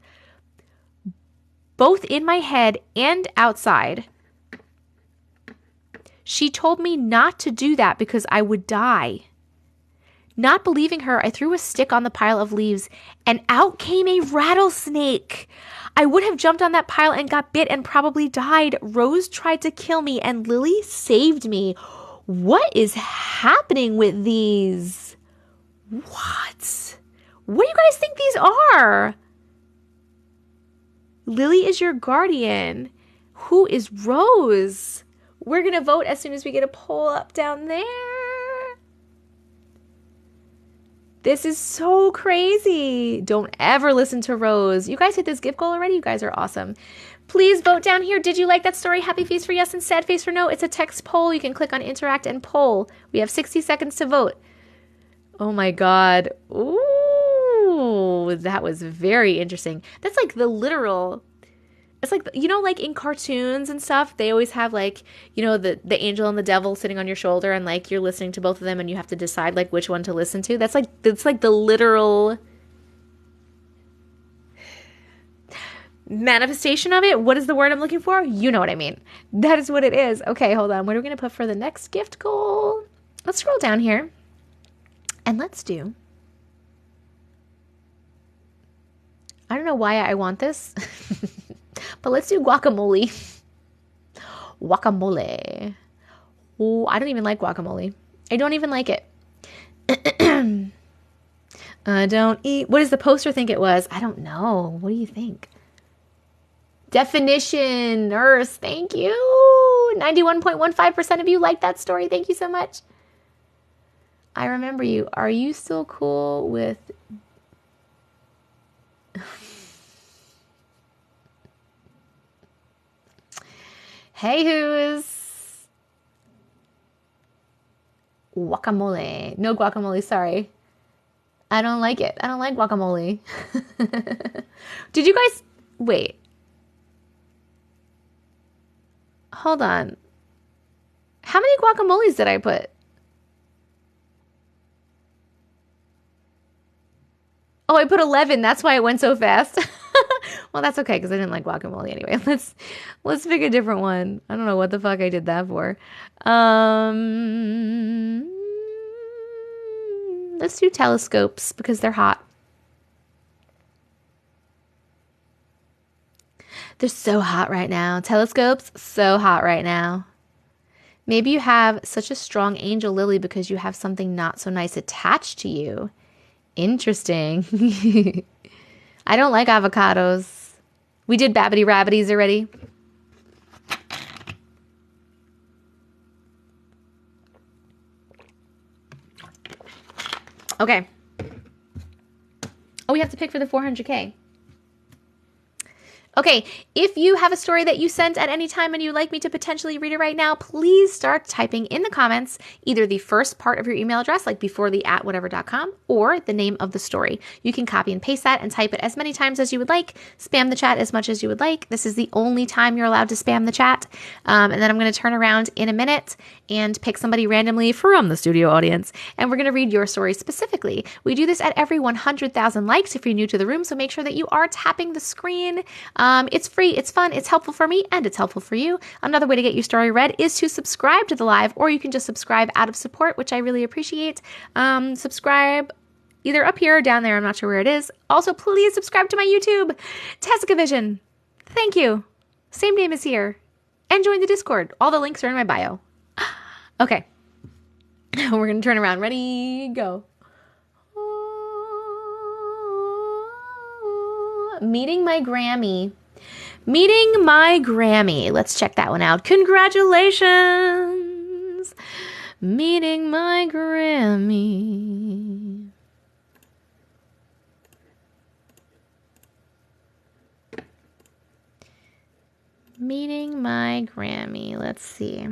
both in my head and outside. She told me not to do that because I would die. Not believing her, I threw a stick on the pile of leaves and out came a rattlesnake. I would have jumped on that pile and got bit and probably died. Rose tried to kill me and Lily saved me. What is happening with these? What? What do you guys think these are? Lily is your guardian. Who is Rose? We're going to vote as soon as we get a poll up down there. This is so crazy. Don't ever listen to Rose. You guys hit this gift goal already? You guys are awesome. Please vote down here. Did you like that story? Happy face for yes and sad face for no. It's a text poll. You can click on interact and poll. We have 60 seconds to vote. Oh my God. Ooh, that was very interesting. That's like the literal, it's like, like in cartoons and stuff, they always have the angel and the devil sitting on your shoulder and you're listening to both of them and you have to decide which one to listen to. That's the literal manifestation of it. What is the word I'm looking for? You know what I mean. That is what it is. Okay, hold on. What are we going to put for the next gift goal? Let's scroll down here and let's do, I don't know why I want this, but let's do guacamole. Guacamole. Oh, I don't even like guacamole. I don't even like it. I don't eat. What does the poster think it was? I don't know. What do you think? Definition, nurse. Thank you. 91.15% of you like that story. Thank you so much. I remember you. Are you still cool with... Hey, who's guacamole? No guacamole, sorry. I don't like it. I don't like guacamole. Did you guys... Wait. Hold on. How many guacamoles did I put? Oh, I put 11. That's why it went so fast. Well, that's okay because I didn't like guacamole anyway. Let's pick a different one. I don't know what the fuck I did that for. Let's do telescopes because they're hot. They're so hot right now. Telescopes, so hot right now. Maybe you have such a strong angel lily because you have something not so nice attached to you. Interesting. I don't like avocados. We did Babbity Rabbities already. Okay. Oh, we have to pick for the 400K. Okay, if you have a story that you sent at any time and you'd like me to potentially read it right now, please start typing in the comments either the first part of your email address, like before the @whatever.com, or the name of the story. You can copy and paste that and type it as many times as you would like. Spam the chat as much as you would like. This is the only time you're allowed to spam the chat. And then I'm going to turn around in a minute and pick somebody randomly from the studio audience, and we're going to read your story specifically. We do this at every 100,000 likes if you're new to the room, so make sure that you are tapping the screen. It's free, it's fun, it's helpful for me, and it's helpful for you. Another way to get your story read is to subscribe to the live, or you can just subscribe out of support, which I really appreciate. Subscribe either up here or down there. I'm not sure where it is. Also, please subscribe to my YouTube, TessicaVision. Thank you. Same name as here. And join the Discord. All the links are in my bio. Okay. We're going to turn around. Ready? Go. Meeting my Grammy. Meeting my Grammy. Let's check that one out. Congratulations. Meeting my Grammy. Meeting my Grammy. Let's see.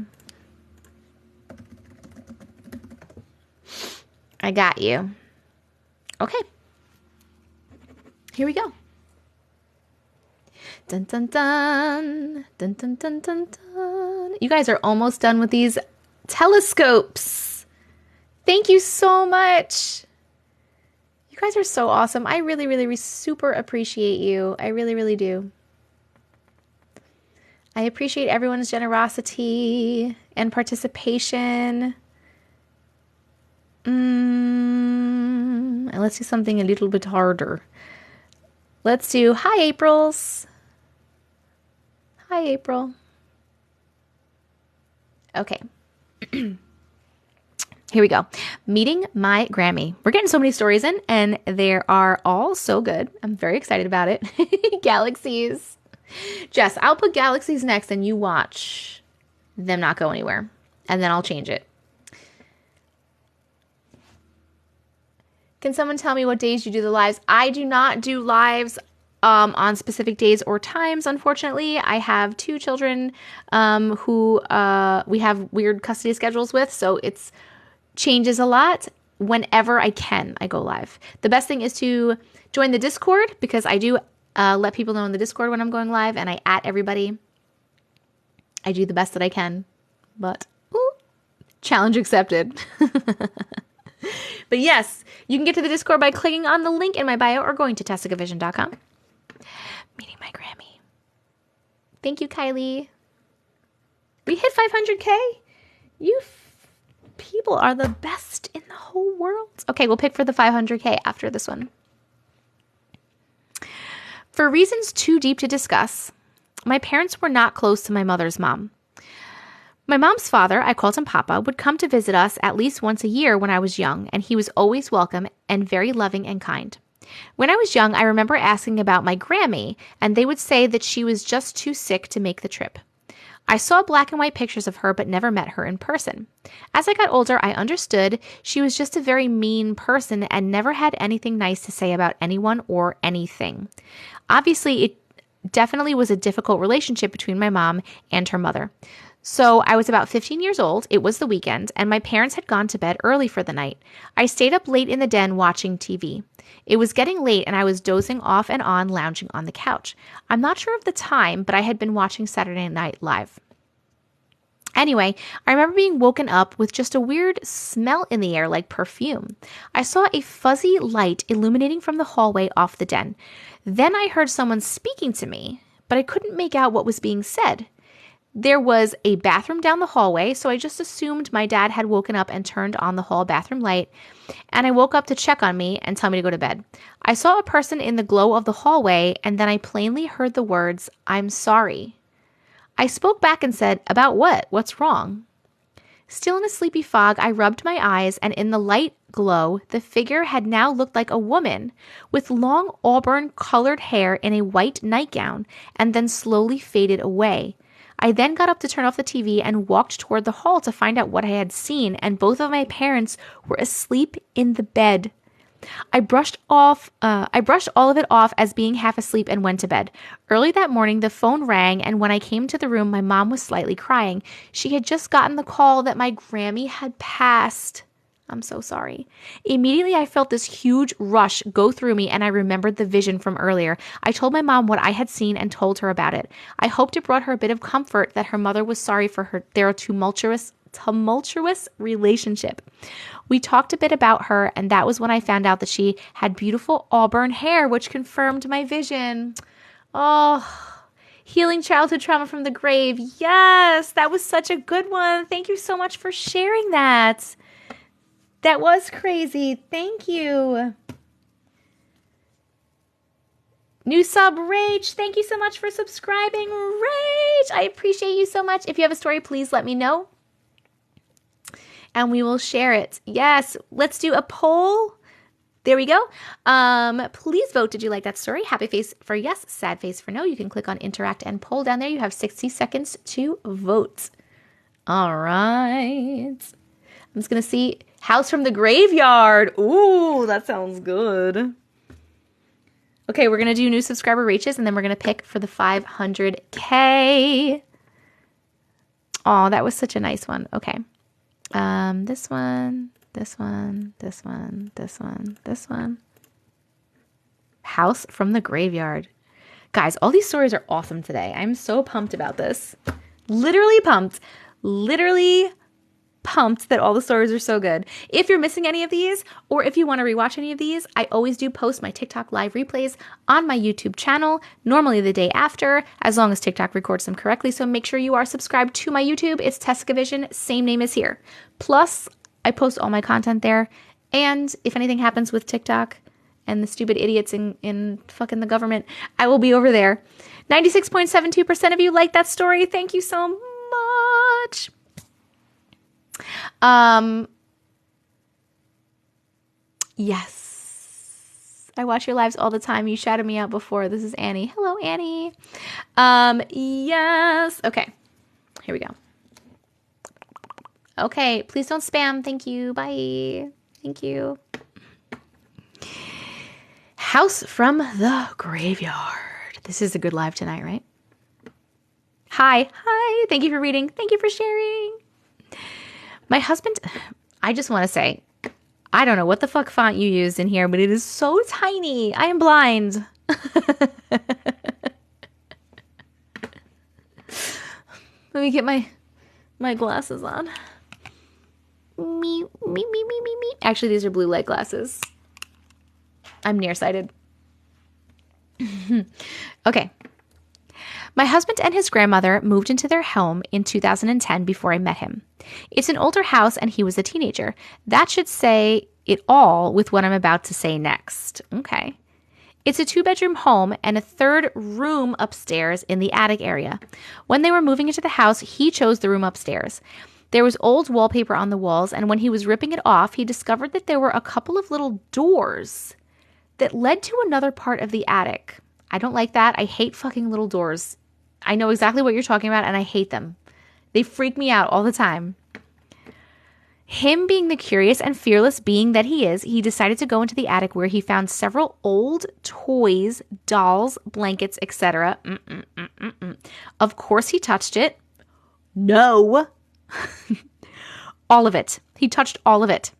I got you. Okay. Here we go. Dun dun dun. Dun dun dun dun dun. You guys are almost done with these telescopes. Thank you so much. You guys are so awesome. I really, really super appreciate you. I really, really do. I appreciate everyone's generosity and participation. And let's do something a little bit harder. Let's do hi, April's. Hi, April. Okay. Here we go. Meeting my Grammy. We're getting so many stories in, and they are all so good. I'm very excited about it. Galaxies. Jess, I'll put galaxies next, and you watch them not go anywhere, and then I'll change it. Can someone tell me what days you do the lives? I do not do lives on specific days or times, unfortunately. I have 2 children who we have weird custody schedules with, so it's changes a lot. Whenever I can, I go live. The best thing is to join the Discord, because I do let people know in the Discord when I'm going live, and I @ everybody. I do the best that I can, but challenge accepted. But yes, you can get to the Discord by clicking on the link in my bio or going to TessicaVision.com. Meeting my Grammy. Thank you, Kylie. We hit 500K. You people are the best in the whole world. Okay, we'll pick for the 500K after this one. For reasons too deep to discuss, my parents were not close to my mother's mom. My mom's father, I called him Papa, would come to visit us at least once a year when I was young, and he was always welcome and very loving and kind. When I was young, I remember asking about my Grammy, and they would say that she was just too sick to make the trip. I saw black and white pictures of her but never met her in person. As I got older, I understood she was just a very mean person and never had anything nice to say about anyone or anything. Obviously, it definitely was a difficult relationship between my mom and her mother. So I was about 15 years old, it was the weekend, and my parents had gone to bed early for the night. I stayed up late in the den watching TV. It was getting late and I was dozing off and on, lounging on the couch. I'm not sure of the time, but I had been watching Saturday Night Live. Anyway, I remember being woken up with just a weird smell in the air like perfume. I saw a fuzzy light illuminating from the hallway off the den. Then I heard someone speaking to me, but I couldn't make out what was being said. There was a bathroom down the hallway, so I just assumed my dad had woken up and turned on the hall bathroom light, and I woke up to check on me and tell me to go to bed. I saw a person in the glow of the hallway, and then I plainly heard the words, "I'm sorry." I spoke back and said, "About what? What's wrong?" Still in a sleepy fog, I rubbed my eyes, and in the light glow, the figure had now looked like a woman with long auburn-colored hair in a white nightgown, and then slowly faded away. I then got up to turn off the TV and walked toward the hall to find out what I had seen, and both of my parents were asleep in the bed. I brushed all of it off as being half asleep and went to bed. Early that morning, the phone rang, and when I came to the room, my mom was slightly crying. She had just gotten the call that my Grammy had passed. I'm so sorry. Immediately, I felt this huge rush go through me, and I remembered the vision from earlier. I told my mom what I had seen and told her about it. I hoped it brought her a bit of comfort that her mother was sorry for their tumultuous relationship. We talked a bit about her, and that was when I found out that she had beautiful auburn hair, which confirmed my vision. Oh, healing childhood trauma from the grave. Yes, that was such a good one. Thank you so much for sharing that. That was crazy. Thank you. New sub, Rach. Thank you so much for subscribing, Rach. I appreciate you so much. If you have a story, please let me know, and we will share it. Yes, let's do a poll. There we go. Please vote. Did you like that story? Happy face for yes, sad face for no. You can click on interact and poll down there. You have 60 seconds to vote. All right. I'm just going to see House from the Graveyard. Ooh, that sounds good. Okay, we're going to do new subscriber reaches, and then we're going to pick for the 500K. Oh, that was such a nice one. Okay. This one. House from the Graveyard. Guys, all these stories are awesome today. I'm so pumped about this. Literally pumped. Literally pumped that all the stories are so good. If you're missing any of these, or if you want to rewatch any of these, I always do post my TikTok live replays on my YouTube channel, normally the day after, as long as TikTok records them correctly. So make sure you are subscribed to my YouTube. It's TessicaVision, same name as here. Plus, I post all my content there. And if anything happens with TikTok and the stupid idiots in fucking the government, I will be over there. 96.72% of you like that story. Thank you so much. Yes. I watch your lives all the time. You shouted me out before. This is Annie. Hello, Annie. Yes. Okay. Here we go. Okay. Please don't spam. Thank you. Bye. Thank you. House from the Graveyard. This is a good live tonight, right? Hi. Hi. Thank you for reading. Thank you for sharing. My husband, I just want to say, I don't know what the fuck font you used in here, but it is so tiny. I am blind. Let me get my glasses on. Me. Actually, these are blue light glasses. I'm nearsighted. Okay. My husband and his grandmother moved into their home in 2010 before I met him. It's an older house and he was a teenager. That should say it all with what I'm about to say next. Okay. It's a 2-bedroom home and a 3rd room upstairs in the attic area. When they were moving into the house, he chose the room upstairs. There was old wallpaper on the walls, and when he was ripping it off, he discovered that there were a couple of little doors that led to another part of the attic. I don't like that. I hate fucking little doors. I know exactly what you're talking about, and I hate them. They freak me out all the time. Him being the curious and fearless being that he is, he decided to go into the attic where he found several old toys, dolls, blankets, etc. Of course he touched it. No. All of it. He touched all of it.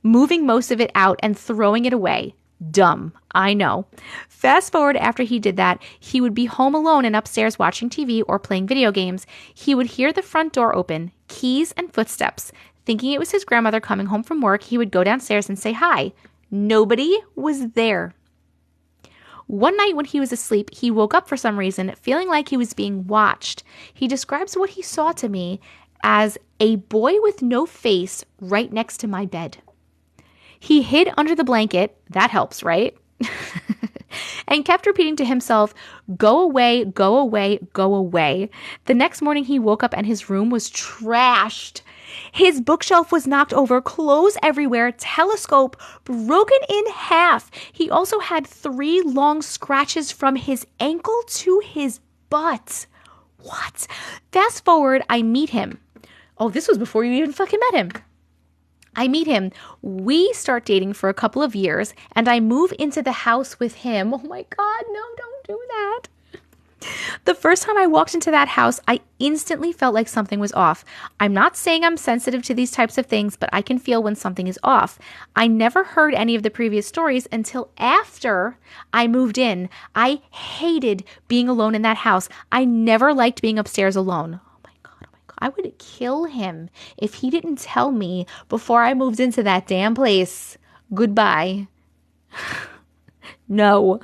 Moving most of it out and throwing it away. Dumb. I know. Fast forward after he did that, he would be home alone and upstairs watching TV or playing video games. He would hear the front door open, keys and footsteps. Thinking it was his grandmother coming home from work, he would go downstairs and say hi. Nobody was there. One night when he was asleep, he woke up for some reason, feeling like he was being watched. He describes what he saw to me as a boy with no face right next to my bed. He hid under the blanket, that helps, right? And kept repeating to himself, go away, go away, go away. The next morning he woke up and his room was trashed. His bookshelf was knocked over, clothes everywhere, telescope broken in half. He also had 3 long scratches from his ankle to his butt. What? Fast forward, I meet him. Oh, this was before you even fucking met him. I meet him. We start dating for a couple of years, and I move into the house with him. Oh my God, no, don't do that. The first time I walked into that house, I instantly felt like something was off. I'm not saying I'm sensitive to these types of things, but I can feel when something is off. I never heard any of the previous stories until after I moved in. I hated being alone in that house. I never liked being upstairs alone. Oh my God. I would kill him if he didn't tell me before I moved into that damn place. Goodbye. No.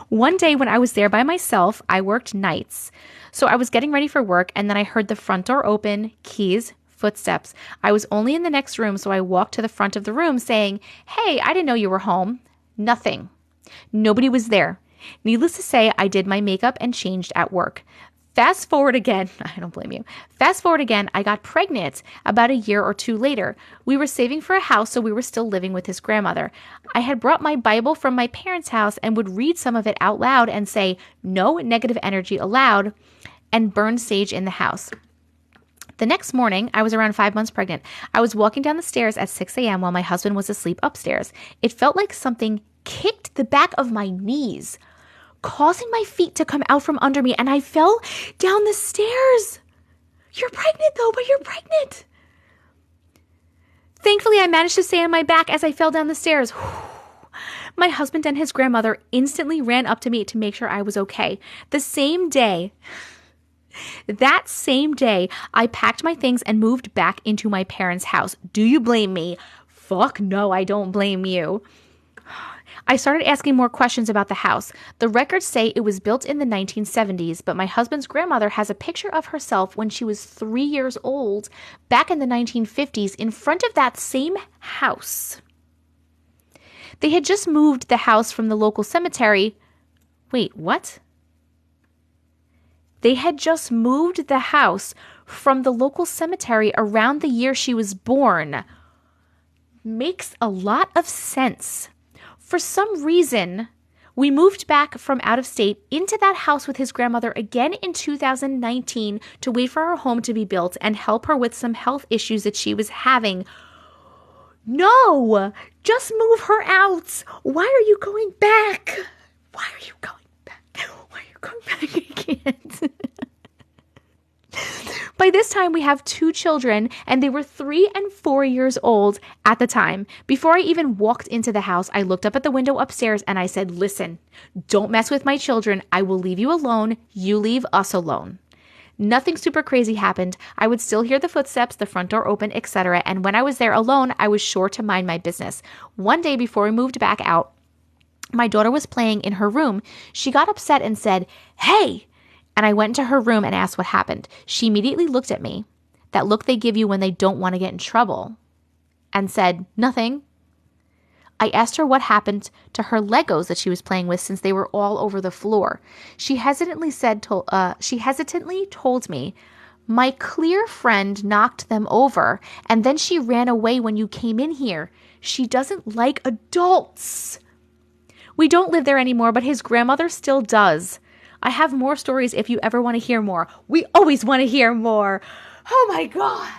One day when I was there by myself, I worked nights. So I was getting ready for work, and then I heard the front door open, keys, footsteps. I was only in the next room, so I walked to the front of the room saying, "Hey, I didn't know you were home." Nothing. Nobody was there. Needless to say, I did my makeup and changed at work. Fast forward again, I don't blame you. Fast forward again, I got pregnant about a year or two later. We were saving for a house, so we were still living with his grandmother. I had brought my Bible from my parents' house and would read some of it out loud and say, "No negative energy allowed," and burn sage in the house. The next morning, I was around 5 months pregnant. I was walking down the stairs at 6 a.m. while my husband was asleep upstairs. It felt like something kicked the back of my knees, causing my feet to come out from under me, and I fell down the stairs. You're pregnant though, but you're pregnant. Thankfully, I managed to stay on my back as I fell down the stairs. My husband and his grandmother instantly ran up to me to make sure I was okay. That same day, I packed my things and moved back into my parents' house. Do you blame me? Fuck no, I don't blame you. I started asking more questions about the house. The records say it was built in the 1970s, but my husband's grandmother has a picture of herself when she was 3 years old back in the 1950s in front of that same house. They had just moved the house from the local cemetery. Wait, what? They had just moved the house from the local cemetery around the year she was born. Makes a lot of sense. For some reason, we moved back from out of state into that house with his grandmother again in 2019 to wait for her home to be built and help her with some health issues that she was having. No, just move her out. Why are you going back? Why are you going back? Why are you going back? I can't. By this time, we have 2 children, and they were 3 and 4 years old at the time. Before I even walked into the house, I looked up at the window upstairs and I said, "Listen, don't mess with my children. I will leave you alone. You leave us alone." Nothing super crazy happened. I would still hear the footsteps, the front door open, etc. And when I was there alone, I was sure to mind my business. One day before we moved back out, my daughter was playing in her room. She got upset and said, "Hey!" And I went into her room and asked what happened. She immediately looked at me, that look they give you when they don't want to get in trouble, and said, "Nothing." I asked her what happened to her Legos that she was playing with since they were all over the floor. She hesitantly told me, "My clear friend knocked them over, and then she ran away when you came in here. She doesn't like adults." We don't live there anymore, but his grandmother still does. I have more stories if you ever want to hear more. We always want to hear more. Oh my God.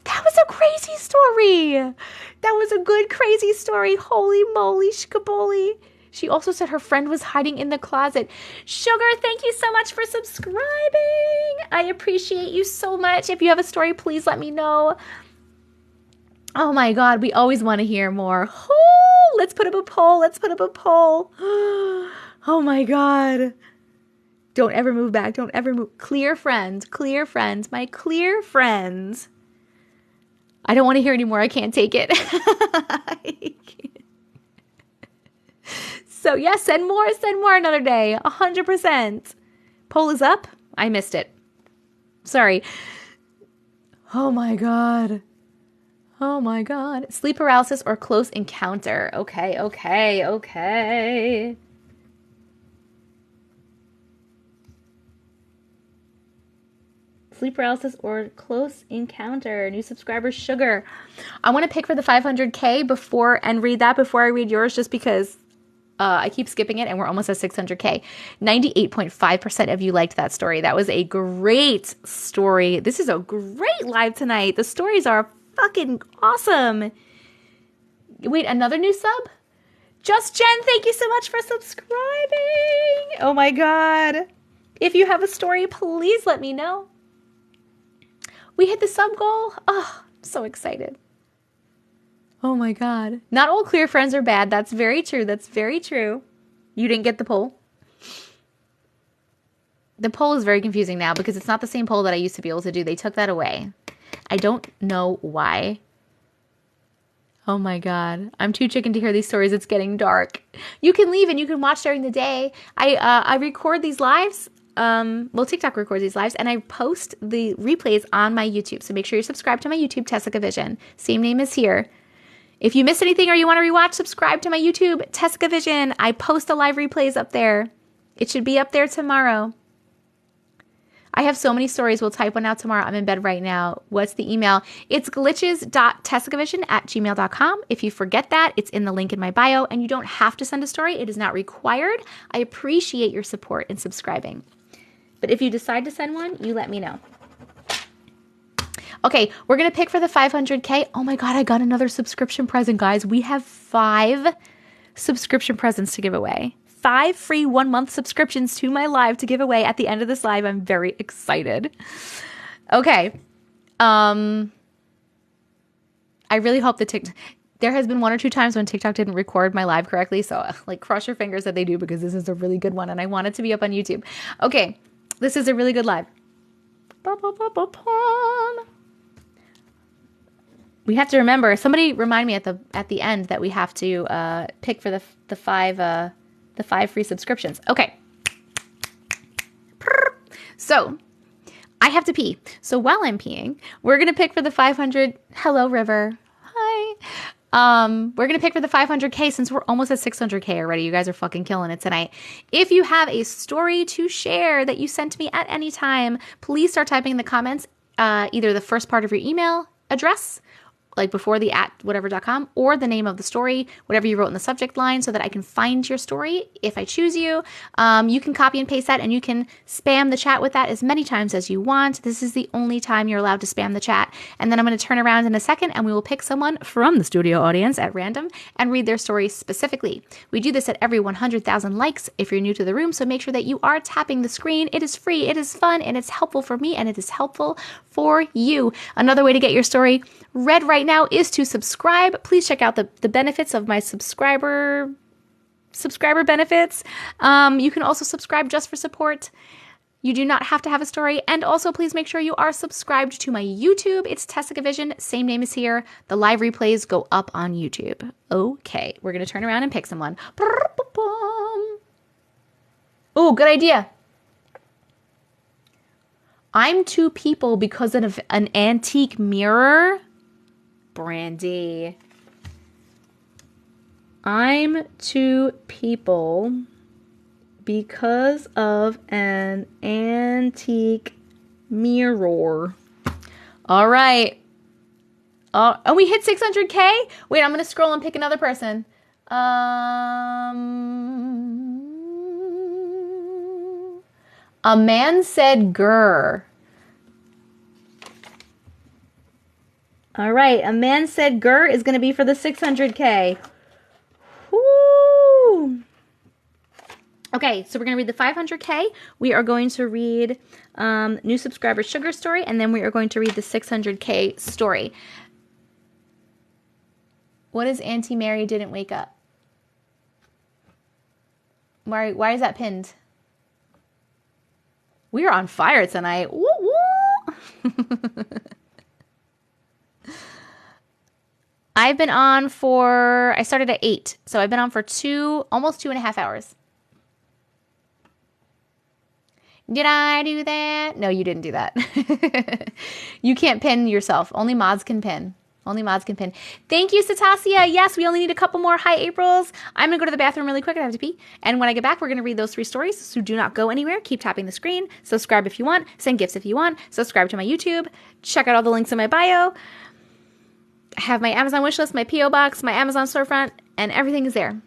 That was a crazy story. That was a good, crazy story. Holy moly, shkaboli. She also said her friend was hiding in the closet. Sugar, thank you so much for subscribing. I appreciate you so much. If you have a story, please let me know. Oh my God, we always want to hear more. Oh, let's put up a poll. Let's put up a poll. Oh my God. Don't ever move back. Don't ever move. Clear friends, my clear friends. I don't want to hear anymore. I can't take it. So yeah, send more another day. 100%. Poll is up. I missed it. Sorry. Oh my God. Oh my God. Sleep paralysis or close encounter. Okay. Sleep paralysis or close encounter. New subscriber, Sugar. I want to pick for the 500K and read that before I read yours, just because I keep skipping it, and we're almost at 600K. 98.5% of you liked that story. That was a great story. This is a great live tonight. The stories are fucking awesome. Wait, another new sub? Just Jen, thank you so much for subscribing. Oh my God. If you have a story, please let me know. We hit the sub goal. Oh, I'm so excited. Oh my God. Not all clear friends are bad. That's very true. That's very true. You didn't get the poll? The poll is very confusing now because it's not the same poll that I used to be able to do. They took that away. I don't know why. Oh my God. I'm too chicken to hear these stories. It's getting dark. You can leave and you can watch during the day. I record these lives. TikTok records these lives and I post the replays on my YouTube. So make sure you're subscribed to my YouTube, TessicaVision. Same name as here. If you missed anything or you want to rewatch, subscribe to my YouTube, TessicaVision. I post the live replays up there. It should be up there tomorrow. I have so many stories. We'll type one out tomorrow. I'm in bed right now. What's the email? It's glitches.tessicavision@gmail.com. If you forget that, it's in the link in my bio, and you don't have to send a story. It is not required. I appreciate your support in subscribing. But if you decide to send one, you let me know. Okay, we're going to pick for the 500K. Oh my God, I got another subscription present, guys. We have 5 subscription presents to give away. 5 free 1-month subscriptions to my live to give away at the end of this live. I'm very excited. Okay. I really hope there has been 1 or 2 times when TikTok didn't record my live correctly. So cross your fingers that they do because this is a really good one and I want it to be up on YouTube. Okay. This is a really good live. We have to remember, somebody remind me at the end that we have to pick for the 5 free subscriptions. Okay. So I have to pee. So while I'm peeing, we're going to pick for the 500. Hello, River. Hi. We're going to pick for the 500K since we're almost at 600K already. You guys are fucking killing it tonight. If you have a story to share that you sent to me at any time, please start typing in the comments, either the first part of your email address, like before the @whatever.com, or the name of the story, whatever you wrote in the subject line, so that I can find your story if I choose you. You can copy and paste that, and you can spam the chat with that as many times as you want. This is the only time you're allowed to spam the chat. And then I'm going to turn around in a second, and we will pick someone from the studio audience at random and read their story specifically. We do this at every 100,000 likes if you're new to the room, so make sure that you are tapping the screen. It is free, it is fun, and it's helpful for me, and it is helpful for you. Another way to get your story read right now is to subscribe. Please check out the benefits of my subscriber benefits. You can also subscribe just for support. You do not have to have a story. And also, please make sure you are subscribed to my YouTube. It's TessicaVision. Same name as here. The live replays go up on YouTube. Okay, we're going to turn around and pick someone. Oh, good idea. I'm 2 people because of an antique mirror. Brandy. I'm 2 people because of an antique mirror. All right. And we hit 600K? Wait, I'm going to scroll and pick another person. A man said grr. All right, a man said grr is going to be for the 600K. Woo! Okay, so we're going to read the 500K. We are going to read new subscriber sugar story, and then we are going to read the 600K story. What is Auntie Mary didn't wake up? Why is that pinned? We are on fire tonight. Woo woo! I've been on I started at 8, so I've been on for almost 2.5 hours. Did I do that? No, you didn't do that. You can't pin yourself. Only mods can pin. Only mods can pin. Thank you, Satasia. Yes, we only need a couple more. Hi, Aprils. I'm going to go to the bathroom really quick. I have to pee. And when I get back, we're going to read those 3 stories. So do not go anywhere. Keep tapping the screen. Subscribe if you want. Send gifts if you want. Subscribe to my YouTube. Check out all the links in my bio. I have my Amazon wishlist, my P.O. box, my Amazon storefront, and everything is there.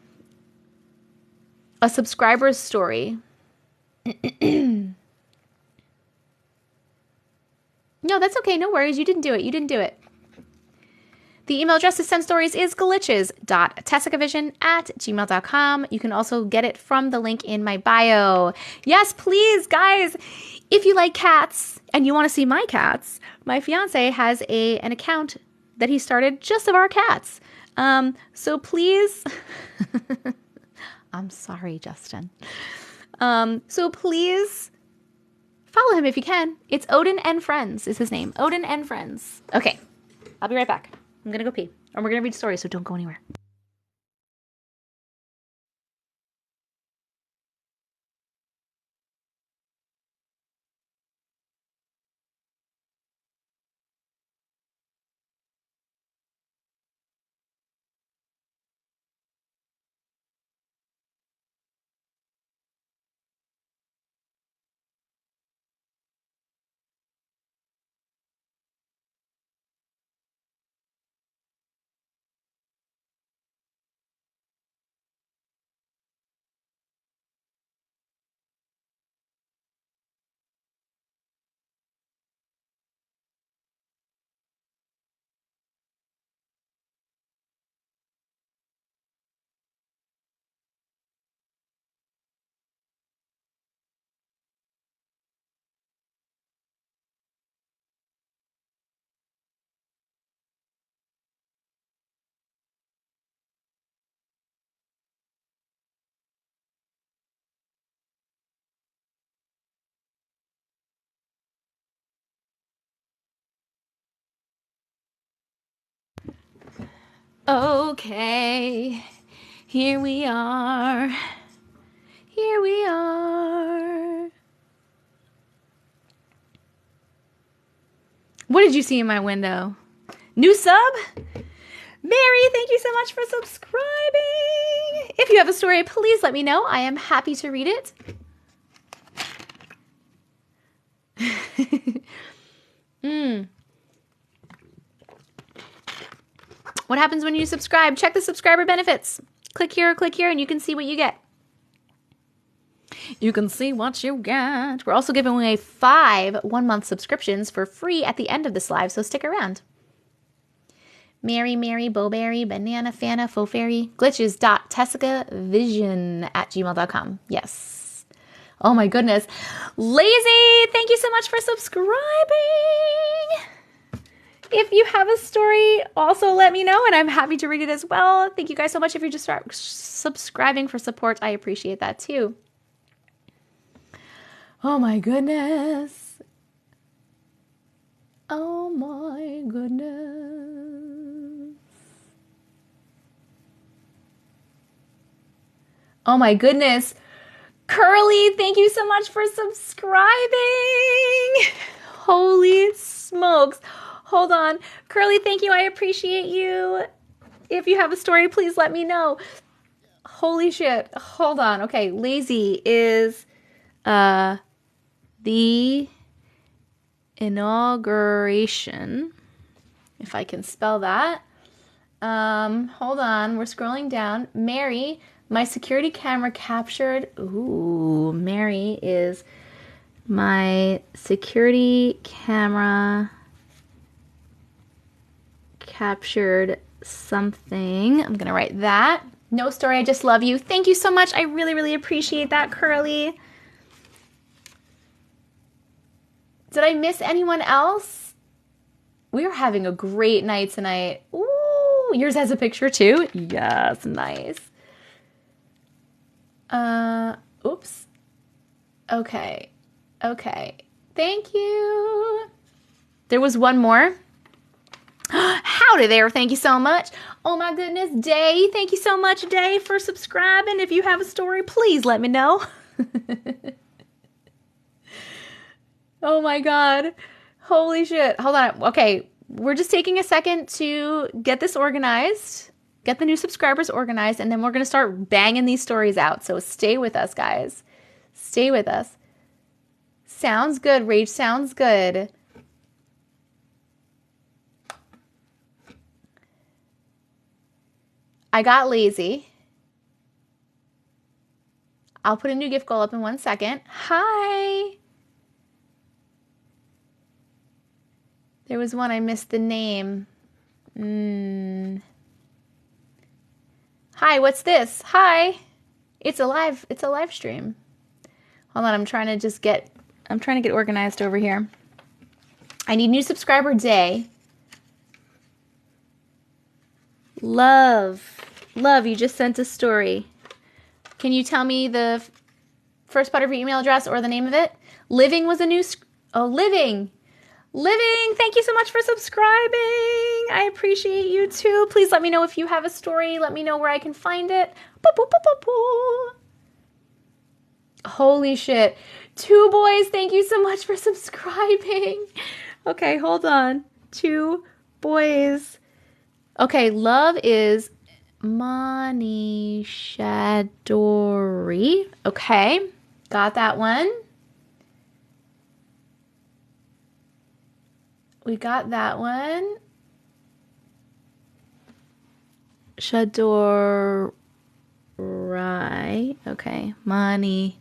a subscriber's story. No, that's okay. No worries. You didn't do it. You didn't do it. The email address to send stories is glitches.tessicavision@gmail.com. You can also get it from the link in my bio. Yes, please, guys. If you like cats and you want to see my cats, my fiance has an account that he started just of our cats. So please, I'm sorry, Justin. So please follow him if you can. It's Odin and Friends is his name. Odin and Friends. Okay, I'll be right back. I'm going to go pee. And we're going to read stories, so don't go anywhere. Okay, here we are. Here we are. What did you see in my window? New sub? Mary, thank you so much for subscribing. If you have a story, please let me know. I am happy to read it. What happens when you subscribe? Check the subscriber benefits. Click here, and you can see what you get. You can see what you get. We're also giving away 5 one-month subscriptions for free at the end of this live, so stick around. Mary, Bowberry, Banana, Fana, Faux Fairy, glitches.tessicavision@gmail.com. Yes. Oh my goodness. Lazy, thank you so much for subscribing. If you have a story, also let me know, and I'm happy to read it as well. Thank you guys so much if you're just subscribing for support. I appreciate that too. Oh my goodness. Oh my goodness. Oh my goodness. Curly, thank you so much for subscribing. Holy smokes. Hold on. Curly, thank you. I appreciate you. If you have a story, please let me know. Holy shit. Hold on. Okay. Lazy is the inauguration. If I can spell that. Hold on. We're scrolling down. Mary, my security camera captured. Ooh, Mary is my security camera captured something. I'm going to write that. No story, I just love you. Thank you so much. I really, really appreciate that, Curly. Did I miss anyone else? We are having a great night tonight. Ooh, yours has a picture too? Yes, nice. Oops. Okay. Thank you. There was one more. Howdy there. Thank you so much. Oh my goodness. Day. Thank you so much, Day, for subscribing. If you have a story, please let me know. Oh my God. Holy shit. Hold on. Okay. We're just taking a second to get this organized, get the new subscribers organized, and then we're going to start banging these stories out. So stay with us, guys. Stay with us. Sounds good, Rach. Sounds good. I got lazy. I'll put a new gift goal up in 1 second. Hi. There was one, I missed the name. Hi, what's this? Hi. It's a live stream. Hold on, I'm trying to get organized over here. I need new subscriber day. Love, you just sent a story. Can you tell me the first part of your email address or the name of it? Living was a new... Living, thank you so much for subscribing. I appreciate you too. Please let me know if you have a story. Let me know where I can find it. Holy shit. 2 boys, thank you so much for subscribing. Okay, hold on. 2 boys. Okay, love is Mani Shadori. Okay, got that one. We got that one. Shadorai. Okay, Mani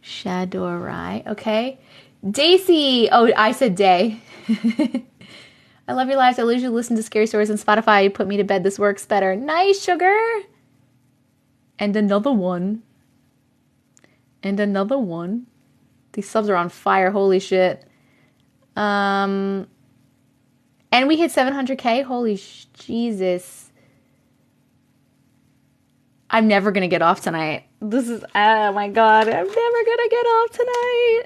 Shadorai. Okay. Daisy. Oh, I said day. I love your lives. I usually listen to scary stories on Spotify. You put me to bed. This works better. Nice, sugar. And another one. And another one. These subs are on fire. Holy shit. And we hit 700K. Holy Jesus. I'm never going to get off tonight. This is, oh my God. I'm never going to get off tonight.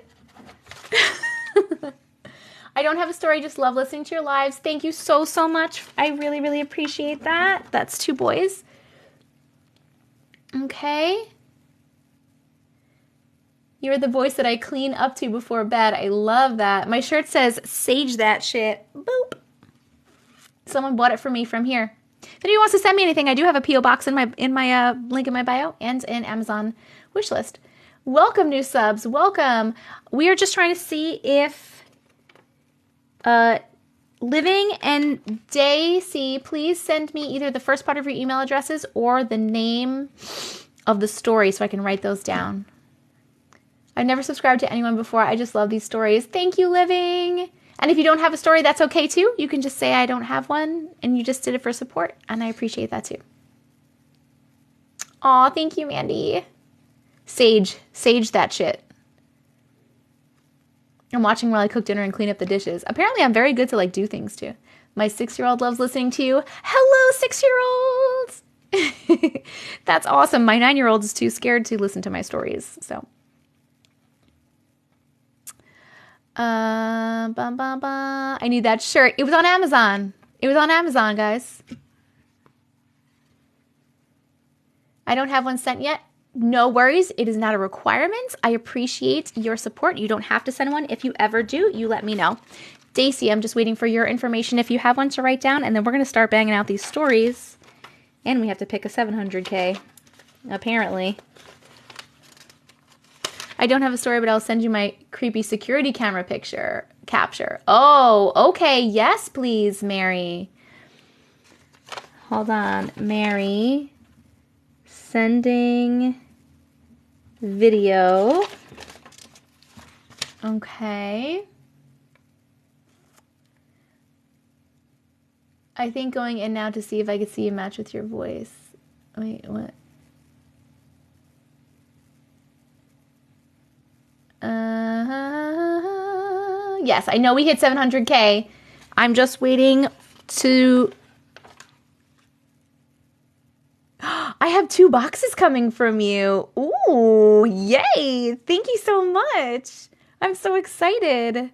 I don't have a story. Just love listening to your lives. Thank you so, so much. I really, really appreciate that. That's 2 boys. Okay. You're the voice that I clean up to before bed. I love that. My shirt says, sage that shit. Boop. Someone bought it for me from here. If anyone wants to send me anything, I do have a P.O. box in my link in my bio and an Amazon wish list. Welcome, new subs. Welcome. We are just trying to see if Living and Daisy, please send me either the first part of your email addresses or the name of the story so I can write those down. I've never subscribed to anyone before. I just love these stories. Thank you, Living. And if you don't have a story, that's okay too. You can just say I don't have one and you just did it for support. And I appreciate that too. Aw, thank you, Mandy. Sage that shit. I'm watching while I cook dinner and clean up the dishes. Apparently, I'm very good to like do things too. My 6-year-old loves listening to you. Hello, 6-year-olds. That's awesome. My 9-year-old is too scared to listen to my stories. So, I need that shirt. It was on Amazon. It was on Amazon, guys. I don't have one sent yet. No worries. It is not a requirement. I appreciate your support. You don't have to send one. If you ever do, you let me know. Daisy, I'm just waiting for your information if you have one to write down, and then we're going to start banging out these stories. And we have to pick a 700K, apparently. I don't have a story, but I'll send you my creepy security camera capture. Oh, okay. Yes, please, Mary. Hold on. Mary. Sending video. Okay. I think going in now to see if I could see a match with your voice. Wait, what? Yes, I know we hit 700K. I'm just waiting to... I have 2 boxes coming from you. Ooh, yay. Thank you so much. I'm so excited.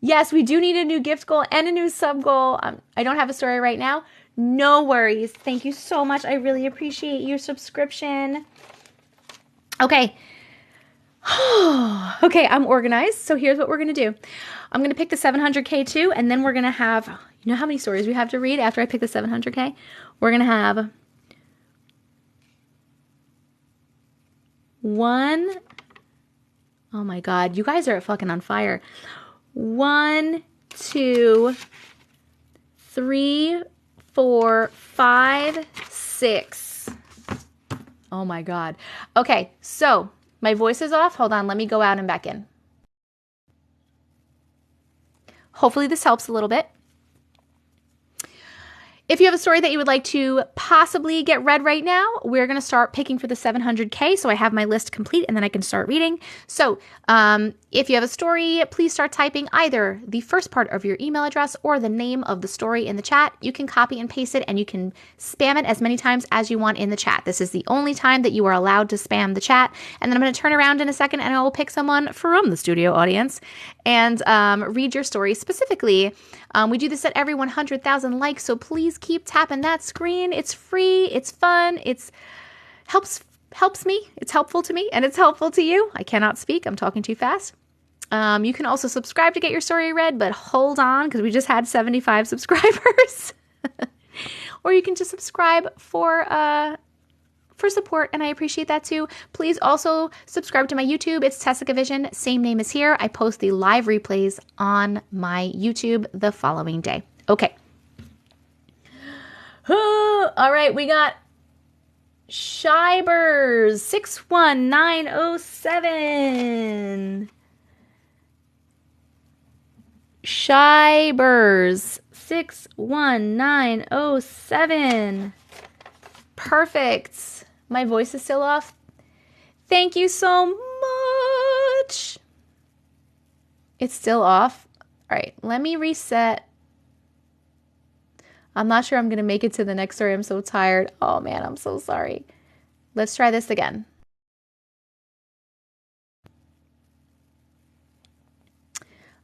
Yes, we do need a new gift goal and a new sub goal. I don't have a story right now. No worries. Thank you so much. I really appreciate your subscription. Okay. Okay, I'm organized. So here's what we're going to do. I'm going to pick the 700K too, and then we're going to have, you know how many stories we have to read after I pick the 700K? We're going to have 1. Oh my God, you guys are fucking on fire. 1, 2, 3, 4, 5, 6. Oh my God. Okay, so my voice is off. Hold on, let me go out and back in. Hopefully this helps a little bit. If you have a story that you would like to possibly get read right now, we're going to start picking for the 700K. So I have my list complete and then I can start reading. So if you have a story, please start typing either the first part of your email address or the name of the story in the chat. You can copy and paste it and you can spam it as many times as you want in the chat. This is the only time that you are allowed to spam the chat. And then I'm going to turn around in a second and I will pick someone from the studio audience and read your story specifically. We do this at every 100,000 likes, so please keep tapping that screen. It's free, it's fun, it's helps me, it's helpful to me, and it's helpful to you. I cannot speak, I'm talking too fast. You can also subscribe to get your story read, but hold on, because we just had 75 subscribers. Or you can just subscribe for support, and I appreciate that too. Please also subscribe to my YouTube. It's TessicaVision, same name as here. I post the live replays on my YouTube the following day. Okay. All right, we got Shybers 61907. Shybers 61907. Perfect. My voice is still off. Thank you so much. It's still off. All right, let me reset. I'm not sure I'm going to make it to the next story. I'm so tired. Oh man, I'm so sorry. Let's try this again.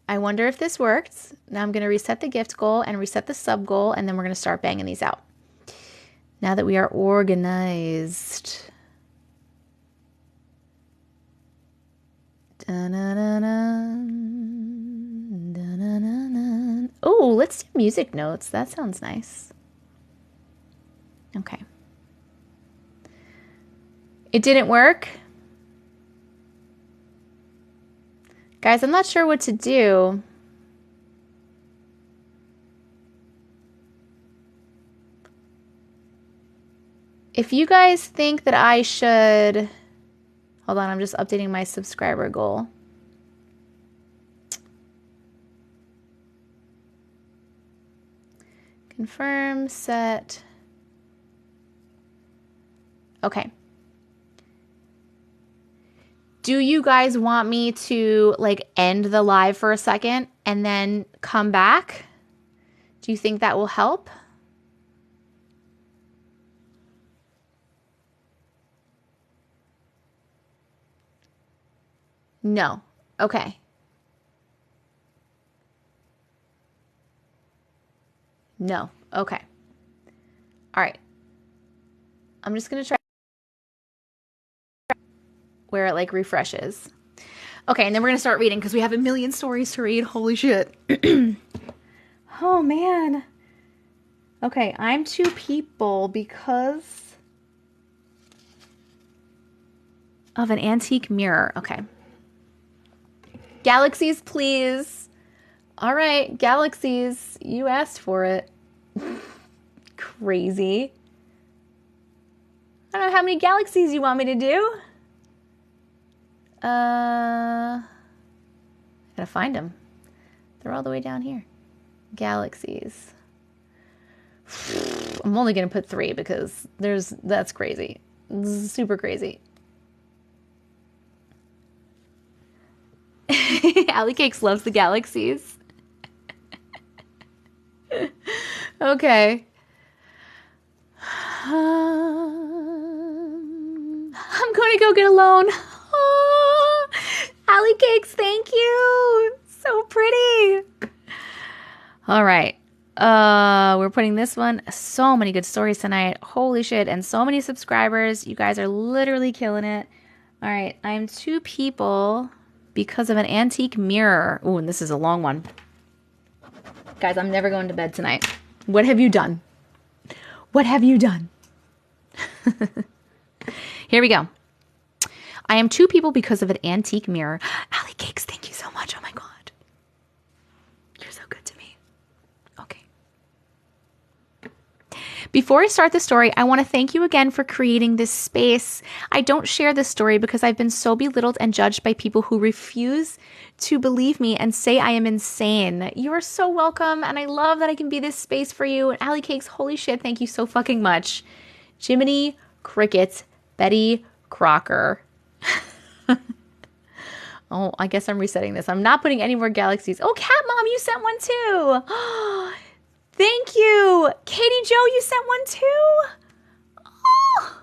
I wonder if this worked. Now I'm going to reset the gift goal and reset the sub goal, and then we're going to start banging these out. Now that we are organized. Oh, let's do music notes. That sounds nice. Okay. It didn't work. Guys, I'm not sure what to do. If you guys think that I should... Hold on, I'm just updating my subscriber goal. Confirm, set. Okay. Do you guys want me to like end the live for a second and then come back? Do you think that will help? No. Okay. No. Okay. All right. I'm just going to try where it like refreshes. Okay, and then we're going to start reading because we have a million stories to read. Holy shit. Oh, man. Okay, I'm two people because of an antique mirror. Okay. Galaxies, please. All right, galaxies. You asked for it. Crazy. I don't know how many galaxies you want me to do. I gotta find them. They're all the way down here. Galaxies. I'm only gonna put 3 because that's crazy. This is super crazy. Allie Cakes loves the galaxies. Okay. I'm going to go get a loan. Oh, Allie Cakes, thank you. So pretty. All right. We're putting this one. So many good stories tonight. Holy shit. And so many subscribers. You guys are literally killing it. All right. I'm two people because of an antique mirror. Ooh, and this is a long one. Guys, I'm never going to bed tonight. What have you done? What have you done? Here we go. I am two people because of an antique mirror. Allie Cakes, thank you so much. Oh my God. You're so good to me. Okay. Before I start the story, I want to thank you again for creating this space. I don't share this story because I've been so belittled and judged by people who refuse to believe me and say I am insane. You are so welcome, and I love that I can be this space for you. And Allie Cakes, holy shit, thank you so fucking much. Jiminy Cricket, Betty Crocker. Oh, I guess I'm resetting this. I'm not putting any more galaxies. Oh, Cat Mom, you sent one too. Thank you. Katie Joe, you sent one too. Oh,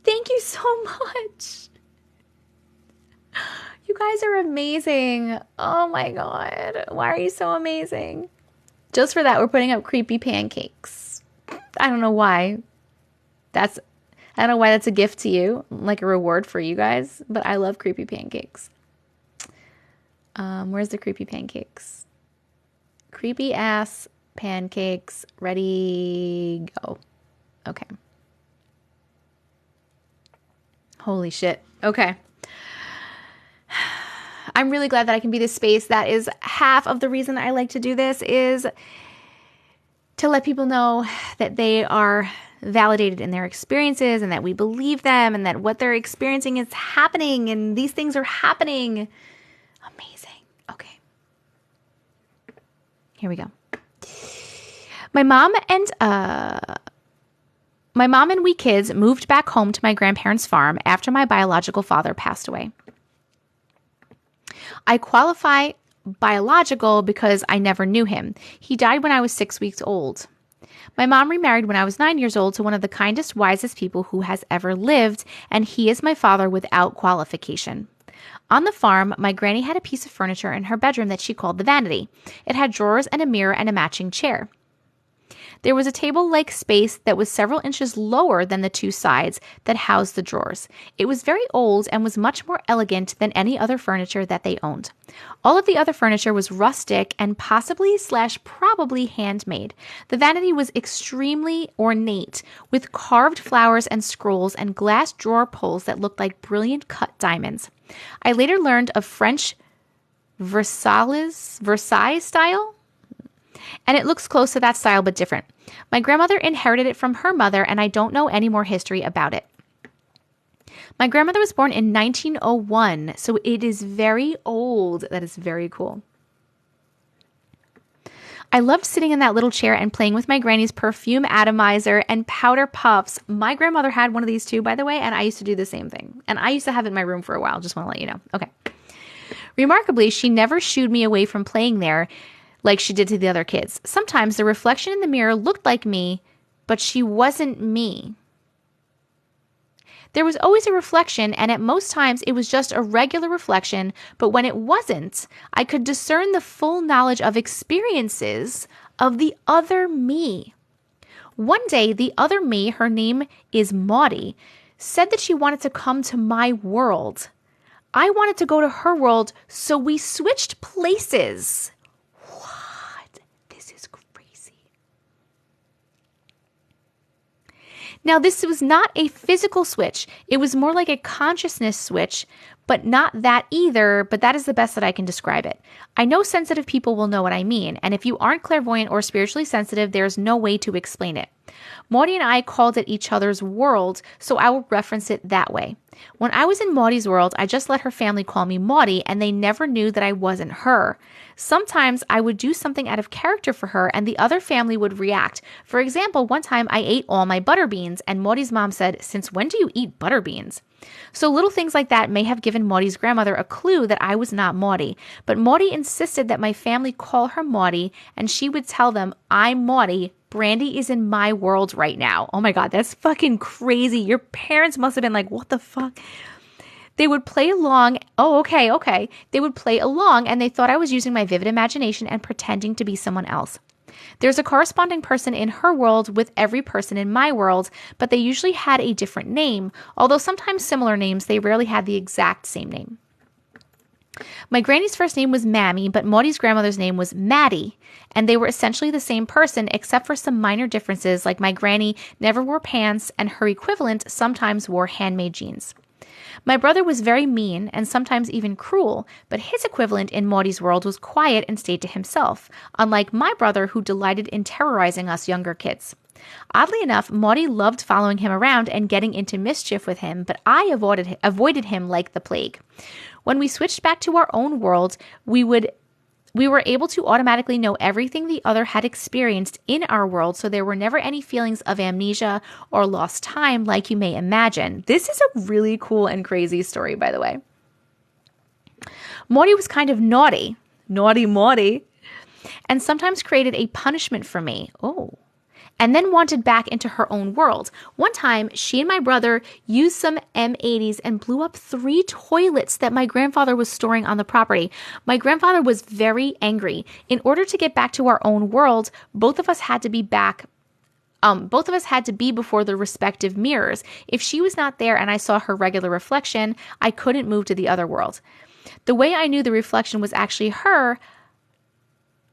thank you so much. You guys are amazing. Oh my God. Why are you so amazing? Just for that, we're putting up creepy pancakes. I don't know why. I don't know why that's a gift to you, like a reward for you guys, but I love creepy pancakes. Where's the creepy pancakes? Creepy ass pancakes. Ready, go. Okay. Holy shit. Okay. I'm really glad that I can be this space. That is half of the reason I like to do this, is to let people know that they are validated in their experiences and that we believe them and that what they're experiencing is happening and these things are happening. Amazing. Okay. Here we go. My mom and we kids moved back home to my grandparents' farm after my biological father passed away. I qualify biological because I never knew him. He died when I was 6 weeks old. My mom remarried when I was 9 years old to one of the kindest, wisest people who has ever lived, and he is my father without qualification. On the farm, my granny had a piece of furniture in her bedroom that she called the vanity. It had drawers and a mirror and a matching chair. There was a table-like space that was several inches lower than the two sides that housed the drawers. It was very old and was much more elegant than any other furniture that they owned. All of the other furniture was rustic and possibly/probably handmade. The vanity was extremely ornate, with carved flowers and scrolls and glass drawer pulls that looked like brilliant cut diamonds. I later learned of French Versailles style, and it looks close to that style but different. My grandmother inherited it from her mother, and I don't know any more history about it. My grandmother was born in 1901, so it is very old. That is very cool. I loved sitting in that little chair and playing with my granny's perfume atomizer and powder puffs. My grandmother had one of these too, by the way, and I used to do the same thing. And I used to have it in my room for a while. Just want to let you know. Okay. Remarkably, she never shooed me away from playing there like she did to the other kids. Sometimes the reflection in the mirror looked like me, but she wasn't me. There was always a reflection, and at most times it was just a regular reflection, but when it wasn't, I could discern the full knowledge of experiences of the other me. One day, the other me, her name is Maudie, said that she wanted to come to my world. I wanted to go to her world, so we switched places. Now, this was not a physical switch. It was more like a consciousness switch, but not that either, but that is the best that I can describe it. I know sensitive people will know what I mean, and if you aren't clairvoyant or spiritually sensitive, there's no way to explain it. Maudie and I called it each other's world, so I will reference it that way. When I was in Maudie's world, I just let her family call me Maudie, and they never knew that I wasn't her. Sometimes I would do something out of character for her, and the other family would react. For example, one time I ate all my butter beans, and Maudie's mom said, "Since when do you eat butter beans?" So little things like that may have given Maudie's grandmother a clue that I was not Maudie. But Maudie insisted that my family call her Maudie, and she would tell them, "I'm Maudie. Brandy is in my world right now." Oh my God, that's fucking crazy. Your parents must have been like, what the fuck? They would play along. Oh, okay. They would play along, and they thought I was using my vivid imagination and pretending to be someone else. There's a corresponding person in her world with every person in my world, but they usually had a different name. Although sometimes similar names, they rarely had the exact same name. My granny's first name was Mammy, but Maudie's grandmother's name was Maddie, and they were essentially the same person except for some minor differences, like my granny never wore pants and her equivalent sometimes wore handmade jeans. My brother was very mean and sometimes even cruel, but his equivalent in Maudie's world was quiet and stayed to himself, unlike my brother who delighted in terrorizing us younger kids. Oddly enough, Maudie loved following him around and getting into mischief with him, but I avoided him like the plague. When we switched back to our own world, we were able to automatically know everything the other had experienced in our world, so there were never any feelings of amnesia or lost time like you may imagine. This is a really cool and crazy story, by the way. Maudie was kind of naughty Maudie, and sometimes created a punishment for me. And then wanted back into her own world. One time, she and my brother used some M80s and blew up 3 toilets that my grandfather was storing on the property. My grandfather was very angry. In order to get back to our own world, both of us had to be before the respective mirrors. If she was not there and I saw her regular reflection, I couldn't move to the other world. The way I knew the reflection was actually her,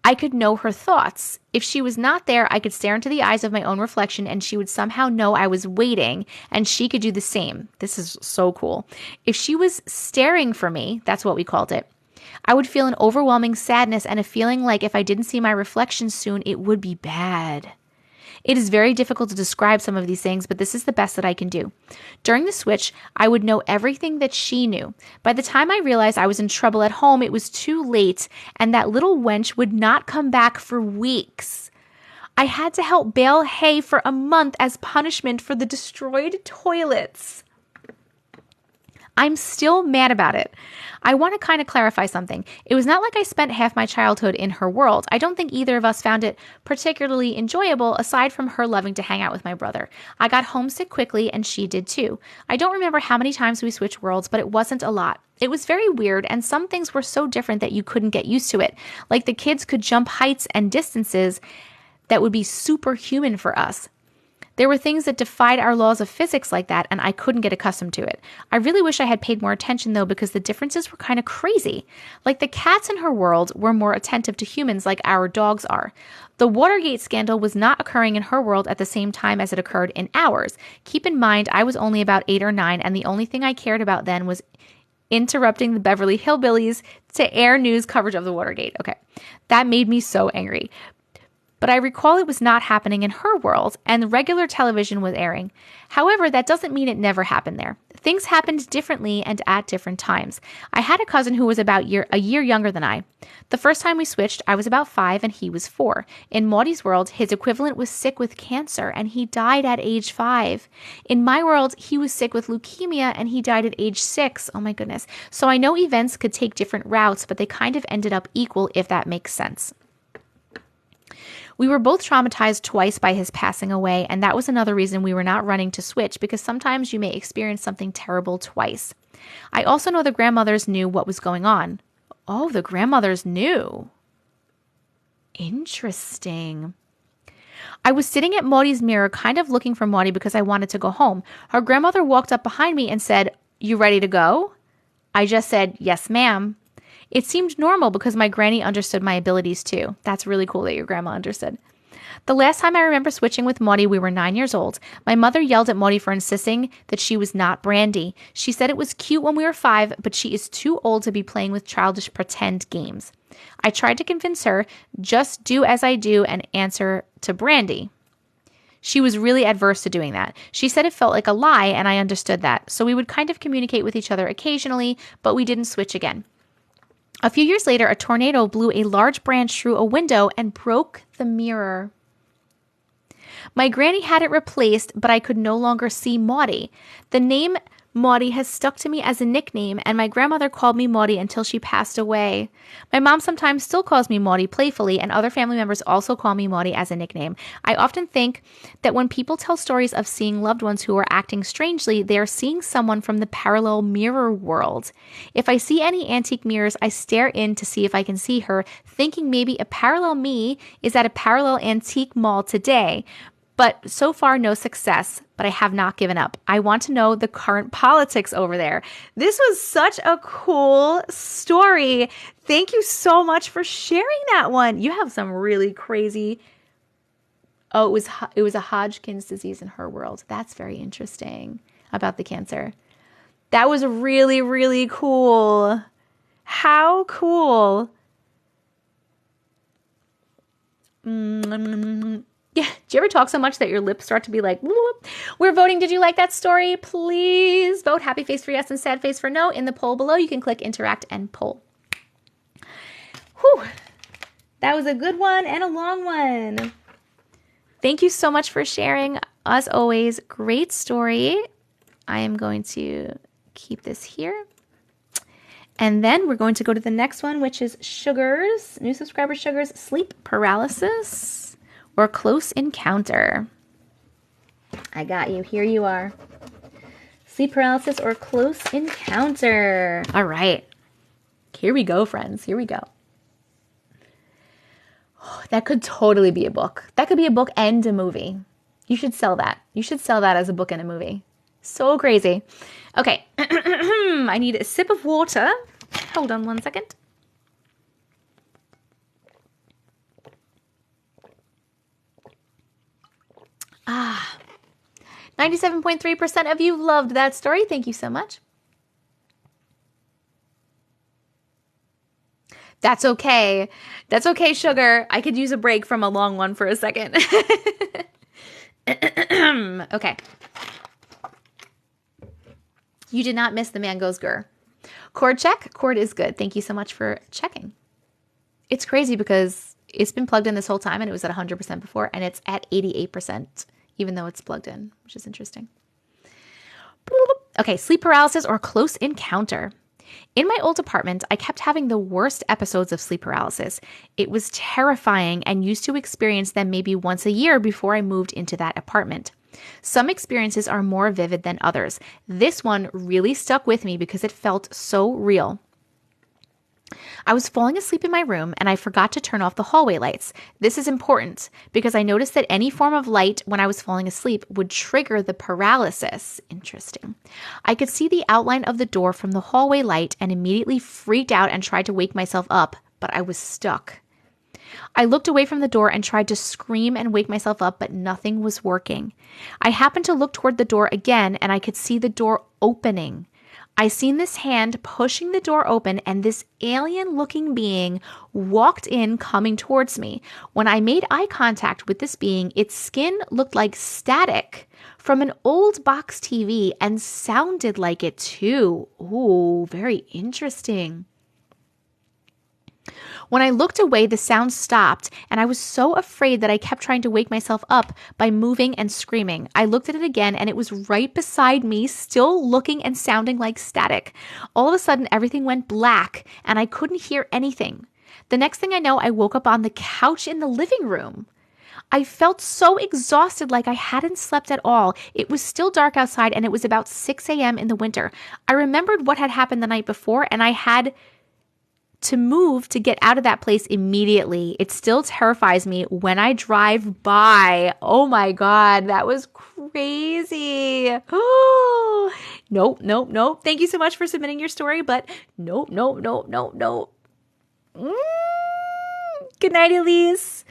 I could know her thoughts. If she was not there, I could stare into the eyes of my own reflection and she would somehow know I was waiting and she could do the same. This is so cool. If she was staring for me, that's what we called it, I would feel an overwhelming sadness and a feeling like if I didn't see my reflection soon, it would be bad. It is very difficult to describe some of these things, but this is the best that I can do. During the switch, I would know everything that she knew. By the time I realized I was in trouble at home, it was too late, and that little wench would not come back for weeks. I had to help bale hay for a month as punishment for the destroyed toilets. I'm still mad about it. I want to kind of clarify something. It was not like I spent half my childhood in her world. I don't think either of us found it particularly enjoyable aside from her loving to hang out with my brother. I got homesick quickly and she did too. I don't remember how many times we switched worlds, but it wasn't a lot. It was very weird and some things were so different that you couldn't get used to it. Like the kids could jump heights and distances that would be superhuman for us. There were things that defied our laws of physics like that, and I couldn't get accustomed to it. I really wish I had paid more attention, though, because the differences were kind of crazy. Like the cats in her world were more attentive to humans like our dogs are. The Watergate scandal was not occurring in her world at the same time as it occurred in ours. Keep in mind, I was only about 8 or 9, and the only thing I cared about then was interrupting the Beverly Hillbillies to air news coverage of the Watergate. Okay, that made me so angry. But I recall it was not happening in her world, and regular television was airing. However, that doesn't mean it never happened there. Things happened differently and at different times. I had a cousin who was about a year younger than I. The first time we switched, I was about 5 and he was 4. In Maudie's world, his equivalent was sick with cancer, and he died at age 5. In my world, he was sick with leukemia, and he died at age 6. Oh my goodness. So I know events could take different routes, but they kind of ended up equal, if that makes sense. We were both traumatized twice by his passing away, and that was another reason we were not running to switch, because sometimes you may experience something terrible twice. I also know the grandmothers knew what was going on. Oh, the grandmothers knew. Interesting. I was sitting at Maudie's mirror, kind of looking for Maudie because I wanted to go home. Her grandmother walked up behind me and said, "You ready to go?" I just said, "Yes, ma'am." It seemed normal because my granny understood my abilities too. That's really cool that your grandma understood. The last time I remember switching with Maudie, we were 9 years old. My mother yelled at Maudie for insisting that she was not Brandy. She said it was cute when we were 5, but she is too old to be playing with childish pretend games. I tried to convince her, just do as I do and answer to Brandy. She was really adverse to doing that. She said it felt like a lie, and I understood that. So we would kind of communicate with each other occasionally, but we didn't switch again. A few years later, a tornado blew a large branch through a window and broke the mirror. My granny had it replaced, but I could no longer see Maudie. The name Maudie has stuck to me as a nickname, and my grandmother called me Maudie until she passed away. My mom sometimes still calls me Maudie playfully, and other family members also call me Maudie as a nickname. I often think that when people tell stories of seeing loved ones who are acting strangely, they are seeing someone from the parallel mirror world. If I see any antique mirrors, I stare in to see if I can see her, thinking maybe a parallel me is at a parallel antique mall today. But so far, no success, but I have not given up. I want to know the current politics over there. This was such a cool story. Thank you so much for sharing that one. You have some really crazy... Oh, it was a Hodgkin's disease in her world. That's very interesting about the cancer. That was really, really cool. How cool. Yeah. Do you ever talk so much that your lips start to be like, whoop? We're voting. Did you like that story? Please vote happy face for yes and sad face for no. In the poll below, you can click interact and poll. Whew. That was a good one and a long one. Thank you so much for sharing. As always, great story. I am going to keep this here. And then we're going to go to the next one, which is Sugar's, new subscriber Sugar's sleep paralysis or close encounter. I got you. Here you are. Sleep paralysis or close encounter. All right. Here we go, friends. Here we go. Oh, that could totally be a book. That could be a book and a movie. You should sell that. You should sell that as a book and a movie. So crazy. Okay. I need a sip of water. Hold on one second. Ah. 97.3% of you loved that story. Thank you so much. That's okay. That's okay, Sugar. I could use a break from a long one for a second. Okay. You did not miss the man goes grr. Cord check. Cord is good. Thank you so much for checking. It's crazy because it's been plugged in this whole time and it was at 100% before and it's at 88% even though it's plugged in, which is interesting. Okay, sleep paralysis or close encounter. In my old apartment, I kept having the worst episodes of sleep paralysis. It was terrifying and used to experience them maybe once a year before I moved into that apartment. Some experiences are more vivid than others. This one really stuck with me because it felt so real. I was falling asleep in my room and I forgot to turn off the hallway lights. This is important because I noticed that any form of light when I was falling asleep would trigger the paralysis. Interesting. I could see the outline of the door from the hallway light and immediately freaked out and tried to wake myself up, but I was stuck. I looked away from the door and tried to scream and wake myself up, but nothing was working. I happened to look toward the door again and I could see the door opening. I seen this hand pushing the door open and this alien-looking being walked in coming towards me. When I made eye contact with this being, its skin looked like static from an old box TV and sounded like it too. Ooh, very interesting. When I looked away, the sound stopped, and I was so afraid that I kept trying to wake myself up by moving and screaming. I looked at it again, and it was right beside me, still looking and sounding like static. All of a sudden, everything went black, and I couldn't hear anything. The next thing I know, I woke up on the couch in the living room. I felt so exhausted, like I hadn't slept at all. It was still dark outside, and it was about 6 a.m. in the winter. I remembered what had happened the night before, and I had to move to get out of that place immediately. It still terrifies me when I drive by. Oh my God, that was crazy. Oh, nope, nope, nope. Thank you so much for submitting your story, but nope, nope, nope, nope, nope. Good night, Elise.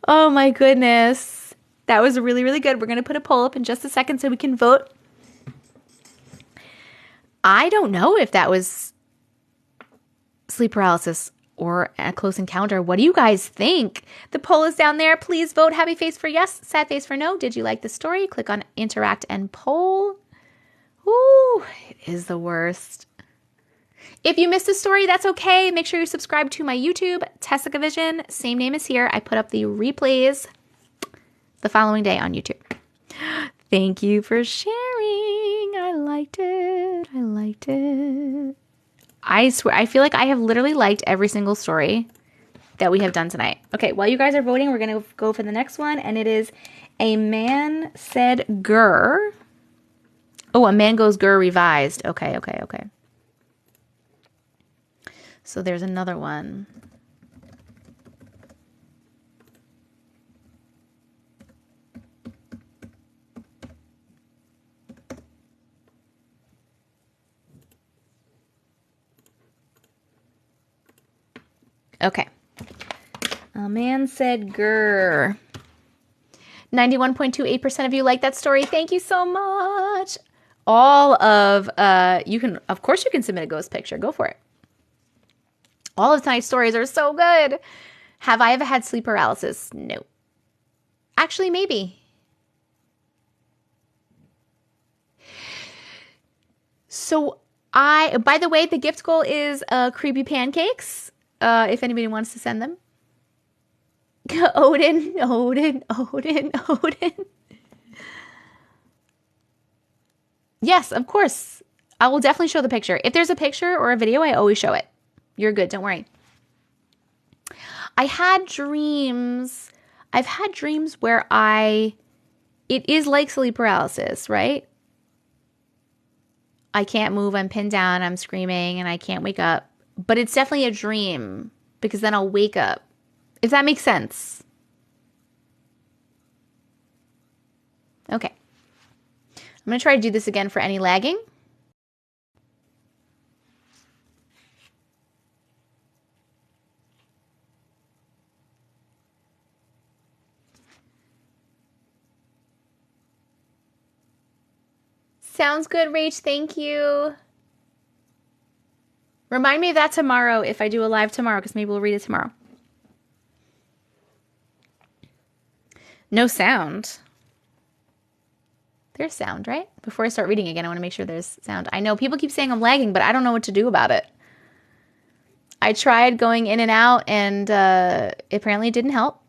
Oh my goodness. That was really, really good. We're going to put a poll up in just a second so we can vote. I don't know if that was sleep paralysis or a close encounter. What do you guys think? The poll is down there. Please vote happy face for yes, sad face for no. Did you like the story? Click on interact and poll. Ooh, it is the worst. If you missed a story, that's okay. Make sure you subscribe to my YouTube, TessicaVision. Same name as here. I put up the replays the following day on YouTube. Thank you for sharing. I liked it. I liked it. I swear, I feel like I have literally liked every single story that we have done tonight. Okay, while you guys are voting, we're going to go for the next one, and it is A Man Said Grr. Oh, A Man Goes Grr revised. Okay, okay, okay. So there's another one. Okay. A Man Said Grr. 91.28% of you like that story. Thank you so much. All of, of course you can submit a ghost picture. Go for it. All of tonight's stories are so good. Have I ever had sleep paralysis? No. Actually, maybe. So by the way, the gift goal is creepy pancakes. If anybody wants to send them. Odin. Yes, of course. I will definitely show the picture. If there's a picture or a video, I always show it. You're good. Don't worry. I've had dreams where it is like sleep paralysis, right? I can't move. I'm pinned down. I'm screaming and I can't wake up. But it's definitely a dream because then I'll wake up. If that makes sense. Okay. I'm going to try to do this again for any lagging. Sounds good, Rach. Thank you. Remind me of that tomorrow if I do a live tomorrow, because maybe we'll read it tomorrow. No sound. There's sound, right? Before I start reading again, I want to make sure there's sound. I know people keep saying I'm lagging, but I don't know what to do about it. I tried going in and out, and apparently it didn't help.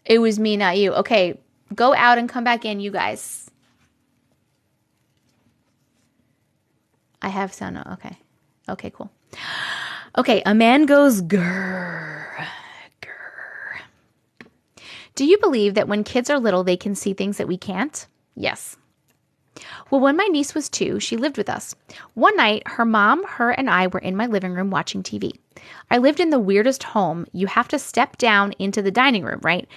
It was me, not you. Okay, go out and come back in, you guys. I have sound. Okay. Okay, cool. Okay, a man goes grrr, grrr. Do you believe that when kids are little, they can see things that we can't? Yes. Well, when my niece was 2, she lived with us. One night, her mom, her, and I were in my living room watching TV. I lived in the weirdest home. You have to step down into the dining room, right?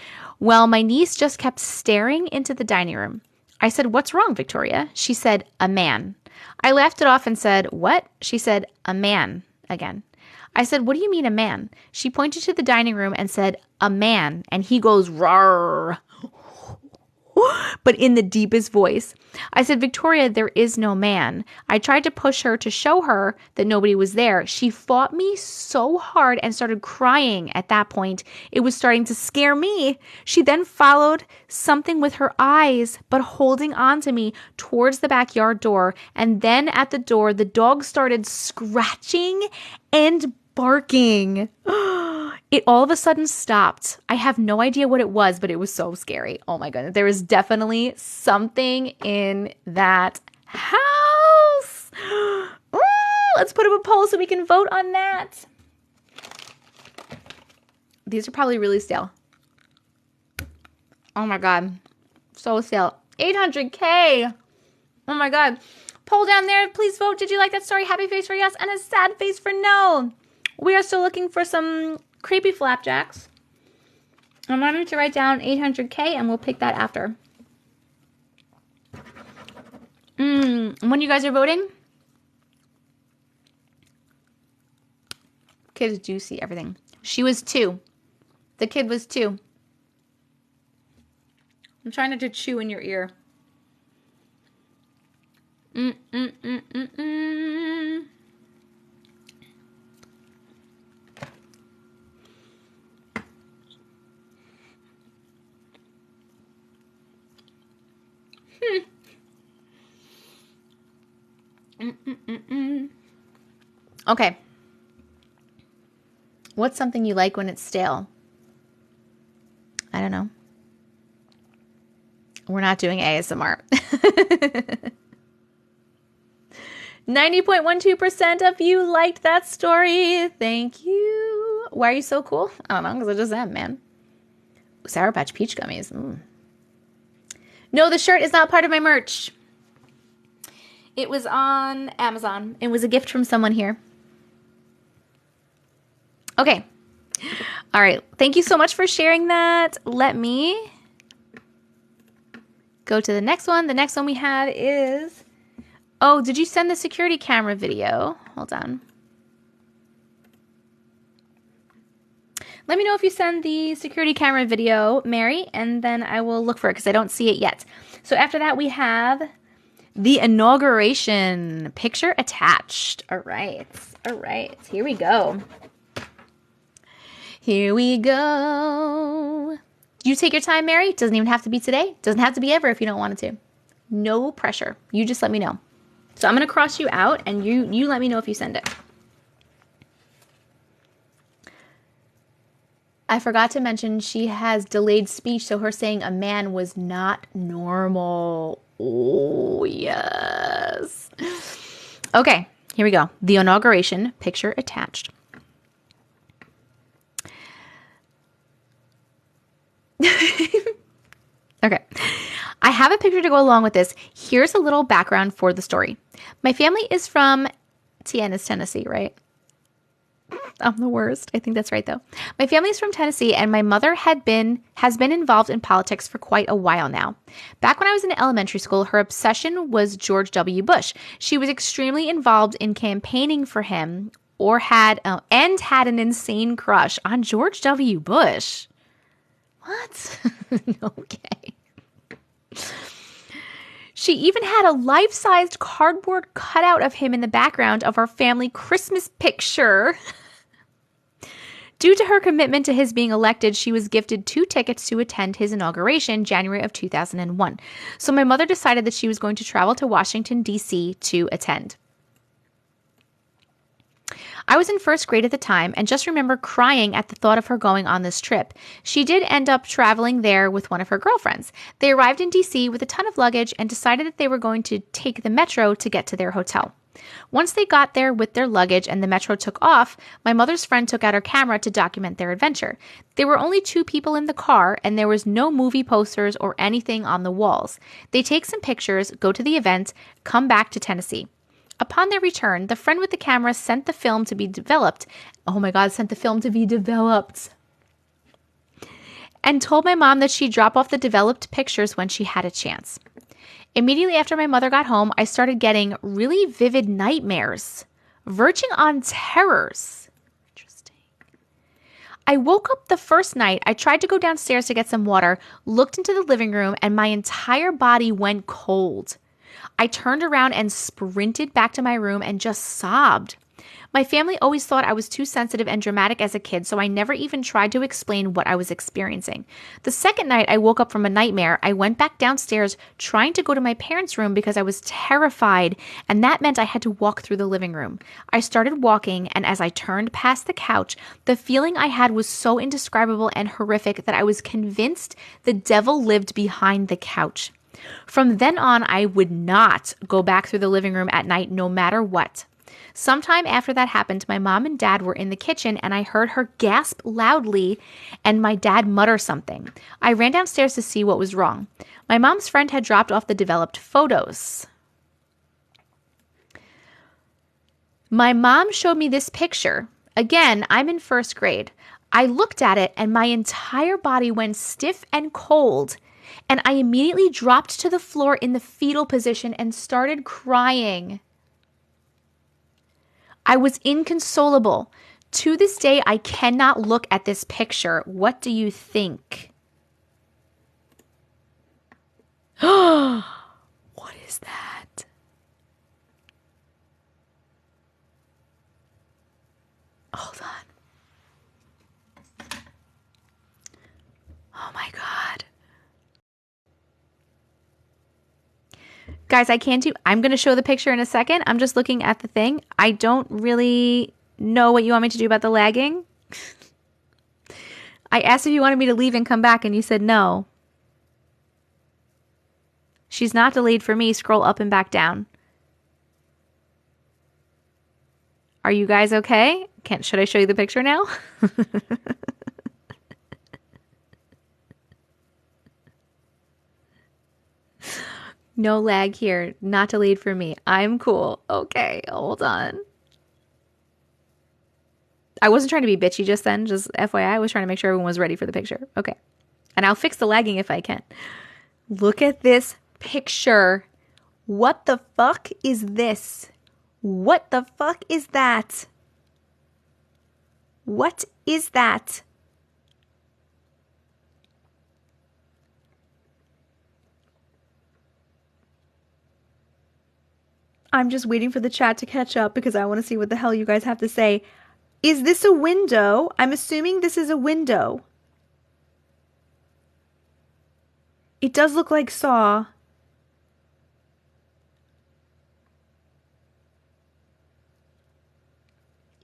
Well, my niece just kept staring into the dining room. I said, "What's wrong, Victoria?" She said, "A man." I laughed it off and said, "What?" She said, "A man," again. I said, "What do you mean, a man?" She pointed to the dining room and said, "A man." And he goes, "Rawr," but in the deepest voice. I said, "Victoria, there is no man." I tried to push her to show her that nobody was there. She fought me so hard and started crying at that point. It was starting to scare me. She then followed something with her eyes, but holding on to me towards the backyard door. And then at the door, the dog started scratching and barking. It all of a sudden stopped. I have no idea what it was, but it was so scary. Oh my goodness. There is definitely something in that house. Ooh, let's put up a poll so we can vote on that. These are probably really stale. Oh my God. So stale. 800K. Oh my God. Poll down there. Please vote. Did you like that story? Happy face for yes and a sad face for no. We are still looking for some creepy flapjacks. I'm wanting to write down 800K and we'll pick that after. When you guys are voting, kids do see everything. She was 2. The kid was 2. I'm trying not to chew in your ear. Okay. What's something you like when it's stale? I don't know. We're not doing ASMR. 90.12% of you liked that story. Thank you. Why are you so cool? I don't know, because I just am, man. Sour Patch Peach Gummies. No, the shirt is not part of my merch. It was on Amazon. It was a gift from someone here. Okay. All right. Thank you so much for sharing that. Let me go to the next one. The next one we have is... Oh, did you send the security camera video? Hold on. Let me know if you send the security camera video, Mary, and then I will look for it because I don't see it yet. So after that, we have The inauguration. Picture attached. All right. Here we go. You take your time, Mary. Doesn't even have to be today. Doesn't have to be ever if you don't want it to. No pressure. You just let me know. So I'm going to cross you out, and you let me know if you send it. I forgot to mention she has delayed speech, so her saying a man was not normal. Oh, yes. Okay, here we go. The inauguration, picture attached. Okay. I have a picture to go along with this. Here's a little background for the story. My family is from Tennessee, right? I'm the worst. I think that's right, though. My family is from Tennessee, and my mother has been involved in politics for quite a while now. Back when I was in elementary school, her obsession was George W. Bush. She was extremely involved in campaigning for him, had an insane crush on George W. Bush. What? Okay. She even had a life-sized cardboard cutout of him in the background of our family Christmas picture. Due to her commitment to his being elected, she was gifted 2 tickets to attend his inauguration, January of 2001. So my mother decided that she was going to travel to Washington, D.C. to attend. I was in first grade at the time and just remember crying at the thought of her going on this trip. She did end up traveling there with one of her girlfriends. They arrived in DC with a ton of luggage and decided that they were going to take the metro to get to their hotel. Once they got there with their luggage and the metro took off, my mother's friend took out her camera to document their adventure. There were only 2 people in the car and there was no movie posters or anything on the walls. They take some pictures, go to the event, come back to Tennessee. Upon their return, the friend with the camera sent the film to be developed. Oh my God, sent the film to be developed. And told my mom that she'd drop off the developed pictures when she had a chance. Immediately after my mother got home, I started getting really vivid nightmares, verging on terrors. Interesting. I woke up the first night. I tried to go downstairs to get some water, looked into the living room, and my entire body went cold. I turned around and sprinted back to my room and just sobbed. My family always thought I was too sensitive and dramatic as a kid, so I never even tried to explain what I was experiencing. The second night I woke up from a nightmare, I went back downstairs trying to go to my parents' room because I was terrified, and that meant I had to walk through the living room. I started walking, and as I turned past the couch, the feeling I had was so indescribable and horrific that I was convinced the devil lived behind the couch. From then on, I would not go back through the living room at night, no matter what. Sometime after that happened, my mom and dad were in the kitchen and I heard her gasp loudly and my dad mutter something. I ran downstairs to see what was wrong. My mom's friend had dropped off the developed photos. My mom showed me this picture. Again, I'm in first grade. I looked at it and my entire body went stiff and cold. And I immediately dropped to the floor in the fetal position and started crying. I was inconsolable. To this day, I cannot look at this picture. What do you think? What is that? Hold on. Oh my God. Guys, I'm going to show the picture in a second. I'm just looking at the thing. I don't really know what you want me to do about the lagging. I asked if you wanted me to leave and come back, and you said no. She's not delayed for me. Scroll up and back down. Are you guys okay? Should I show you the picture now? No lag here. Not delayed for me. I'm cool. Okay, hold on. I wasn't trying to be bitchy just then. Just FYI, I was trying to make sure everyone was ready for the picture. Okay. And I'll fix the lagging if I can. Look at this picture. What the fuck is this? What the fuck is that? What is that? I'm just waiting for the chat to catch up because I want to see what the hell you guys have to say. Is this a window? I'm assuming this is a window. It does look like Saw.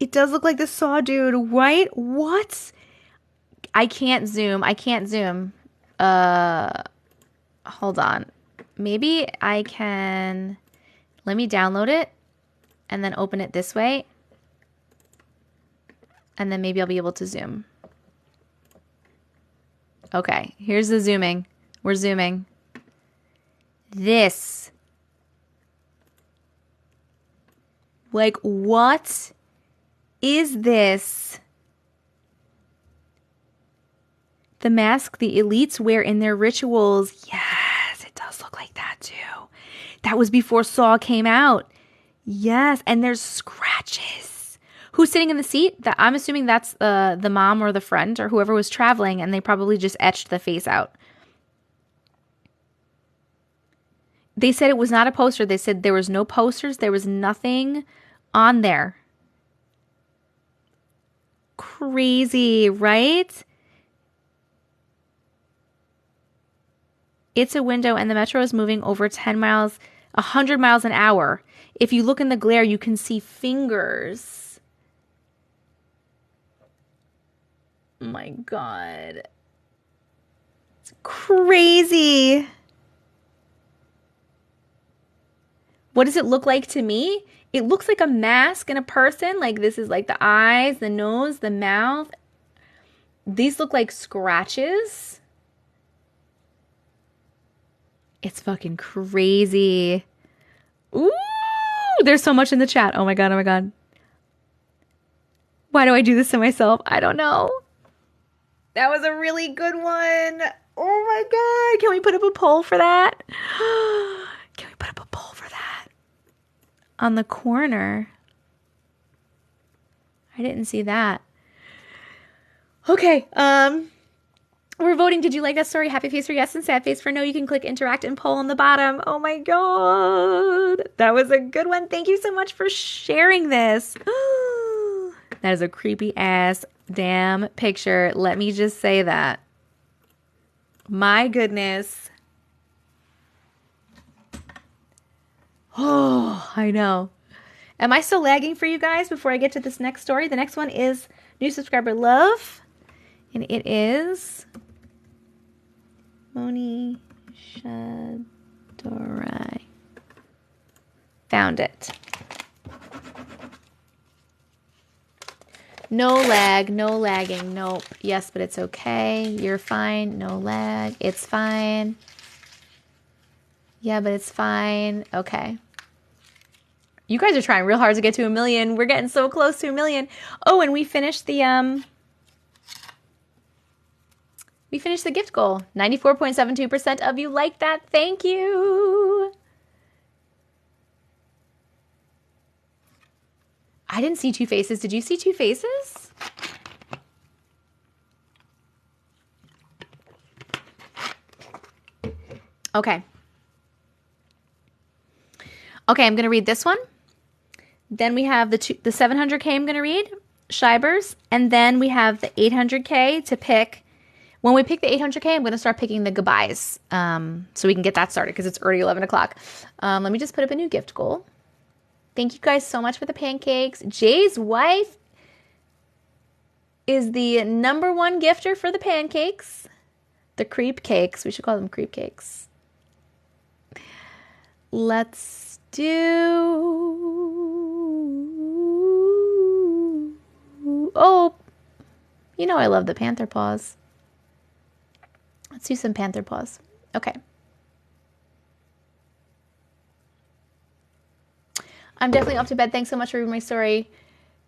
It does look like the Saw dude, right? What? I can't zoom. I can't zoom. Hold on. Maybe I can... Let me download it and then open it this way. And then maybe I'll be able to zoom. Okay, here's the zooming. We're zooming. This. Like, what is this? The mask the elites wear in their rituals. Yes, it does look like that too. That was before Saw came out. Yes, and there's scratches. Who's sitting in the seat? I'm assuming that's the mom or the friend or whoever was traveling, and they probably just etched the face out. They said it was not a poster. They said there was no posters. There was nothing on there. Crazy, right? It's a window and the metro is moving over 100 miles an hour. If you look in the glare, you can see fingers. Oh my God. It's crazy. What does it look like to me? It looks like a mask in a person. Like this is like the eyes, the nose, the mouth. These look like scratches. It's fucking crazy. Ooh, there's so much in the chat. Oh my God, oh my God. Why do I do this to myself? I don't know. That was a really good one. Oh my God. Can we put up a poll for that? Can we put up a poll for that? On the corner. I didn't see that. Okay, we're voting. Did you like that story? Happy face for yes and sad face for no. You can click interact and poll on the bottom. Oh my God. That was a good one. Thank you so much for sharing this. That is a creepy ass damn picture. Let me just say that. My goodness. Oh, I know. Am I still lagging for you guys before I get to this next story? The next one is new subscriber love. And it is Moni Shadorai. Found it. No lag, no lagging. Nope. Yes, but it's okay. You're fine. No lag. It's fine. Yeah, but it's fine. Okay. You guys are trying real hard to get to 1 million. We're getting so close to 1 million. Oh, and we finished the gift goal. 94.72% of you like that. Thank you. I didn't see two faces. Did you see two faces? Okay. Okay, I'm going to read this one. Then we have the 700K I'm going to read, Shibers. And then we have the 800K to pick. When we pick the 800K, I'm going to start picking the goodbyes so we can get that started because it's already 11 o'clock. Let me just put up a new gift goal. Thank you guys so much for the pancakes. Jay's wife is the #1 gifter for the pancakes. The creep cakes. We should call them creep cakes. Let's do... Oh, you know I love the panther paws. Let's do some panther paws. Okay. I'm definitely off to bed. Thanks so much for reading my story.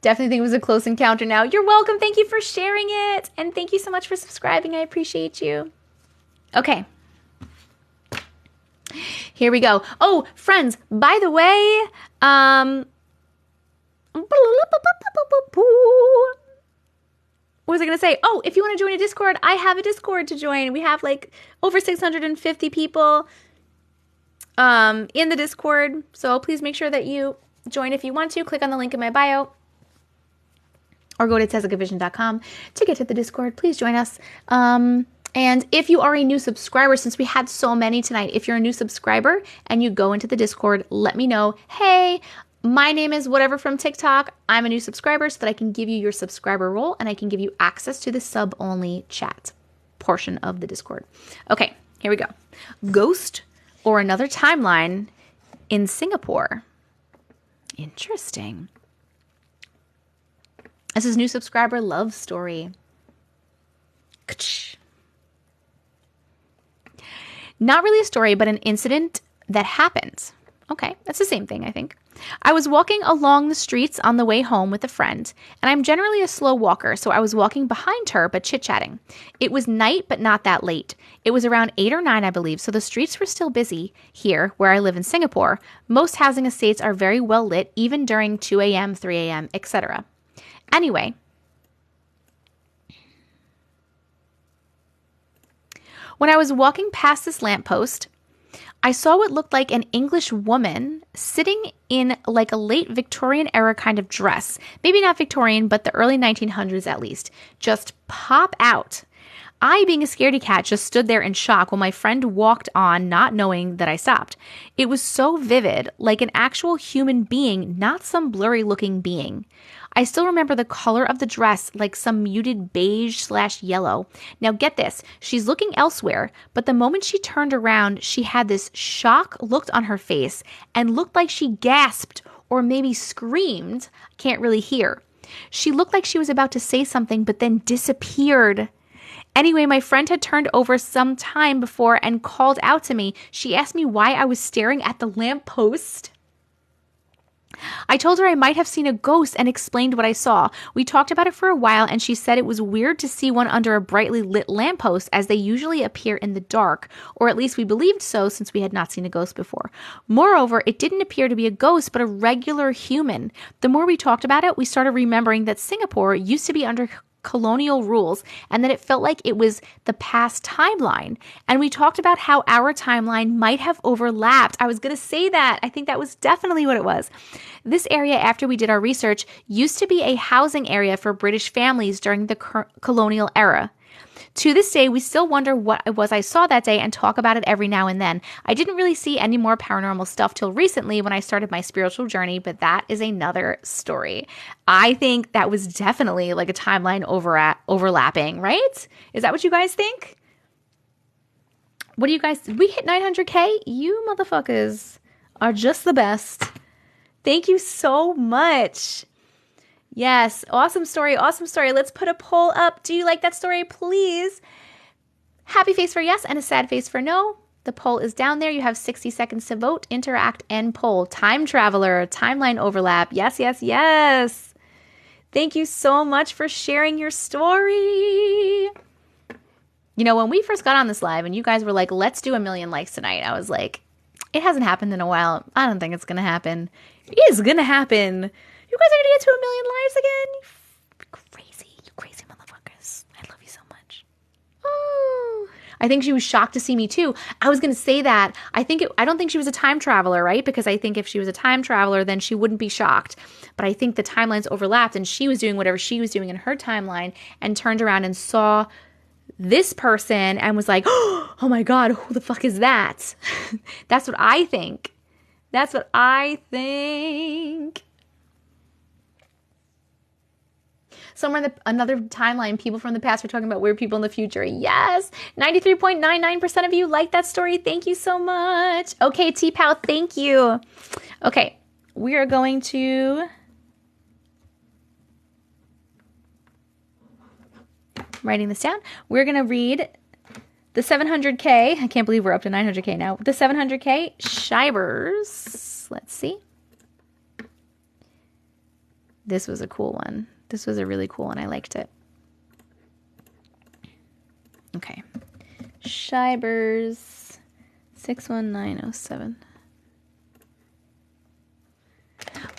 Definitely think it was a close encounter now. You're welcome. Thank you for sharing it. And thank you so much for subscribing. I appreciate you. Okay. Here we go. Oh, friends, by the way, what was I going to say? Oh, if you want to join a Discord, I have a Discord to join. We have like over 650 people. in the Discord. So please make sure that you join if you want to. Click on the link in my bio or go to TessicaVision.com to get to the Discord. Please join us. And if you are a new subscriber, since we had so many tonight, if you're a new subscriber and you go into the Discord, let me know, hey, my name is whatever from TikTok. I'm a new subscriber, so that I can give you your subscriber role and I can give you access to the sub-only chat portion of the Discord. Okay, here we go. Ghost or another timeline in Singapore. Interesting. This is new subscriber love story. Not really a story, but an incident that happened. Okay, that's the same thing, I think. I was walking along the streets on the way home with a friend, and I'm generally a slow walker, so I was walking behind her but chit-chatting. It was night, but not that late. It was around 8 or 9, I believe, so the streets were still busy here, where I live in Singapore. Most housing estates are very well lit, even during 2 a.m., 3 a.m., etc. Anyway, when I was walking past this lamppost, I saw what looked like an English woman sitting in like a late Victorian era kind of dress. Maybe not Victorian, but the early 1900s at least. Just pop out. I, being a scaredy cat, just stood there in shock while my friend walked on, not knowing that I stopped. It was so vivid, like an actual human being, not some blurry looking being. I still remember the color of the dress, like some muted beige/yellow. Now get this, she's looking elsewhere, but the moment she turned around, she had this shock look on her face and looked like she gasped or maybe screamed. I can't really hear. She looked like she was about to say something, but then disappeared. Anyway, my friend had turned over some time before and called out to me. She asked me why I was staring at the lamppost. I told her I might have seen a ghost and explained what I saw. We talked about it for a while and she said it was weird to see one under a brightly lit lamppost as they usually appear in the dark, or at least we believed so since we had not seen a ghost before. Moreover, it didn't appear to be a ghost but a regular human. The more we talked about it, we started remembering that Singapore used to be under colonial rules and that it felt like it was the past timeline. And we talked about how our timeline might have overlapped. I was going to say that. I think that was definitely what it was. This area, after we did our research, used to be a housing area for British families during the colonial era. To this day, we still wonder what it was I saw that day and talk about it every now and then. I didn't really see any more paranormal stuff till recently when I started my spiritual journey, but that is another story. I think that was definitely like a timeline overlapping, right? Is that what you guys think? What do you guys, we hit 900K? You motherfuckers are just the best. Thank you so much. Yes, awesome story, awesome story. Let's put a poll up. Do you like that story? Please. Happy face for yes and a sad face for no. The poll is down there. You have 60 seconds to vote, interact, and poll. Time traveler, timeline overlap. Yes, yes, yes. Thank you so much for sharing your story. You know, when we first got on this live and you guys were like, let's do 1 million likes tonight, I was like, it hasn't happened in a while. I don't think it's going to happen. It is going to happen. You guys are going to get to 1 million lives again? You crazy motherfuckers. I love you so much. Oh, I think she was shocked to see me too. I was going to say that. I don't think she was a time traveler, right? Because I think if she was a time traveler, then she wouldn't be shocked. But I think the timelines overlapped and she was doing whatever she was doing in her timeline and turned around and saw this person and was like, oh my God, who the fuck is that? That's what I think. That's what I think. Somewhere in another timeline, people from the past were talking about weird people in the future. Yes, 93.99% of you like that story. Thank you so much. Okay, T-Pal, thank you. Okay, we are going to... writing this down. We're going to read the 700K. I can't believe we're up to 900K now. The 700K Shibers. Let's see. This was a cool one. This was a really cool one. I liked it. Okay. Shibers 61907.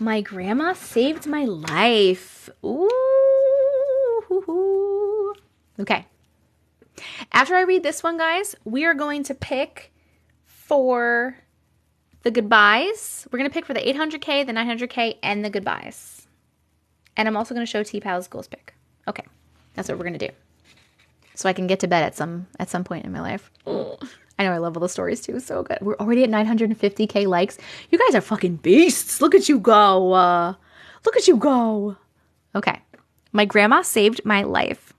My grandma saved my life. Ooh. Okay. After I read this one, guys, we are going to pick 4 the goodbyes. We're going to pick for the 800K, the 900K, and the goodbyes. And I'm also going to show T-Pal's goals pick. Okay, that's what we're going to do. So I can get to bed at some point in my life. Oh, I know I love all the stories too. So good. We're already at 950K likes. You guys are fucking beasts. Look at you go. Look at you go. Okay. My grandma saved my life.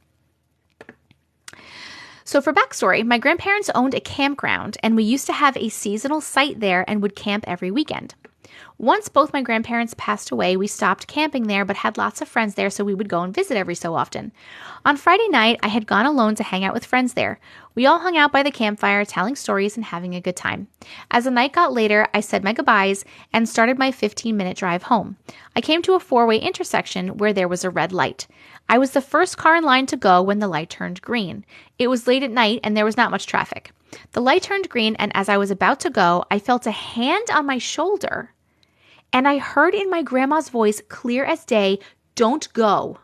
So for backstory, my grandparents owned a campground and we used to have a seasonal site there and would camp every weekend. Once both my grandparents passed away, we stopped camping there but had lots of friends there, so we would go and visit every so often. On Friday night, I had gone alone to hang out with friends there. We all hung out by the campfire, telling stories and having a good time. As the night got later, I said my goodbyes and started my 15-minute drive home. I came to a four-way intersection where there was a red light. I was the first car in line to go when the light turned green. It was late at night and there was not much traffic. The light turned green, and as I was about to go, I felt a hand on my shoulder. And I heard in my grandma's voice, clear as day, "Don't go."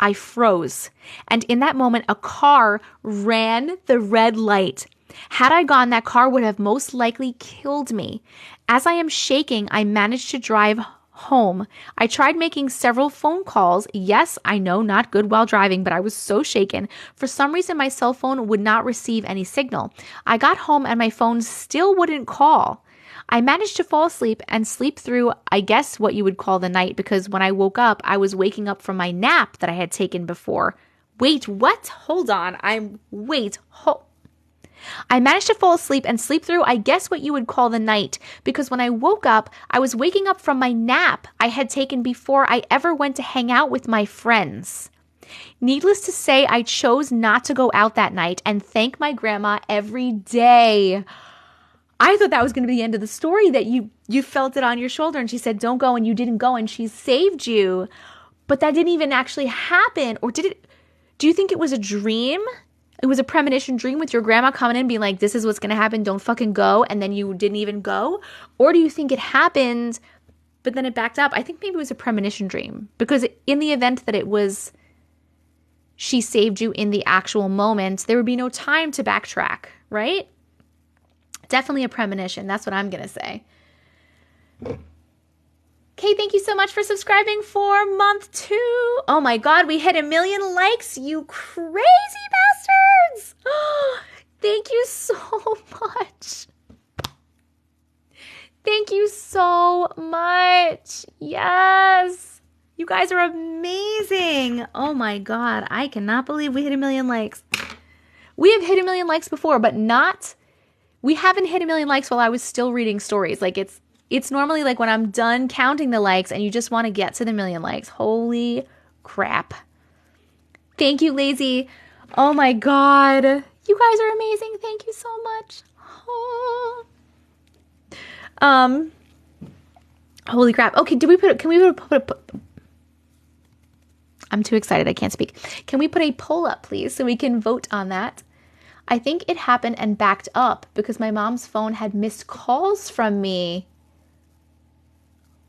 I froze. And in that moment, a car ran the red light. Had I gone, that car would have most likely killed me. As I am shaking, I managed to drive home. I tried making several phone calls. Yes, I know, not good while driving, but I was so shaken. For some reason, my cell phone would not receive any signal. I got home and my phone still wouldn't call. I managed to fall asleep and sleep through, I guess, what you would call the night, because when I woke up, I was waking up from my nap that I had taken before. Wait, what? Hold on. I managed to fall asleep and sleep through, I guess, what you would call the night, because when I woke up, I was waking up from my nap I had taken before I ever went to hang out with my friends. Needless to say, I chose not to go out that night and thank my grandma every day. I thought that was going to be the end of the story, that you felt it on your shoulder and she said, "Don't go," and you didn't go and she saved you. But that didn't even actually happen. Or did it? Do you think it was a dream? It was a premonition dream with your grandma coming in being like, "This is what's going to happen. Don't fucking go." And then you didn't even go? Or do you think it happened, but then it backed up? I think maybe it was a premonition dream, because in the event that it was, she saved you in the actual moment, there would be no time to backtrack, right? Definitely a premonition. That's what I'm going to say. Okay, thank you so much for subscribing for month 2. Oh my God, we hit 1 million likes, you crazy bastards. Thank you so much. Thank you so much. Yes. You guys are amazing. Oh my God, I cannot believe we hit 1 million likes. We have hit 1 million likes before, but we haven't hit 1 million likes while I was still reading stories. Like it's normally like when I'm done counting the likes and you just want to get to the 1 million likes. Holy crap. Thank you, Lazy. Oh my God. You guys are amazing. Thank you so much. Oh. Holy crap. Okay, I'm too excited. I can't speak. Can we put a poll up, please, so we can vote on that? I think it happened and backed up because my mom's phone had missed calls from me.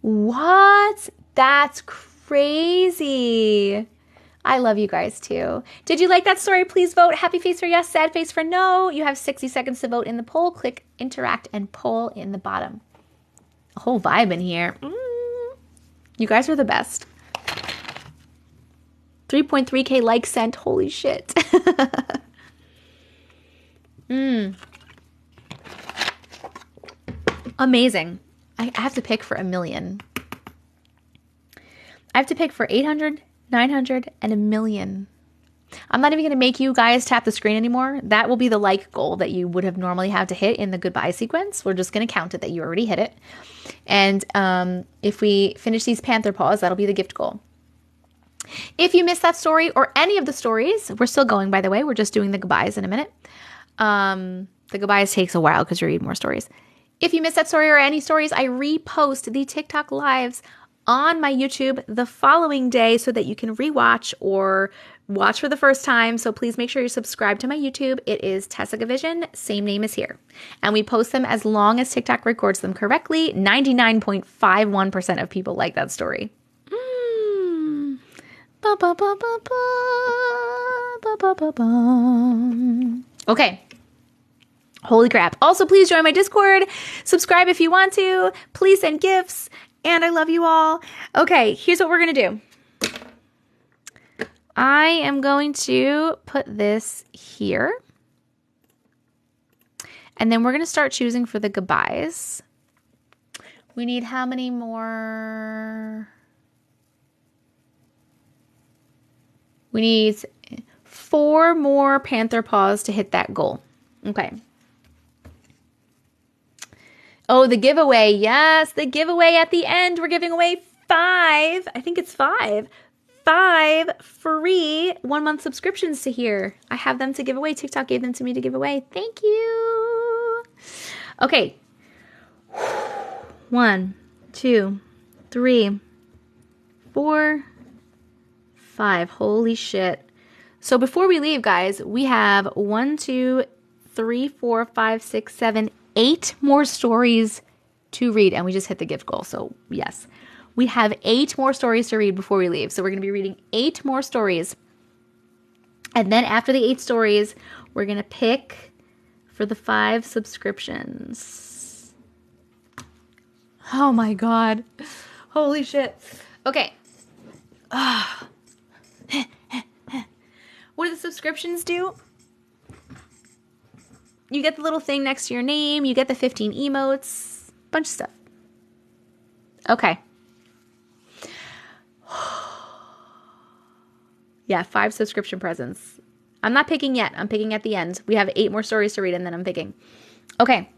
What? That's crazy. I love you guys too. Did you like that story? Please vote. Happy face for yes, sad face for no. You have 60 seconds to vote in the poll. Click interact and poll in the bottom. A whole vibe in here. You guys are the best. 3.3K likes sent. Holy shit. Amazing. I have to pick for 1 million. I have to pick for 800, 900, and 1 million. I'm not even going to make you guys tap the screen anymore. That will be the like goal that you would have normally had to hit in the goodbye sequence. We're just going to count it that you already hit it. And if we finish these panther paws, that'll be the gift goal. If you missed that story or any of the stories, we're still going, by the way. We're just doing the goodbyes in a minute. The goodbyes takes a while because you're reading more stories. If you missed that story or any stories, I repost the TikTok lives on my YouTube the following day so that you can rewatch or watch for the first time. So please make sure you're subscribed to my YouTube. It is TessicaVision, same name as here. And we post them as long as TikTok records them correctly. 99.51% of people like that story. Ba, ba, ba, ba, ba, ba, ba, ba, ba. Okay. Holy crap. Also, please join my Discord. Subscribe if you want to. Please send gifts. And I love you all. Okay, here's what we're going to do. I am going to put this here. And then we're going to start choosing for the goodbyes. We need how many more? We need 4 more panther paws to hit that goal. Okay. Oh, the giveaway. Yes, the giveaway at the end. We're giving away 5. I think it's 5. 5 free 1-month subscriptions to here. I have them to give away. TikTok gave them to me to give away. Thank you. Okay. 1, 2, 3, 4, 5. Holy shit. So before we leave, guys, we have 1, 2, 3, 4, 5, 6, 7, 8 more stories to read. And we just hit the gift goal. So yes, we have 8 more stories to read before we leave. So we're going to be reading 8 more stories. And then after the 8 stories, we're going to pick for the 5 subscriptions. Oh my God. Holy shit. Okay. What do the subscriptions do? You get the little thing next to your name. You get the 15 emotes. Bunch of stuff. Okay. Yeah, 5 subscription presents. I'm not picking yet. I'm picking at the end. We have 8 more stories to read and then I'm picking. Okay.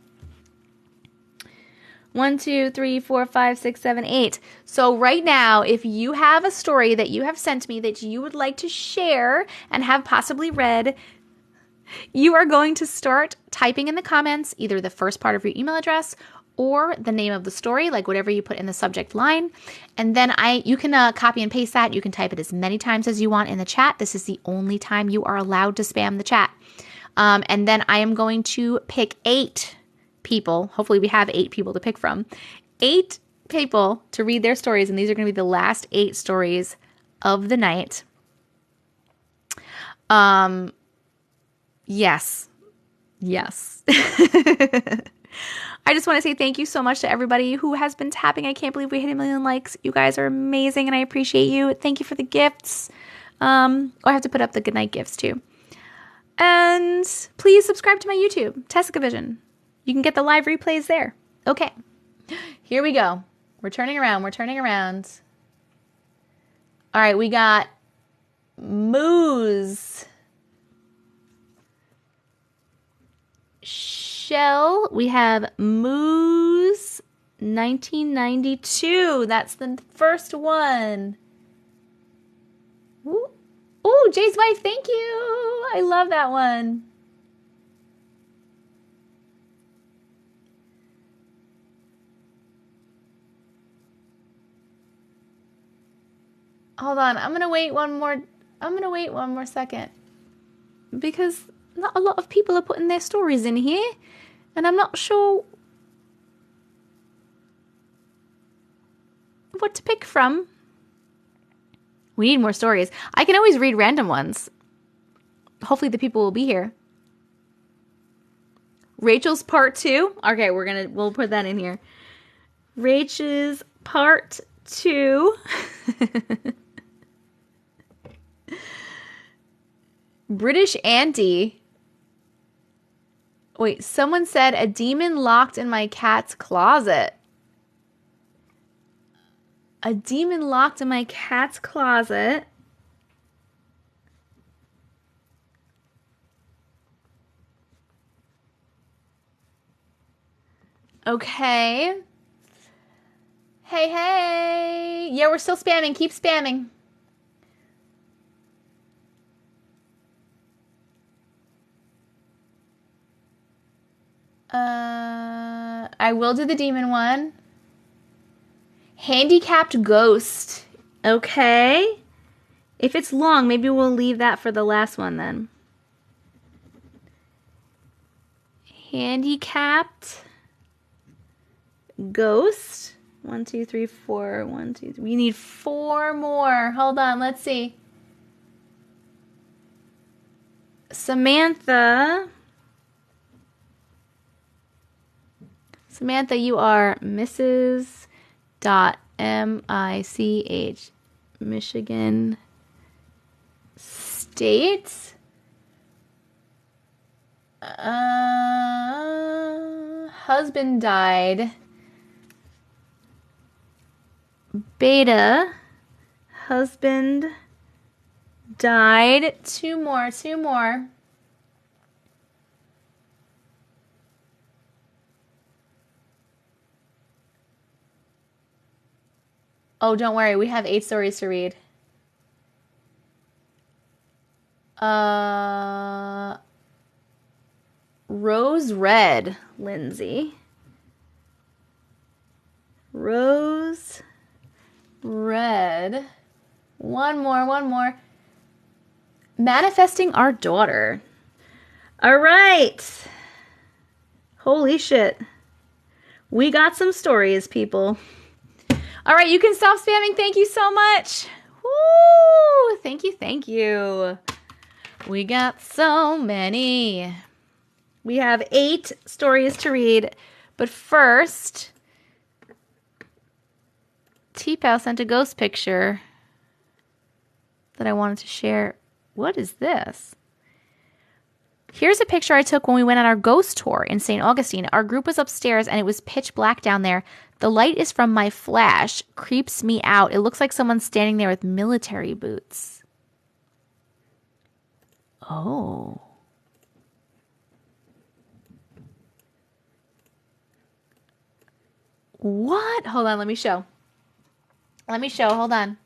1, 2, 3, 4, 5, 6, 7, 8. So right now, if you have a story that you have sent me that you would like to share and have possibly read, you are going to start typing in the comments either the first part of your email address or the name of the story, like whatever you put in the subject line. And then you can copy and paste that. You can type it as many times as you want in the chat. This is the only time you are allowed to spam the chat. And then I am going to pick 8 people. Hopefully we have 8 people to pick from. 8 people to read their stories. And these are going to be the last 8 stories of the night. Yes. I just want to say thank you so much to everybody who has been tapping. I can't believe we hit 1 million likes. You guys are amazing and I appreciate you. Thank you for the gifts. I have to put up the goodnight gifts too. And please subscribe to my YouTube, TessicaVision. You can get the live replays there. Okay, here we go. We're turning around. All right, we got Moose. Shell, we have Moose 1992. That's the first one. Ooh, ooh, Jay's wife, thank you. I love that one. Hold on, I'm gonna wait one more second. Because not a lot of people are putting their stories in here. And I'm not sure what to pick from. We need more stories. I can always read random ones. Hopefully the people will be here. Rachel's part 2. Okay, we'll put that in here. Rachel's part 2. British Auntie. Wait, someone said a demon locked in my cat's closet. A demon locked in my cat's closet. Okay. Hey. Yeah, we're still spamming. Keep spamming. I will do the demon one. Handicapped ghost. Okay. If it's long, maybe we'll leave that for the last one then. Handicapped ghost. 1, 2, 3, 4. 1, 2, 3. We need 4 more. Hold on. Let's see. Samantha. Samantha, you are Mrs. .mich, Michigan State. Husband died. Beta. Husband died. Two more. Oh, don't worry. We have 8 stories to read. Rose Red, Lindsay. Rose Red. One more. Manifesting our daughter. All right. Holy shit. We got some stories, people. All right, you can stop spamming. Thank you so much. Woo! Thank you. We got so many. We have 8 stories to read. But first, T-Pow sent a ghost picture that I wanted to share. What is this? Here's a picture I took when we went on our ghost tour in St. Augustine. Our group was upstairs and it was pitch black down there. The light is from my flash. Creeps me out. It looks like someone's standing there with military boots. Oh. What? Hold on, let me show. Hold on.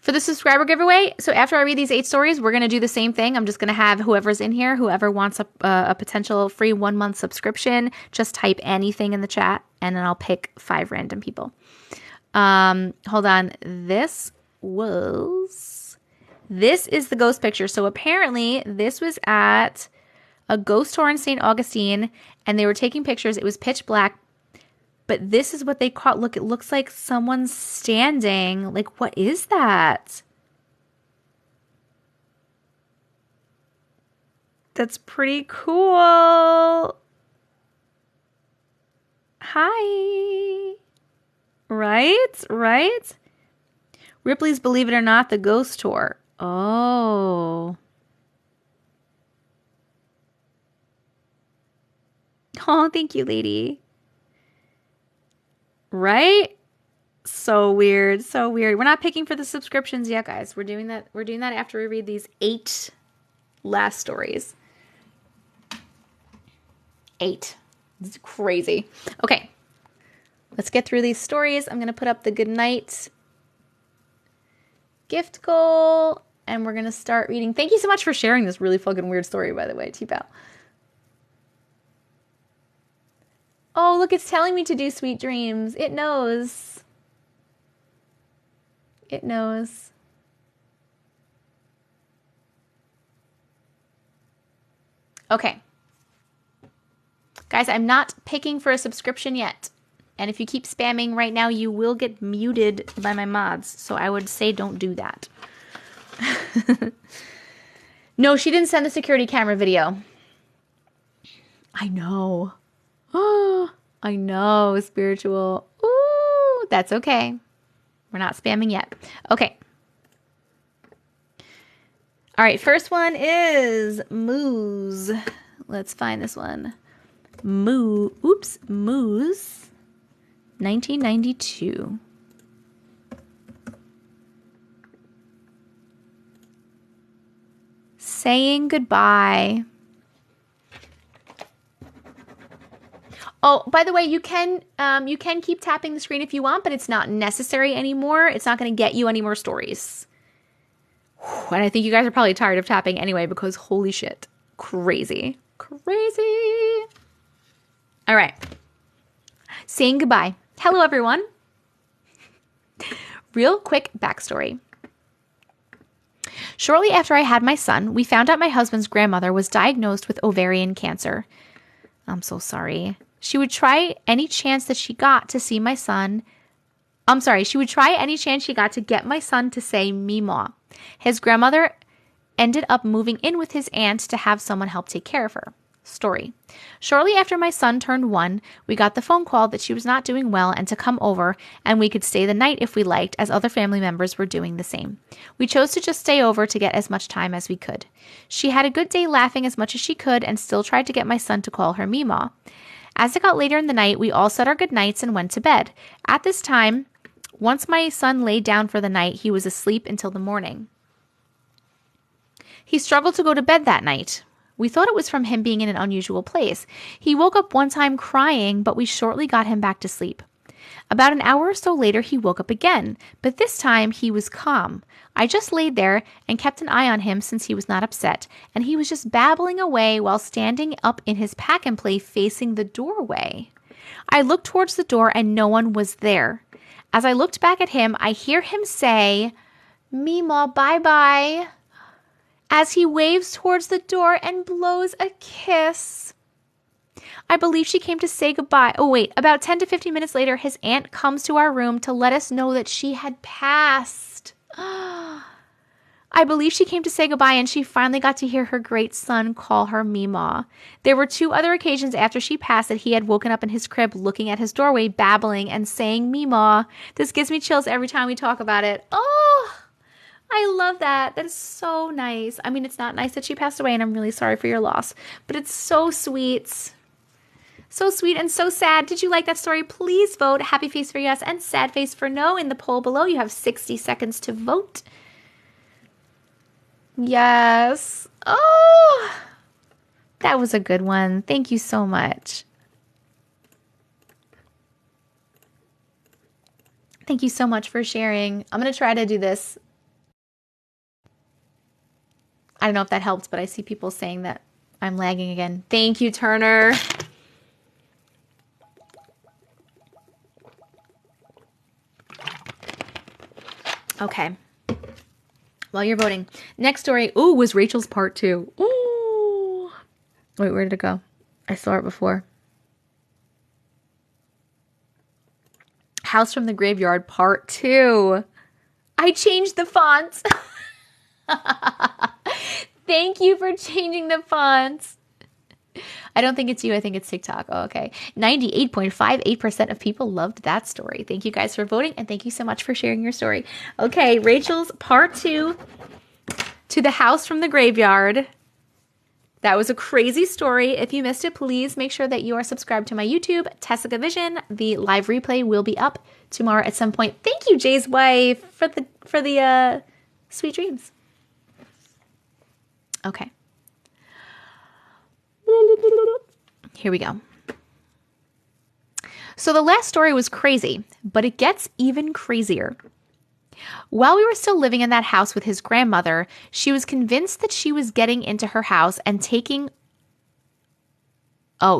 For the subscriber giveaway, so after I read these 8 stories, we're going to do the same thing. I'm just going to have whoever's in here, whoever wants a potential free 1-month subscription, just type anything in the chat, and then I'll pick 5 random people. Hold on. This is the ghost picture. So apparently this was at a ghost tour in St. Augustine, and they were taking pictures. It was pitch black. But this is what they caught. Look, it looks like someone's standing. Like, what is that? That's pretty cool. Hi. Right? Ripley's Believe It or Not, the ghost tour. Oh. Oh, thank you, lady. Right? So weird. We're not picking for the subscriptions yet, guys. We're doing that after we read these 8 last stories. 8. This is crazy. Okay. Let's get through these stories. I'm going to put up the good night gift goal, and we're going to start reading. Thank you so much for sharing this really fucking weird story, by the way, T-Pal. Oh, look, it's telling me to do sweet dreams. It knows. Okay. Guys, I'm not picking for a subscription yet. And if you keep spamming right now, you will get muted by my mods. So I would say don't do that. No, she didn't send the security camera video. I know. Oh, I know, spiritual. Ooh, that's okay. We're not spamming yet. Okay. All right, first one is Moose. Let's find this one. Moose, 1992. Saying goodbye. Oh, by the way, you can keep tapping the screen if you want, but it's not necessary anymore. It's not going to get you any more stories. And I think you guys are probably tired of tapping anyway because holy shit. Crazy. All right. Saying goodbye. Hello, everyone. Real quick backstory. Shortly after I had my son, we found out my husband's grandmother was diagnosed with ovarian cancer. I'm so sorry. She would try any chance that she got to see my son. She would try any chance she got to get my son to say Meemaw. His grandmother ended up moving in with his aunt to have someone help take care of her. Story. Shortly after my son turned 1, we got the phone call that she was not doing well and to come over, and we could stay the night if we liked, as other family members were doing the same. We chose to just stay over to get as much time as we could. She had a good day laughing as much as she could and still tried to get my son to call her Meemaw. As it got later in the night, we all said our goodnights and went to bed. At this time, once my son laid down for the night, he was asleep until the morning. He struggled to go to bed that night. We thought it was from him being in an unusual place. He woke up one time crying, but we shortly got him back to sleep. About an hour or so later, he woke up again, but this time he was calm. I just laid there and kept an eye on him since he was not upset, and he was just babbling away while standing up in his pack and play facing the doorway. I looked towards the door and no one was there. As I looked back at him, I hear him say, "Meemaw, bye-bye," as he waves towards the door and blows a kiss. I believe she came to say goodbye. Oh, wait. About 10 to 15 minutes later, his aunt comes to our room to let us know that she had passed. I believe she came to say goodbye, and she finally got to hear her great son call her Meemaw. There were 2 other occasions after she passed that he had woken up in his crib looking at his doorway, babbling and saying Meemaw. This gives me chills every time we talk about it. Oh, I love that. That is so nice. I mean, it's not nice that she passed away, and I'm really sorry for your loss, but it's so sweet. So sweet and so sad. Did you like that story? Please vote happy face for yes and sad face for no in the poll below. You have 60 seconds to vote. Yes. Oh, that was a good one. Thank you so much. Thank you so much for sharing. I'm going to try to do this. I don't know if that helped, but I see people saying that I'm lagging again. Thank you, Turner. Okay. While you're voting, next story. Ooh, was Rachel's part 2. Ooh. Wait, where did it go? I saw it before. House from the Graveyard part 2. I changed the fonts. Thank you for changing the fonts. I don't think it's you. I think it's TikTok. Oh, okay. 98.58% of people loved that story. Thank you guys for voting, and thank you so much for sharing your story. Okay, Rachel's part 2 to the House from the Graveyard. That was a crazy story. If you missed it, please make sure that you are subscribed to my YouTube, TessicaVision. The live replay will be up tomorrow at some point. Thank you, Jay's wife, for the sweet dreams. Okay. Here we go. So the last story was crazy, but it gets even crazier. While we were still living in that house with his grandmother, she was convinced that she was getting into her house and taking...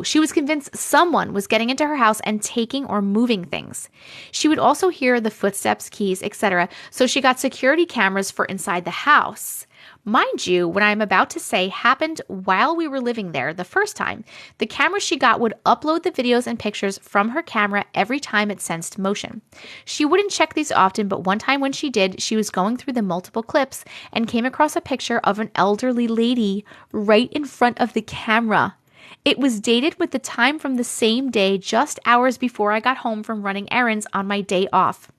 she was convinced someone was getting into her house and taking or moving things. She would also hear the footsteps, keys, etc., so she got security cameras for inside the house. Mind you, what I'm about to say happened while we were living there the first time. The camera she got would upload the videos and pictures from her camera every time it sensed motion. She wouldn't check these often, but one time when she did, she was going through the multiple clips and came across a picture of an elderly lady right in front of the camera. It was dated with the time from the same day, just hours before I got home from running errands on my day off.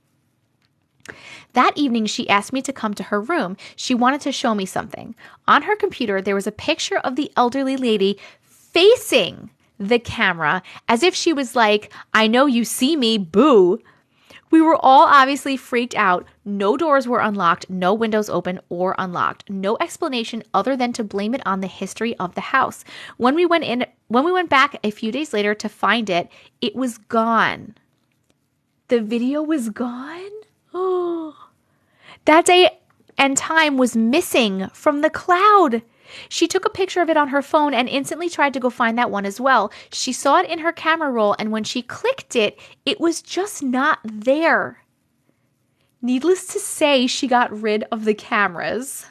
That evening, she asked me to come to her room. She wanted to show me something. On her computer, there was a picture of the elderly lady facing the camera as if she was like, "I know you see me, boo." We were all obviously freaked out. No doors were unlocked, no windows open or unlocked. No explanation other than to blame it on the history of the house. When we went back a few days later to find it, it was gone. The video was gone? Oh. That day and time was missing from the cloud. She took a picture of it on her phone and instantly tried to go find that one as well. She saw it in her camera roll, and when she clicked it, it was just not there. Needless to say, she got rid of the cameras.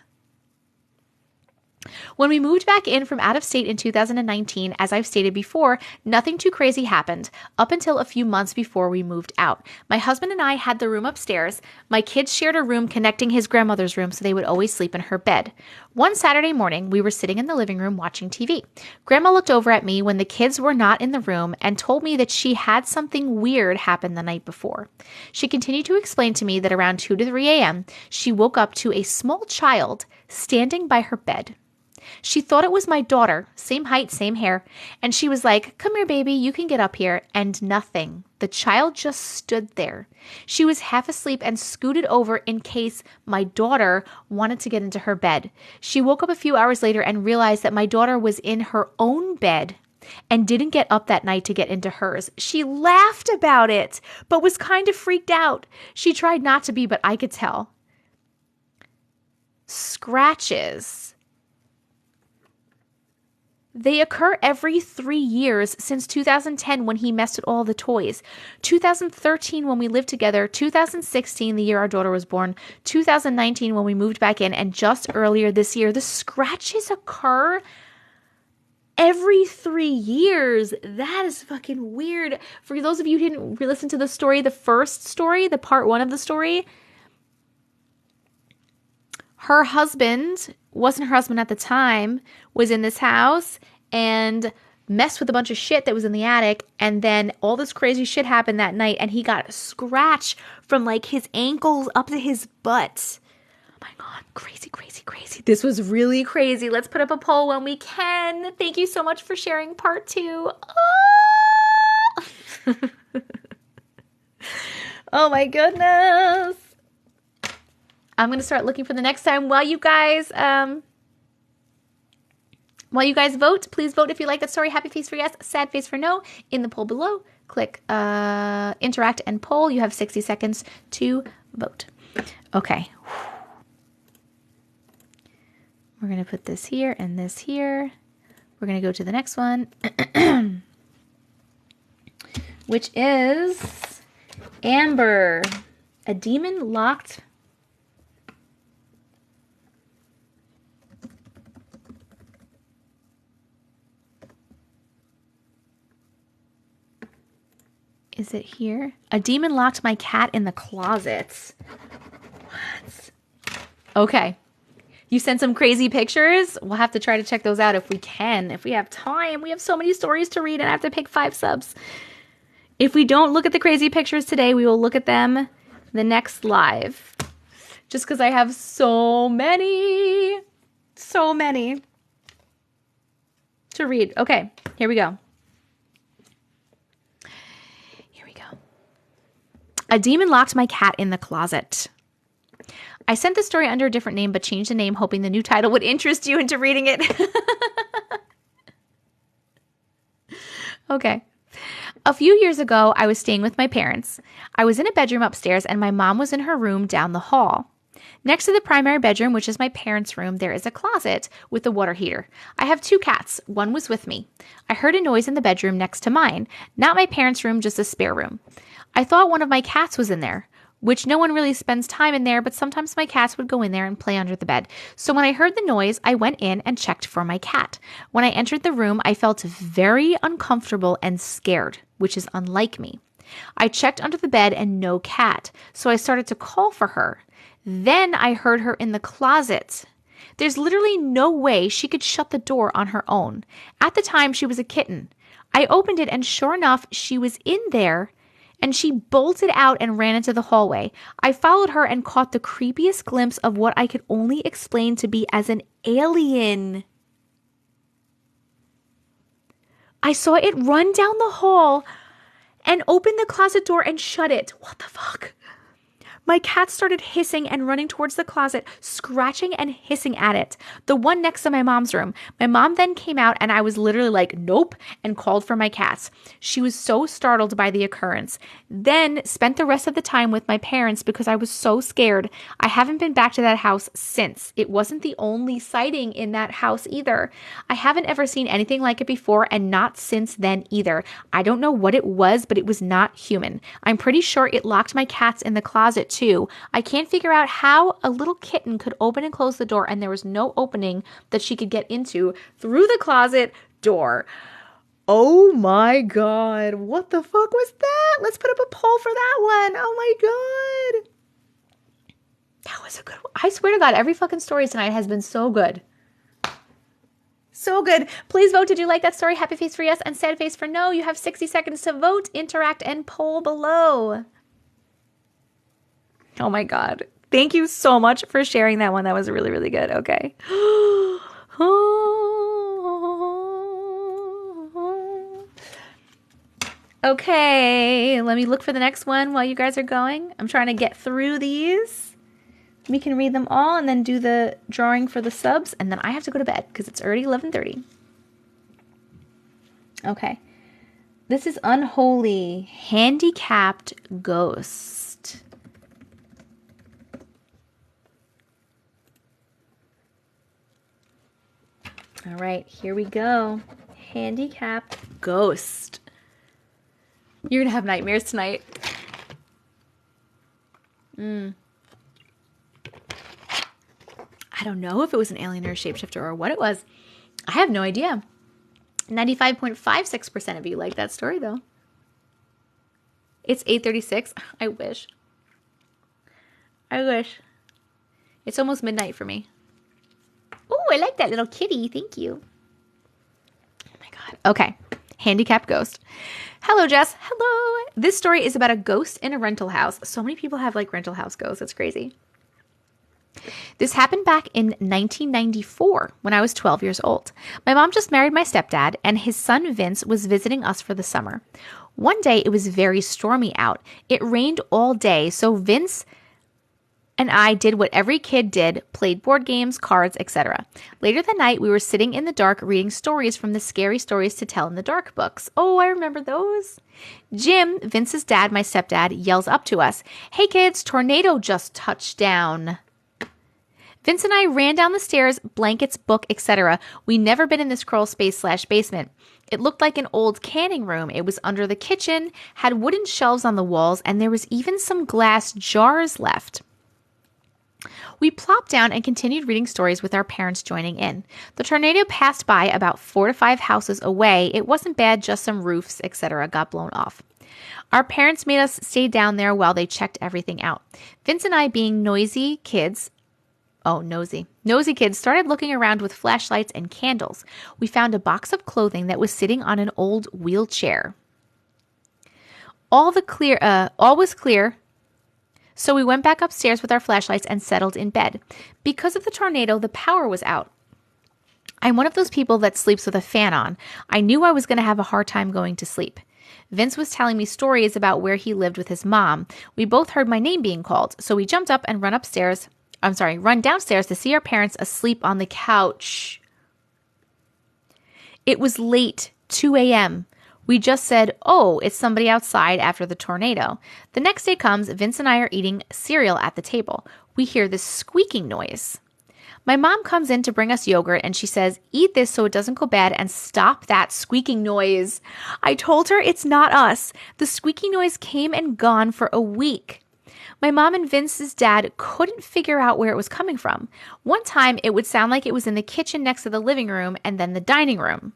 When we moved back in from out of state in 2019, as I've stated before, nothing too crazy happened up until a few months before we moved out. My husband and I had the room upstairs. My kids shared a room connecting his grandmother's room, so they would always sleep in her bed. One Saturday morning, we were sitting in the living room watching TV. Grandma looked over at me when the kids were not in the room and told me that she had something weird happen the night before. She continued to explain to me that around 2 to 3 a.m., she woke up to a small child standing by her bed. She thought it was my daughter, same height, same hair, and she was like, "Come here, baby, you can get up here," and nothing. The child just stood there. She was half asleep and scooted over in case my daughter wanted to get into her bed. She woke up a few hours later and realized that my daughter was in her own bed and didn't get up that night to get into hers. She laughed about it, but was kind of freaked out. She tried not to be, but I could tell. Scratches. They occur every 3 years since 2010 when he messed with all the toys, 2013 when we lived together, 2016 the year our daughter was born, 2019 when we moved back in, and just earlier this year. The scratches occur every 3 years. That is fucking weird. For those of you who didn't listen to the story, the first story, the part 1 of the story, her husband, wasn't her husband at the time, was in this house and messed with a bunch of shit that was in the attic. And then all this crazy shit happened that night and he got a scratch from like his ankles up to his butt. Oh my God, crazy, crazy, crazy. This was really crazy. Let's put up a poll when we can. Thank you so much for sharing part 2. Oh, oh my goodness. I'm going to start looking for the next time while you guys vote. Please vote if you like that story. Happy face for yes, sad face for no. In the poll below, click interact and poll. You have 60 seconds to vote. Okay. We're going to put this here and this here. We're going to go to the next one, which is Amber. A demon locked... Is it here? A demon locked my cat in the closet. What? Okay. You sent some crazy pictures. We'll have to try to check those out if we can. If we have time. We have so many stories to read and I have to pick 5 subs. If we don't look at the crazy pictures today, we will look at them the next live. Just because I have so many. So many to read. Okay. Here we go. A demon locked my cat in the closet. I sent the story under a different name, but changed the name, hoping the new title would interest you into reading it. Okay. A few years ago, I was staying with my parents. I was in a bedroom upstairs, and my mom was in her room down the hall. Next to the primary bedroom, which is my parents' room, there is a closet with a water heater. I have 2 cats. One was with me. I heard a noise in the bedroom next to mine. Not my parents' room, just a spare room. I thought one of my cats was in there, which no one really spends time in there, but sometimes my cats would go in there and play under the bed. So when I heard the noise, I went in and checked for my cat. When I entered the room, I felt very uncomfortable and scared, which is unlike me. I checked under the bed and no cat, so I started to call for her. Then I heard her in the closet. There's literally no way she could shut the door on her own. At the time, she was a kitten. I opened it and sure enough, she was in there. And she bolted out and ran into the hallway. I followed her and caught the creepiest glimpse of what I could only explain to be as an alien. I saw it run down the hall and open the closet door and shut it. What the fuck? My cat started hissing and running towards the closet, scratching and hissing at it. The one next to my mom's room. My mom then came out and I was literally like, nope, and called for my cats. She was so startled by the occurrence. Then spent the rest of the time with my parents because I was so scared. I haven't been back to that house since. It wasn't the only sighting in that house either. I haven't ever seen anything like it before and not since then either. I don't know what it was, but it was not human. I'm pretty sure it locked my cats in the closet too. I can't figure out how a little kitten could open and close the door and there was no opening that she could get into through the closet door. Oh my God. What the fuck was that? Let's put up a poll for that one. Oh my God. That was a good one. I swear to God, every fucking story tonight has been so good. So good. Please vote. Did you like that story? Happy face for yes and sad face for no. You have 60 seconds to vote, interact, and poll below. Oh my God. Thank you so much for sharing that one. That was really, really good. Okay. Okay. Let me look for the next one while you guys are going. I'm trying to get through these. We can read them all and then do the drawing for the subs. And then I have to go to bed because it's already 11:30. Okay. This is Unholy Handicapped Ghost. All right, here we go. Handicapped Ghost. You're going to have nightmares tonight. I don't know if it was an alien or a shapeshifter or what it was. I have no idea. 95.56% of you like that story, though. It's 8:36. I wish. I wish. It's almost midnight for me. Oh, I like that little kitty. Thank you. Oh, my God. Okay. Handicapped Ghost. Hello, Jess. Hello. This story is about a ghost in a rental house. So many people have, like, rental house ghosts. It's crazy. This happened back in 1994 when I was 12 years old. My mom just married my stepdad, and his son Vince was visiting us for the summer. One day, it was very stormy out. It rained all day, so Vince and I did what every kid did, played board games, cards, etc. Later that night, we were sitting in the dark reading stories from the Scary Stories to Tell in the Dark books. Oh, I remember those. Jim, Vince's dad, my stepdad, yells up to us, "Hey kids, tornado just touched down." Vince and I ran down the stairs, blankets, book, etc. We never been in this crawl space / basement. It looked like an old canning room. It was under the kitchen, had wooden shelves on the walls, and there was even some glass jars left. We plopped down and continued reading stories with our parents joining in. The tornado passed by about 4 to 5 houses away. It wasn't bad, just some roofs, etc. got blown off. Our parents made us stay down there while they checked everything out. Vince and I, being nosy kids, started looking around with flashlights and candles. We found a box of clothing that was sitting on an old wheelchair. All was clear. So we went back upstairs with our flashlights and settled in bed. Because of the tornado, the power was out. I'm one of those people that sleeps with a fan on. I knew I was going to have a hard time going to sleep. Vince was telling me stories about where he lived with his mom. We both heard my name being called, so we jumped up and run downstairs to see our parents asleep on the couch. It was late, 2 a.m. We just said, "Oh, it's somebody outside," after the tornado. The next day comes, Vince and I are eating cereal at the table. We hear this squeaking noise. My mom comes in to bring us yogurt and she says, "Eat this so it doesn't go bad and stop that squeaking noise." I told her it's not us. The squeaking noise came and gone for a week. My mom and Vince's dad couldn't figure out where it was coming from. One time, it would sound like it was in the kitchen next to the living room and then the dining room.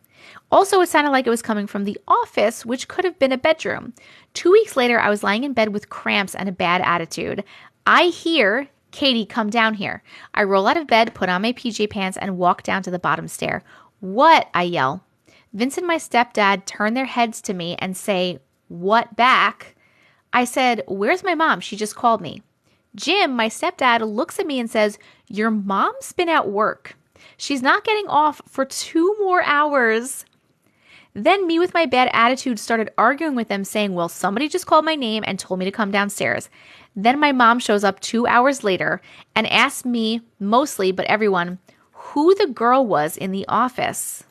Also, it sounded like it was coming from the office, which could have been a bedroom. 2 weeks later, I was lying in bed with cramps and a bad attitude. I hear, "Katie, come down here." I roll out of bed, put on my PJ pants, and walk down to the bottom stair. "What?" I yell. Vince and my stepdad turn their heads to me and say, "What back?" I said, "Where's my mom? She just called me." Jim, my stepdad, looks at me and says, "Your mom's been at work. She's not getting off for 2 more hours." Then me with my bad attitude started arguing with them, saying, "Well, somebody just called my name and told me to come downstairs." Then my mom shows up 2 hours later and asks me, mostly, but everyone, who the girl was in the office.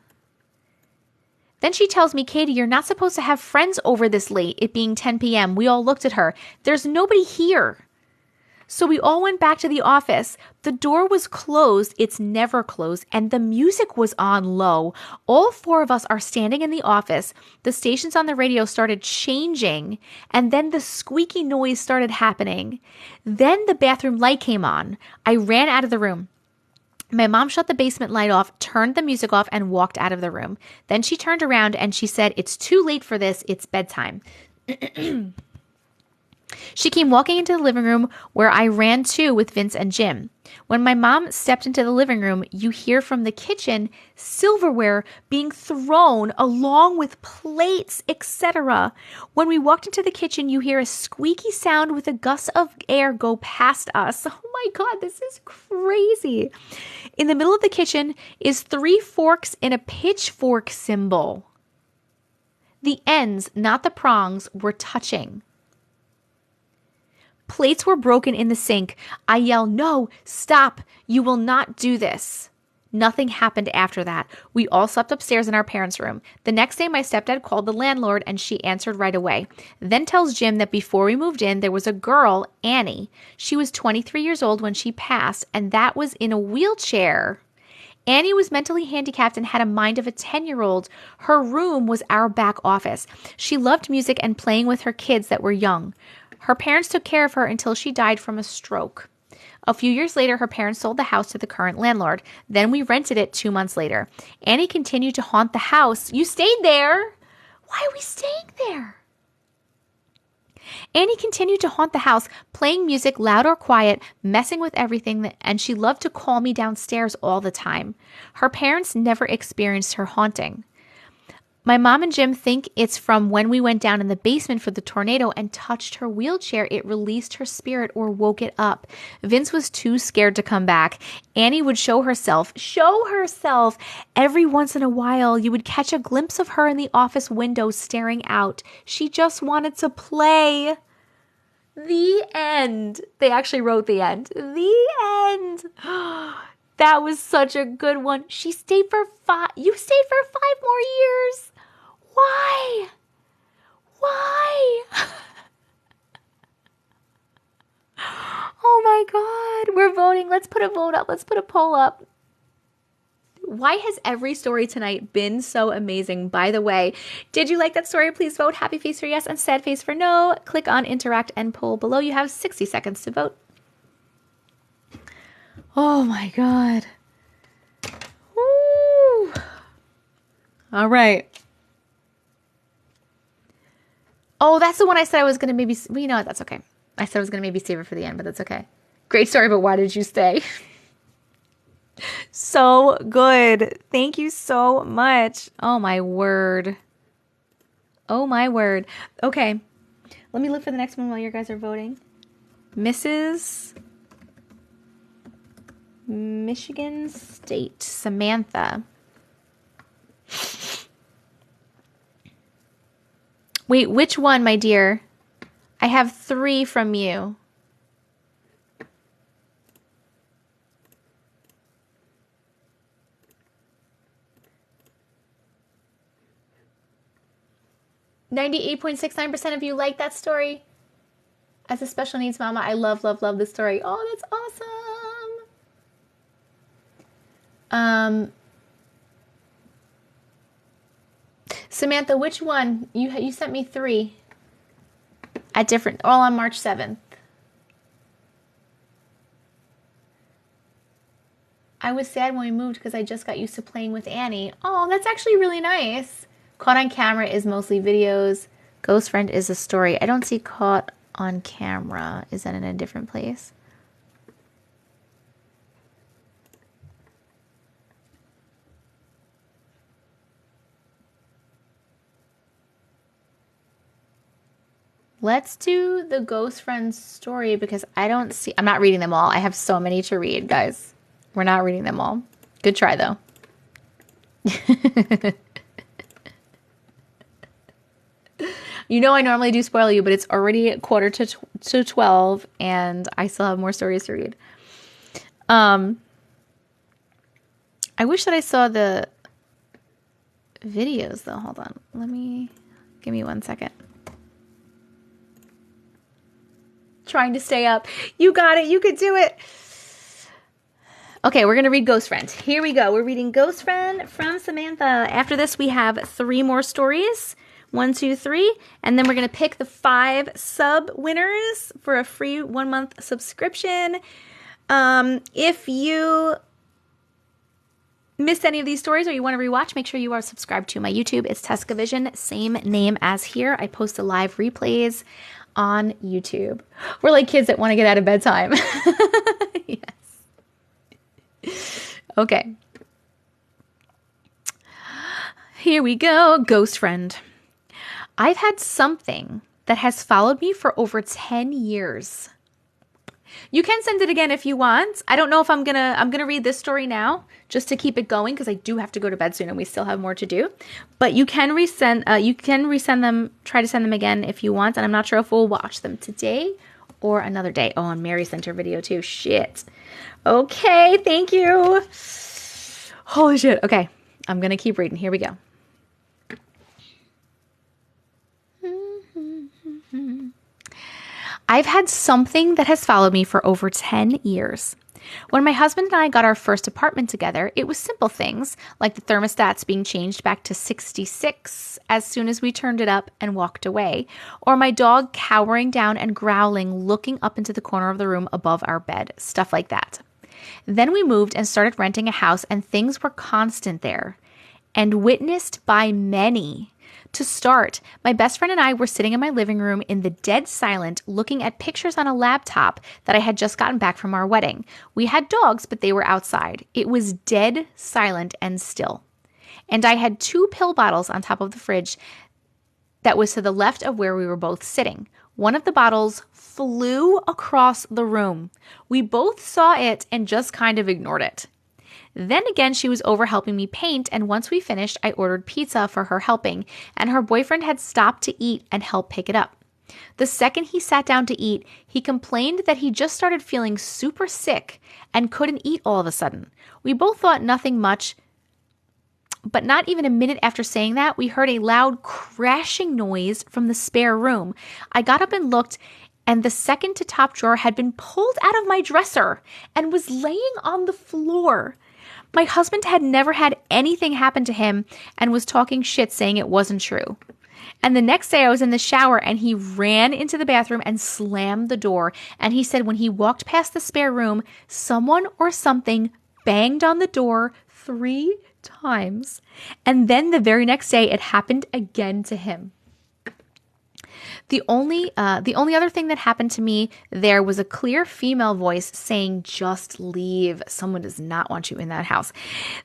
Then she tells me, "Katie, you're not supposed to have friends over this late, it being 10 p.m. We all looked at her. There's nobody here." So we all went back to the office. The door was closed. It's never closed. And the music was on low. All four of us are standing in the office. The stations on the radio started changing. And then the squeaky noise started happening. Then the bathroom light came on. I ran out of the room. My mom shut the basement light off, turned the music off, and walked out of the room. Then she turned around and she said, "It's too late for this. It's bedtime." She came walking into the living room where I ran to with Vince and Jim. When my mom stepped into the living room, you hear from the kitchen silverware being thrown along with plates, etc. When we walked into the kitchen, you hear a squeaky sound with a gust of air go past us. Oh my God, this is crazy. In the middle of the kitchen is 3 forks in a pitchfork symbol. The ends, not the prongs, were touching. Plates were broken in the sink. I yell, "No, stop. You will not do this." Nothing happened after that. We all slept upstairs in our parents' room. The next day, my stepdad called the landlord and she answered right away. Then tells Jim that before we moved in, there was a girl, Annie. She was 23 years old when she passed, and that was in a wheelchair. Annie was mentally handicapped and had a mind of a 10-year-old. Her room was our back office. She loved music and playing with her kids that were young. Her parents took care of her until she died from a stroke. A few years later, her parents sold the house to the current landlord. Then we rented it 2 months later. Annie continued to haunt the house. You stayed there? Why are we staying there? Annie continued to haunt the house, playing music loud or quiet, messing with everything, and she loved to call me downstairs all the time. Her parents never experienced her haunting. My mom and Jim think it's from when we went down in the basement for the tornado and touched her wheelchair. It released her spirit or woke it up. Vince was too scared to come back. Annie would show herself. Every once in a while, you would catch a glimpse of her in the office window staring out. She just wanted to play. The end. They actually wrote the end. The end. That was such a good one. You stayed for 5 more years. Why? Oh my God. We're voting. Let's put a vote up. Let's put a poll up. Why has every story tonight been so amazing? By the way, did you like that story? Please vote happy face for yes and sad face for no. Click on interact and poll below. You have 60 seconds to vote. Oh my God. Woo. All right. Oh, that's the one I said I was going to maybe, well, you know what? That's okay. I said I was going to maybe save it for the end, but that's okay. Great story, but why did you stay? So good. Thank you so much. Oh my word. Oh my word. Okay. Let me look for the next one while you guys are voting. Mrs. Michigan State, Samantha. Wait, which one, my dear? I have 3 from you. .69% of you like that story. As a special needs mama, I love this story. Oh, that's awesome. Samantha, which one? You sent me 3 at different, all on March 7th. I was sad when we moved because I just got used to playing with Annie. Oh, that's actually really nice. Caught on camera is mostly videos. Ghost friend is a story. I don't see caught on camera. Is that in a different place? Let's do the ghost friend's story because I don't see... I'm not reading them all. I have so many to read, guys. We're not reading them all. Good try, though. You know I normally do spoil you, but it's already 11:45, and I still have more stories to read. I wish that I saw the videos, though. Hold on. Give me 1 second. Trying to stay up. You got it. You could do it. Okay, we're going to read Ghost Friend. Here we go. We're reading Ghost Friend from Samantha. After this, we have 3 more stories. 1, 2, 3. And then we're going to pick the 5 sub winners for a free 1-month subscription. If you missed any of these stories or you want to rewatch, make sure you are subscribed to my YouTube. It's TessicaVision, same name as here. I post the live replays on YouTube. We're like kids that want to get out of bedtime. Yes. Okay. Here we go. Ghost Friend. I've had something that has followed me for over 10 years. You can send it again if you want. I don't know if I'm gonna read this story now just to keep it going because I do have to go to bed soon and we still have more to do. But you can resend them, try to send them again if you want, and I'm not sure if we'll watch them today or another day. Oh, and Mary sent her video too. Shit. Okay, thank you. Holy shit. Okay, I'm gonna keep reading. Here we go. I've had something that has followed me for over 10 years. When my husband and I got our first apartment together, it was simple things like the thermostats being changed back to 66 as soon as we turned it up and walked away, or my dog cowering down and growling, looking up into the corner of the room above our bed, stuff like that. Then we moved and started renting a house, and things were constant there and witnessed by many. To start, my best friend and I were sitting in my living room in the dead silent looking at pictures on a laptop that I had just gotten back from our wedding. We had dogs, but they were outside. It was dead silent and still. And I had 2 pill bottles on top of the fridge that was to the left of where we were both sitting. One of the bottles flew across the room. We both saw it and just kind of ignored it. Then again, she was over helping me paint, and once we finished, I ordered pizza for her helping, and her boyfriend had stopped to eat and helped pick it up. The second he sat down to eat, he complained that he just started feeling super sick and couldn't eat all of a sudden. We both thought nothing much, but not even a minute after saying that, we heard a loud crashing noise from the spare room. I got up and looked, and the second to top drawer had been pulled out of my dresser and was laying on the floor. My husband had never had anything happen to him and was talking shit saying it wasn't true. And the next day I was in the shower and he ran into the bathroom and slammed the door. And he said when he walked past the spare room, someone or something banged on the door 3 times. And then the very next day it happened again to him. The only other thing that happened to me there was a clear female voice saying, "Just leave. Someone does not want you in that house."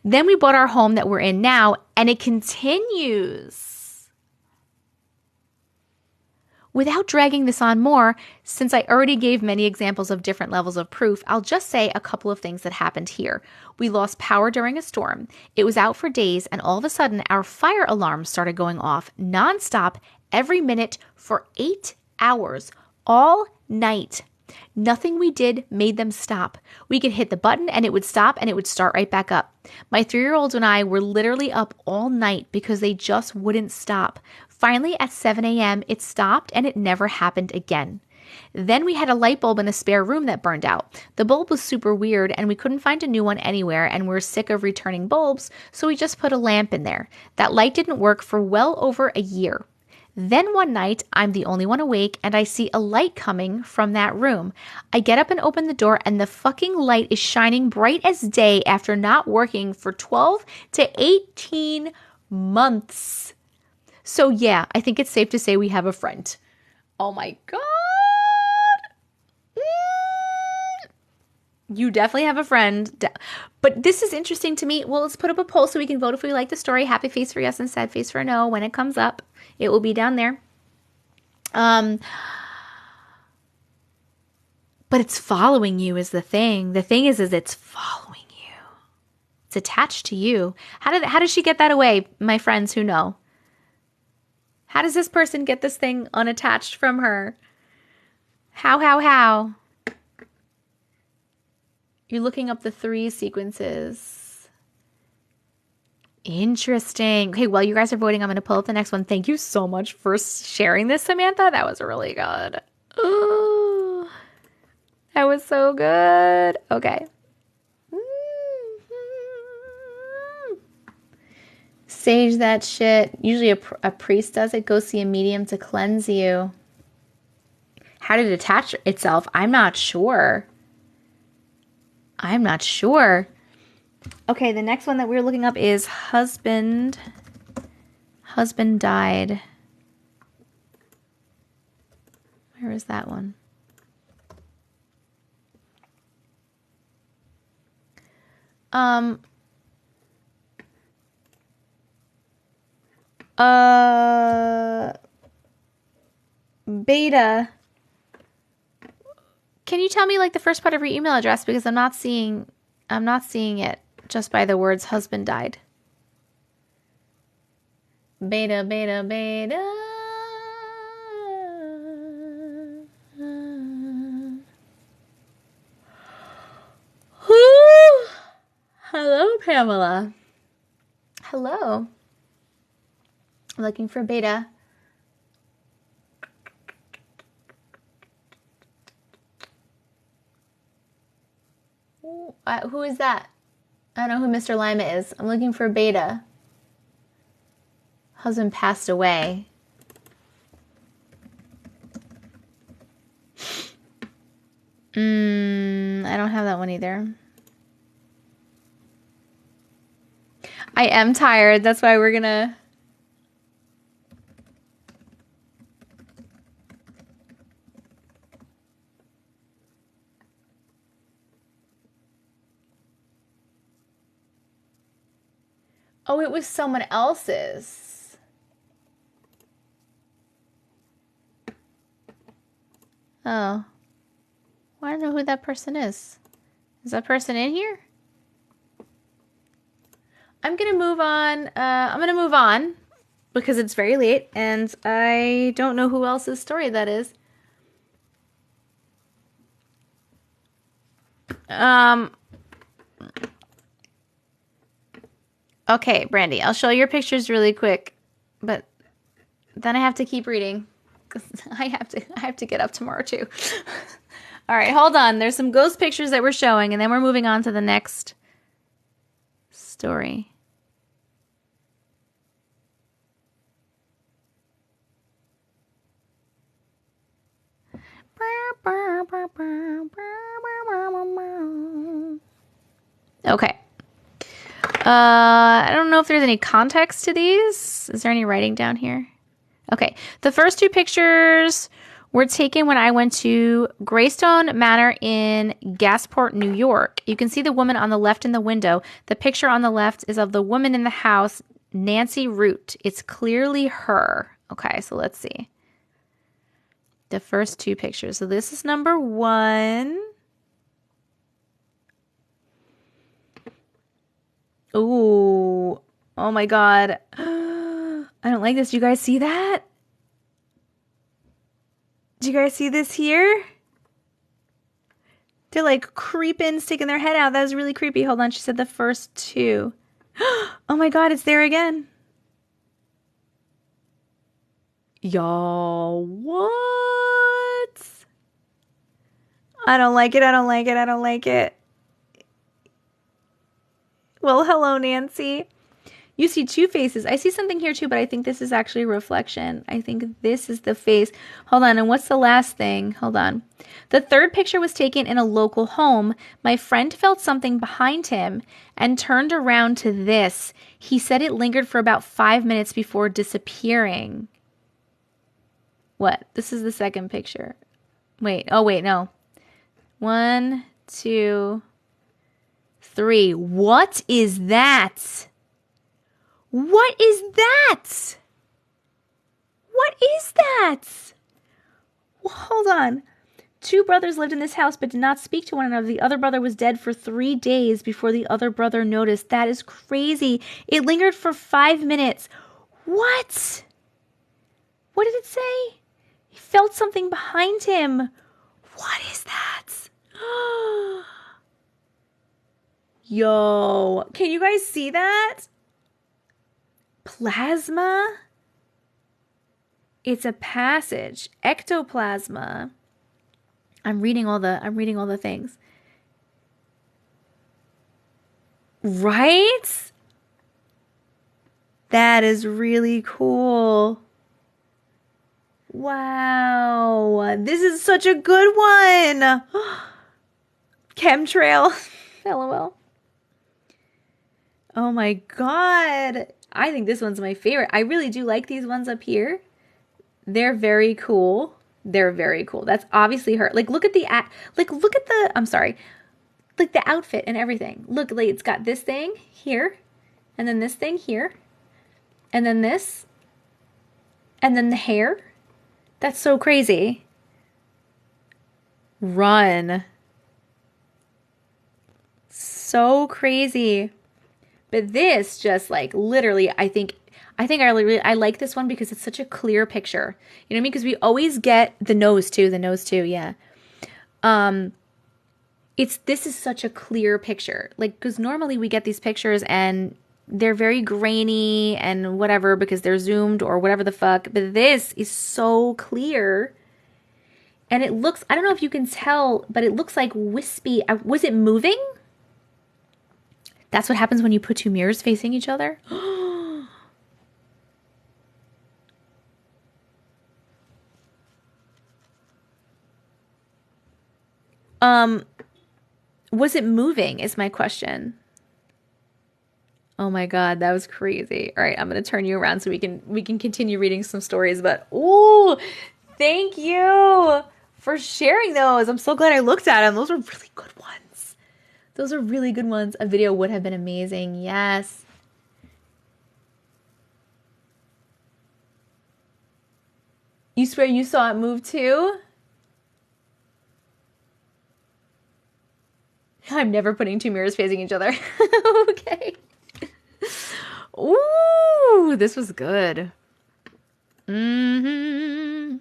Then we bought our home that we're in now, and it continues. Without dragging this on more, since I already gave many examples of different levels of proof, I'll just say a couple of things that happened here. We lost power during a storm. It was out for days, and all of a sudden, our fire alarm started going off nonstop every minute for 8 hours, all night. Nothing we did made them stop. We could hit the button and it would stop and it would start right back up. My 3-year-old and I were literally up all night because they just wouldn't stop. Finally, at 7 a.m., it stopped and it never happened again. Then we had a light bulb in a spare room that burned out. The bulb was super weird and we couldn't find a new one anywhere, and we're sick of returning bulbs, so we just put a lamp in there. That light didn't work for well over a year. Then one night, I'm the only one awake, and I see a light coming from that room. I get up and open the door, and the fucking light is shining bright as day after not working for 12 to 18 months. So yeah, I think it's safe to say we have a friend. Oh my God. You definitely have a friend. But this is interesting to me. Well, let's put up a poll so we can vote if we like the story. Happy face for yes and sad face for no when it comes up. It will be down there. But it's following you is the thing. The thing is it's following you. It's attached to you. How does she get that away, my friends who know? How does this person get this thing unattached from her? How? You're looking up the 3 sequences. Interesting. Okay, while you guys are voting, I'm going to pull up the next one. Thank you so much for sharing this, Samantha. That was really good. Ooh. That was so good. Okay. Sage that shit. Usually a priest does it. Go see a medium to cleanse you. How to detach itself? I'm not sure. I'm not sure. Okay, the next one that we're looking up is husband. Husband died. Where is that one? Beta. Can you tell me like the first part of your email address, because I'm not seeing it just by the words husband died. Beta, beta, beta. Hello, Pamela. Hello. I'm looking for beta. Who is that? I don't know who Mr. Lima is. I'm looking for beta. Husband passed away. I don't have that one either. I am tired. That's why we're gonna... Oh, it was someone else's. Oh. Well, I don't know who that person is. Is that person in here? I'm going to move on. Because it's very late and I don't know who else's story that is. Okay, Brandy, I'll show your pictures really quick, but then I have to keep reading because I have to get up tomorrow too. All right, hold on. There's some ghost pictures that we're showing, and then we're moving on to the next story. Okay. I don't know if there's any context to these. Is there any writing down here? Okay. The first two pictures were taken when I went to Greystone Manor in Gasport, New York. You can see the woman on the left in the window. The picture on the left is of the woman in the house, Nancy Root. It's clearly her. Okay, so let's see. The first two pictures. So this is number one. Ooh. Oh my God. I don't like this. Do you guys see that? Do you guys see this here? They're like creeping, sticking their head out. That was really creepy. Hold on. She said the first two. Oh my God. It's there again. Y'all, what? I don't like it. I don't like it. I don't like it. Well, hello, Nancy. You see two faces. I see something here too, but I think this is actually a reflection. I think this is the face. Hold on. And what's the last thing? Hold on. The third picture was taken in a local home. My friend felt something behind him and turned around to this. He said it lingered for about 5 minutes before disappearing. What? This is the second picture. Wait. Oh, wait. No. 1, 2, 3. What is that? What is that? What is that? Well, hold on. 2 brothers lived in this house but did not speak to one another. The other brother was dead for 3 days before the other brother noticed. That is crazy. It lingered for 5 minutes. What? What did it say? He felt something behind him. What is that? Yo, can you guys see that? Plasma? It's a passage. Ectoplasma. I'm reading all the things. Right? That is really cool. Wow. This is such a good one. Chemtrail. LOL. Oh my God. I think this one's my favorite. I really do like these ones up here. They're very cool. They're very cool. That's obviously her. Like, look at the, I'm sorry. Like the outfit and everything. Look, like it's got this thing here, and then this thing here, and then this, and then the hair. That's so crazy. Run. So crazy. But this just like literally, I think I like this one because it's such a clear picture. You know what I mean? Because we always get the nose too, yeah. This is such a clear picture. Like, because normally we get these pictures and they're very grainy and whatever because they're zoomed or whatever the fuck. But this is so clear. And it looks, I don't know if you can tell, but it looks like wispy. Was it moving? That's what happens when you put two mirrors facing each other. Was it moving is my question. Oh my God, that was crazy. All right, I'm going to turn you around so we can continue reading some stories, but ooh, thank you for sharing those. I'm so glad I looked at them. Those are really good ones. Those are really good ones. A video would have been amazing. Yes. You swear you saw it move too? I'm never putting two mirrors facing each other. Okay. Ooh, this was good. Mm-hmm.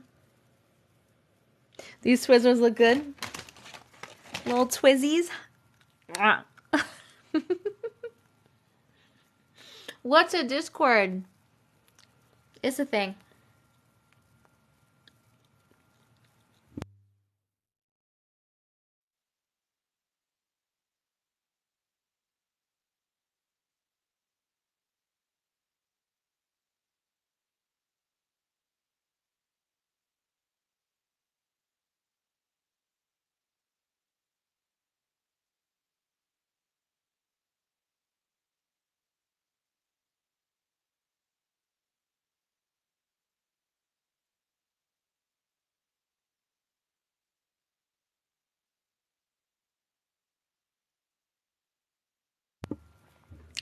These Twizzlers look good. Little Twizzies. What's a Discord? It's a thing.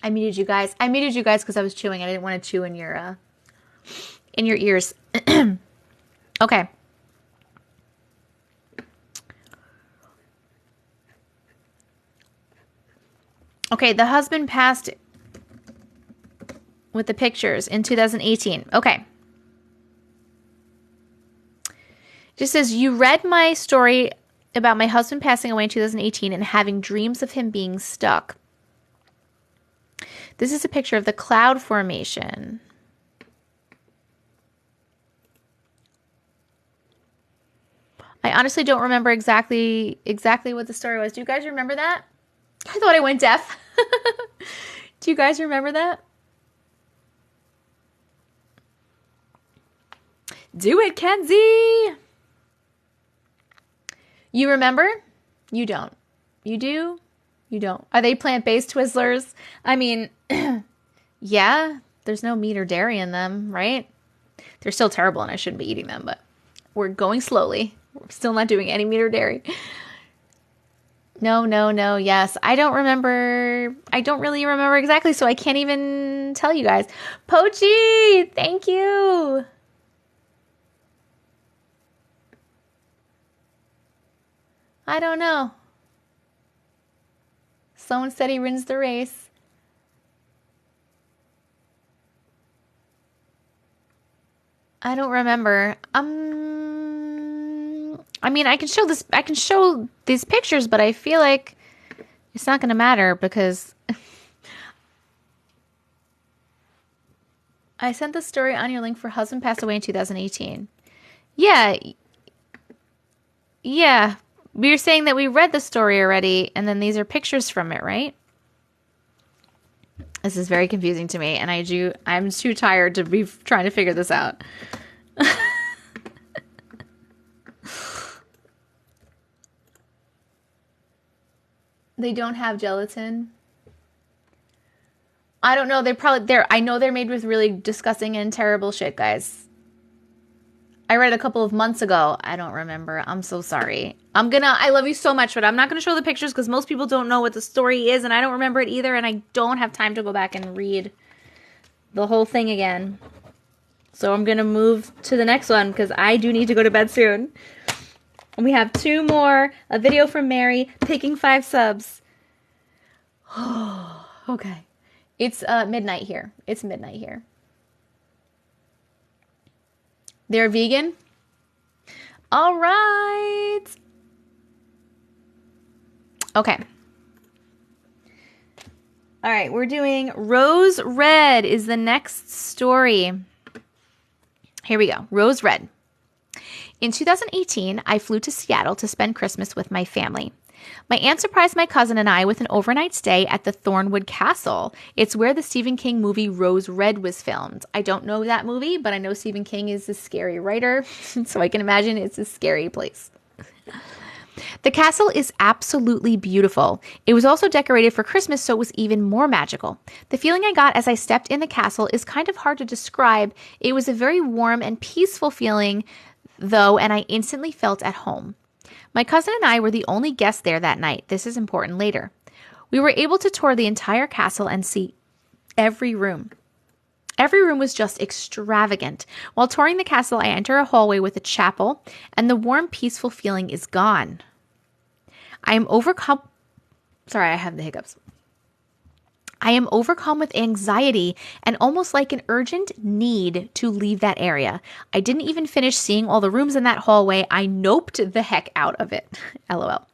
I muted you guys. I muted you guys because I was chewing. I didn't want to chew in your ears. Okay. Okay, the husband passed with the pictures in 2018. Okay. Just says, you read my story about my husband passing away in 2018 and having dreams of him being stuck. This is a picture of the cloud formation. I honestly don't remember exactly what the story was. Do you guys remember that? I thought I went deaf. Do you guys remember that? Do it, Kenzie! You remember? You don't. You do? You don't. Are they plant-based Twizzlers? I mean, yeah, there's no meat or dairy in them, right? They're still terrible and I shouldn't be eating them, but we're going slowly. We're still not doing any meat or dairy. No, yes. I don't really remember exactly, so I can't even tell you guys. Pochi, thank you. I don't know. Someone said he wins the race. I don't remember. I mean, I can show these pictures, but I feel like it's not going to matter because I sent the story on your link for husband passed away in 2018. Yeah. We were saying that we read the story already, and then these are pictures from it, right? This is very confusing to me, and I'm too tired to be trying to figure this out. They don't have gelatin. I don't know. I know they're made with really disgusting and terrible shit, guys. I read a couple of months ago. I don't remember. I'm so sorry. I love you so much, but I'm not gonna show the pictures because most people don't know what the story is, and I don't remember it either, and I don't have time to go back and read the whole thing again. So I'm gonna move to the next one because I do need to go to bed soon. And we have 2 more. A video from Mary picking 5 subs. Okay. It's midnight here. It's midnight here. They're vegan? All right. Okay. All right, we're doing Rose Red is the next story. Here we go. Rose Red. In 2018, I flew to Seattle to spend Christmas with my family. My aunt surprised my cousin and I with an overnight stay at the Thornwood Castle. It's where the Stephen King movie Rose Red was filmed. I don't know that movie, but I know Stephen King is a scary writer, so I can imagine it's a scary place. The castle is absolutely beautiful. It was also decorated for Christmas, so it was even more magical. The feeling I got as I stepped in the castle is kind of hard to describe. It was a very warm and peaceful feeling, though, and I instantly felt at home. My cousin and I were the only guests there that night. This is important later. We were able to tour the entire castle and see every room. Every room was just extravagant. While touring the castle, I enter a hallway with a chapel, and the warm, peaceful feeling is gone. I am overcome. Sorry, I have the hiccups. I am overcome with anxiety and almost like an urgent need to leave that area. I didn't even finish seeing all the rooms in that hallway. I noped the heck out of it. LOL.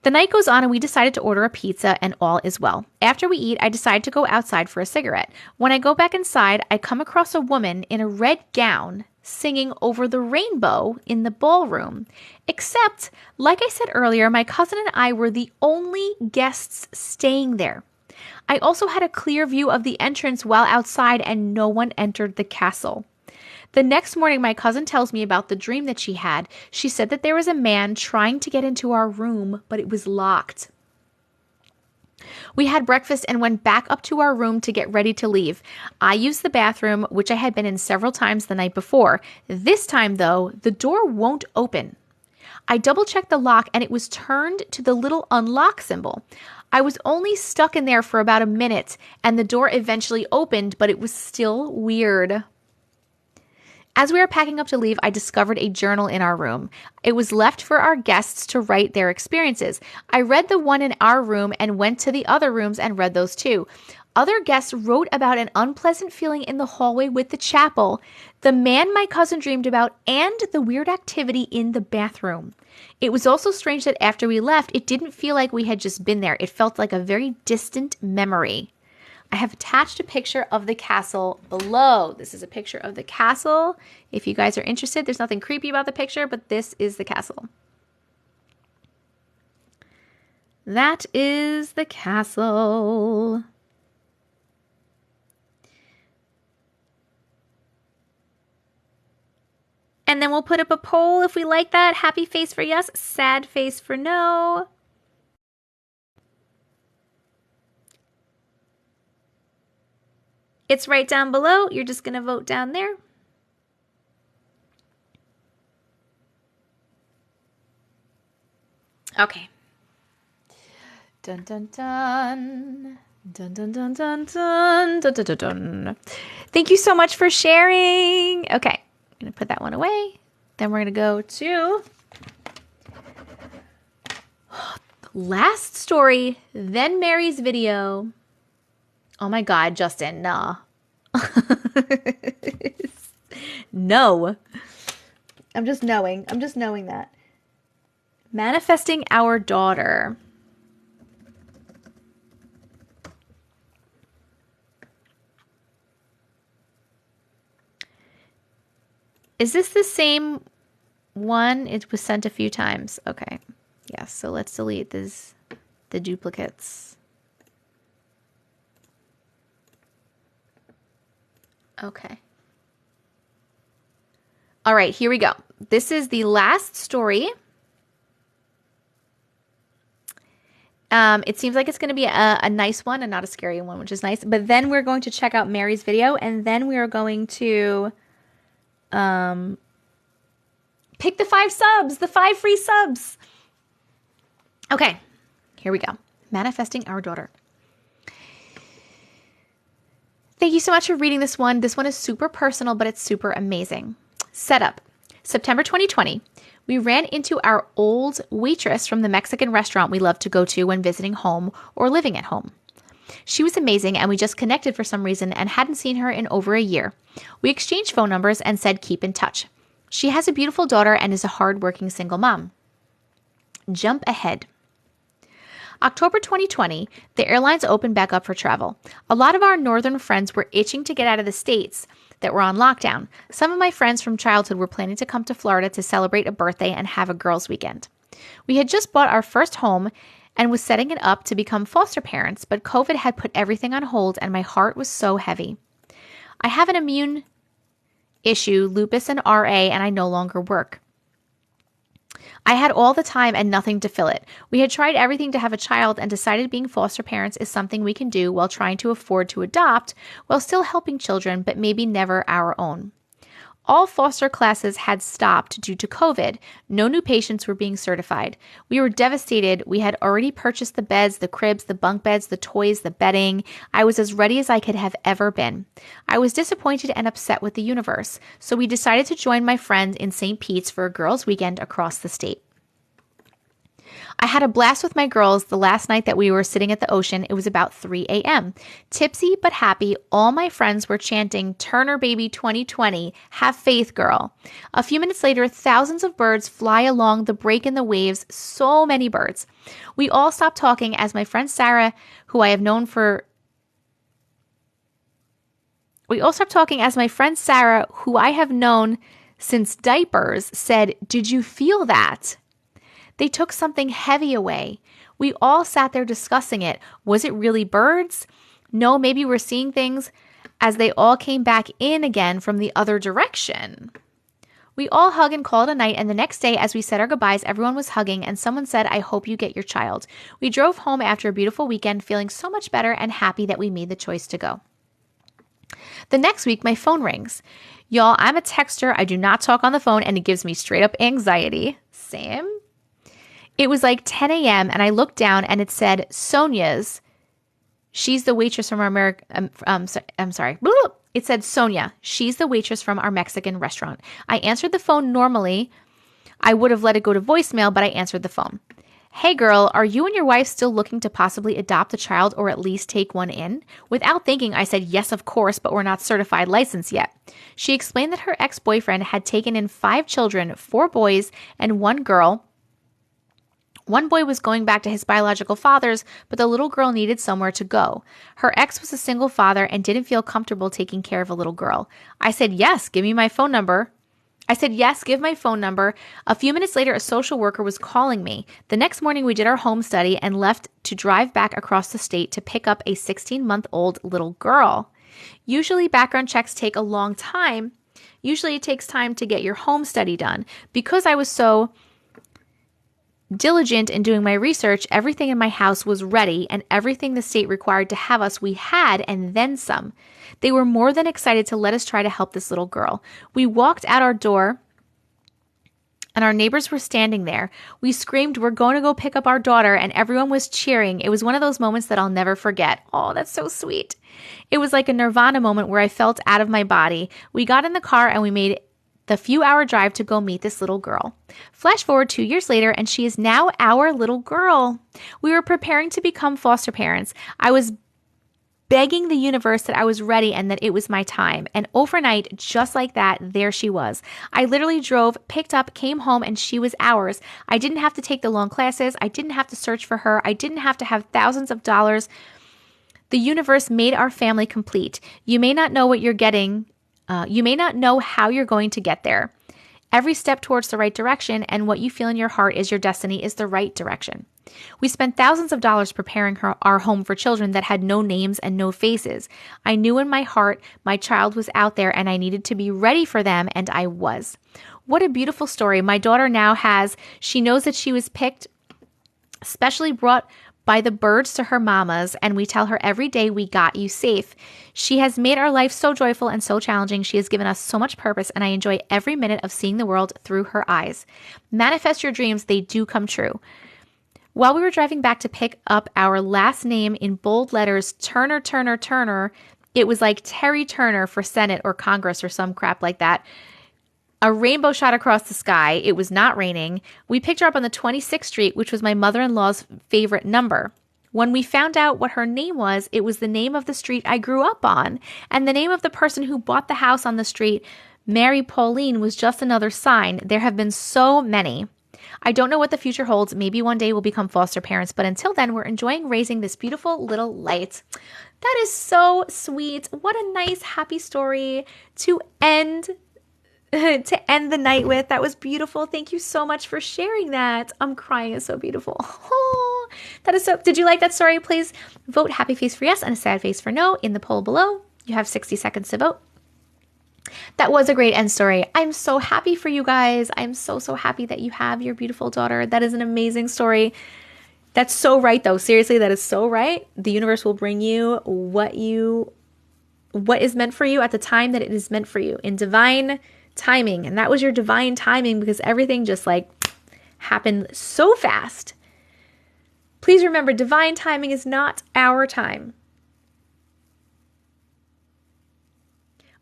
The night goes on and we decided to order a pizza and all is well. After we eat, I decide to go outside for a cigarette. When I go back inside, I come across a woman in a red gown singing Over the Rainbow in the ballroom. Except, like I said earlier, my cousin and I were the only guests staying there. I also had a clear view of the entrance while outside and no one entered the castle. The next morning, my cousin tells me about the dream that she had. She said that there was a man trying to get into our room, but it was locked. We had breakfast and went back up to our room to get ready to leave. I used the bathroom, which I had been in several times the night before. This time, though, the door won't open. I double-checked the lock and it was turned to the little unlock symbol. I was only stuck in there for about a minute and the door eventually opened, but it was still weird. As we were packing up to leave, I discovered a journal in our room. It was left for our guests to write their experiences. I read the one in our room and went to the other rooms and read those too. Other guests wrote about an unpleasant feeling in the hallway with the chapel, the man my cousin dreamed about, and the weird activity in the bathroom. It was also strange that after we left, it didn't feel like we had just been there. It felt like a very distant memory. I have attached a picture of the castle below. This is a picture of the castle. If you guys are interested, there's nothing creepy about the picture, but this is the castle. That is the castle. And then we'll put up a poll if we like that. Happy face for yes, sad face for no. It's right down below. You're just going to vote down there. Okay. Dun dun dun. Dun dun dun dun dun dun dun dun dun. Thank you so much for sharing. Okay. I'm going to put that one away. Then we're going to go to last story, then Mary's video. Oh my God, Justin, nah. No. I'm just knowing that. Manifesting our daughter. Is this the same one, it was sent a few times. Okay. Yeah, so let's delete the duplicates. Okay. All right, here we go. This is the last story. It seems like it's going to be a nice one and not a scary one, which is nice. But then we're going to check out Mary's video, and then we are going to pick the 5 subs, the 5 free subs. Okay, here we go. Manifesting our daughter. Thank you so much for reading this one. This one is super personal, but it's super amazing. Setup. September 2020. We ran into our old waitress from the Mexican restaurant we love to go to when visiting home or living at home. She was amazing, and we just connected for some reason and hadn't seen her in over a year. We exchanged phone numbers and said keep in touch. She has a beautiful daughter and is a hardworking single mom. Jump ahead. October 2020, the airlines opened back up for travel. A lot of our northern friends were itching to get out of the states that were on lockdown. Some of my friends from childhood were planning to come to Florida to celebrate a birthday and have a girls' weekend. We had just bought our first home and was setting it up to become foster parents, but COVID had put everything on hold and my heart was so heavy. I have an immune issue, lupus and RA, and I no longer work. I had all the time and nothing to fill it. We had tried everything to have a child and decided being foster parents is something we can do while trying to afford to adopt while still helping children, but maybe never our own. All foster classes had stopped due to COVID. No new patients were being certified. We were devastated. We had already purchased the beds, the cribs, the bunk beds, the toys, the bedding. I was as ready as I could have ever been. I was disappointed and upset with the universe, so we decided to join my friend in St. Pete's for a girls' weekend across the state. I had a blast with my girls the last night that we were sitting at the ocean. It was about 3 a.m. Tipsy but happy, all my friends were chanting, Turner Baby 2020, have faith, girl. A few minutes later, thousands of birds fly along the break in the waves, so many birds. We all stopped talking as my friend Sarah, who I have known since diapers, said, did you feel that? They took something heavy away. We all sat there discussing it. Was it really birds? No, maybe we're seeing things as they all came back in again from the other direction. We all hug and called a night, and the next day as we said our goodbyes, everyone was hugging and someone said, I hope you get your child. We drove home after a beautiful weekend feeling so much better and happy that we made the choice to go. The next week, my phone rings. Y'all, I'm a texter. I do not talk on the phone, and it gives me straight up anxiety. Same. It was like 10 a.m. and I looked down and it said, Sonia's. She's the waitress from our It said Sonia. She's the waitress from our Mexican restaurant. I answered the phone normally. I would have let it go to voicemail, but I answered the phone. Hey girl, are you and your wife still looking to possibly adopt a child or at least take one in? Without thinking, I said, yes, of course, but we're not certified licensed yet. She explained that her ex-boyfriend had taken in 5 children, 4 boys and 1 girl. One boy was going back to his biological father's, but the little girl needed somewhere to go. Her ex was a single father and didn't feel comfortable taking care of a little girl. I said, yes, give my phone number. A few minutes later, a social worker was calling me. The next morning, we did our home study and left to drive back across the state to pick up a 16-month-old little girl. Usually, background checks take a long time. Usually, it takes time to get your home study done. Because I was so diligent in doing my research, everything in my house was ready and everything the state required to have us we had and then some. They were more than excited to let us try to help this little girl. We walked out our door and our neighbors were standing there. We screamed, we're going to go pick up our daughter, and everyone was cheering. It was one of those moments that I'll never forget. Oh, that's so sweet. It was like a nirvana moment where I felt out of my body. We got in the car and we made the few-hour drive to go meet this little girl. Flash forward 2 years later, and she is now our little girl. We were preparing to become foster parents. I was begging the universe that I was ready and that it was my time. And overnight, just like that, there she was. I literally drove, picked up, came home, and she was ours. I didn't have to take the long classes. I didn't have to search for her. I didn't have to have thousands of dollars. The universe made our family complete. You may not know what you're getting. You may not know how you're going to get there. Every step towards the right direction and what you feel in your heart is your destiny is the right direction. We spent thousands of dollars preparing our home for children that had no names and no faces. I knew in my heart my child was out there and I needed to be ready for them, and I was. What a beautiful story. My daughter now she knows that she was picked, specially brought by the birds to her mamas, and we tell her every day, we got you safe. She has made our life so joyful and so challenging. She has given us so much purpose, and I enjoy every minute of seeing the world through her eyes. Manifest your dreams. They do come true. While we were driving back to pick up our last name in bold letters, Turner, Turner, Turner, it was like Terry Turner for Senate or Congress or some crap like that. A rainbow shot across the sky. It was not raining. We picked her up on the 26th Street, which was my mother-in-law's favorite number. When we found out what her name was, it was the name of the street I grew up on. And the name of the person who bought the house on the street, Mary Pauline, was just another sign. There have been so many. I don't know what the future holds. Maybe one day we'll become foster parents. But until then, we're enjoying raising this beautiful little light. That is so sweet. What a nice, happy story to end the night with. That was beautiful. Thank you so much for sharing that. I'm crying. It's so beautiful. Oh, that is so. Did you like that story? Please vote happy face for yes and a sad face for no in the poll below. You have 60 seconds to vote. That was a great end story. I'm so happy for you guys. I'm so happy that you have your beautiful daughter. That is an amazing story. That's so right, though. Seriously, that is so right. The universe will bring you what is meant for you at the time that it is meant for you in divine timing. And that was your divine timing, because everything just happened so fast. Please remember, divine timing is not our time.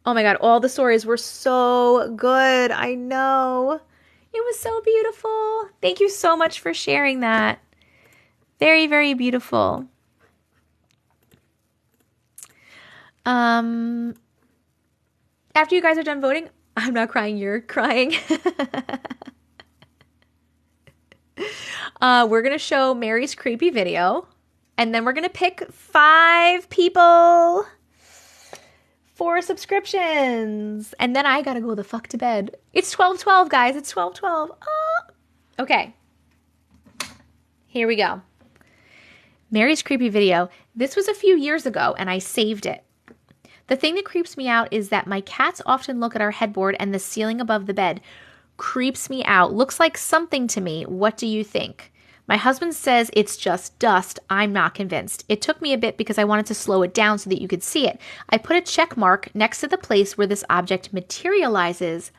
Oh my God, all the stories were so good. I know. It was so beautiful. Thank you so much for sharing that. Very, very beautiful. After you guys are done voting, I'm not crying, you're crying. We're going to show Mary's creepy video, and then we're going to pick 5 people for subscriptions. And then I got to go the fuck to bed. It's 12:12, guys. It's 12:12. Okay. Here we go. Mary's creepy video. This was a few years ago, and I saved it. The thing that creeps me out is that my cats often look at our headboard and the ceiling above the bed. Creeps me out. Looks like something to me. What do you think? My husband says it's just dust. I'm not convinced. It took me a bit because I wanted to slow it down so that you could see it. I put a check mark next to the place where this object materializes.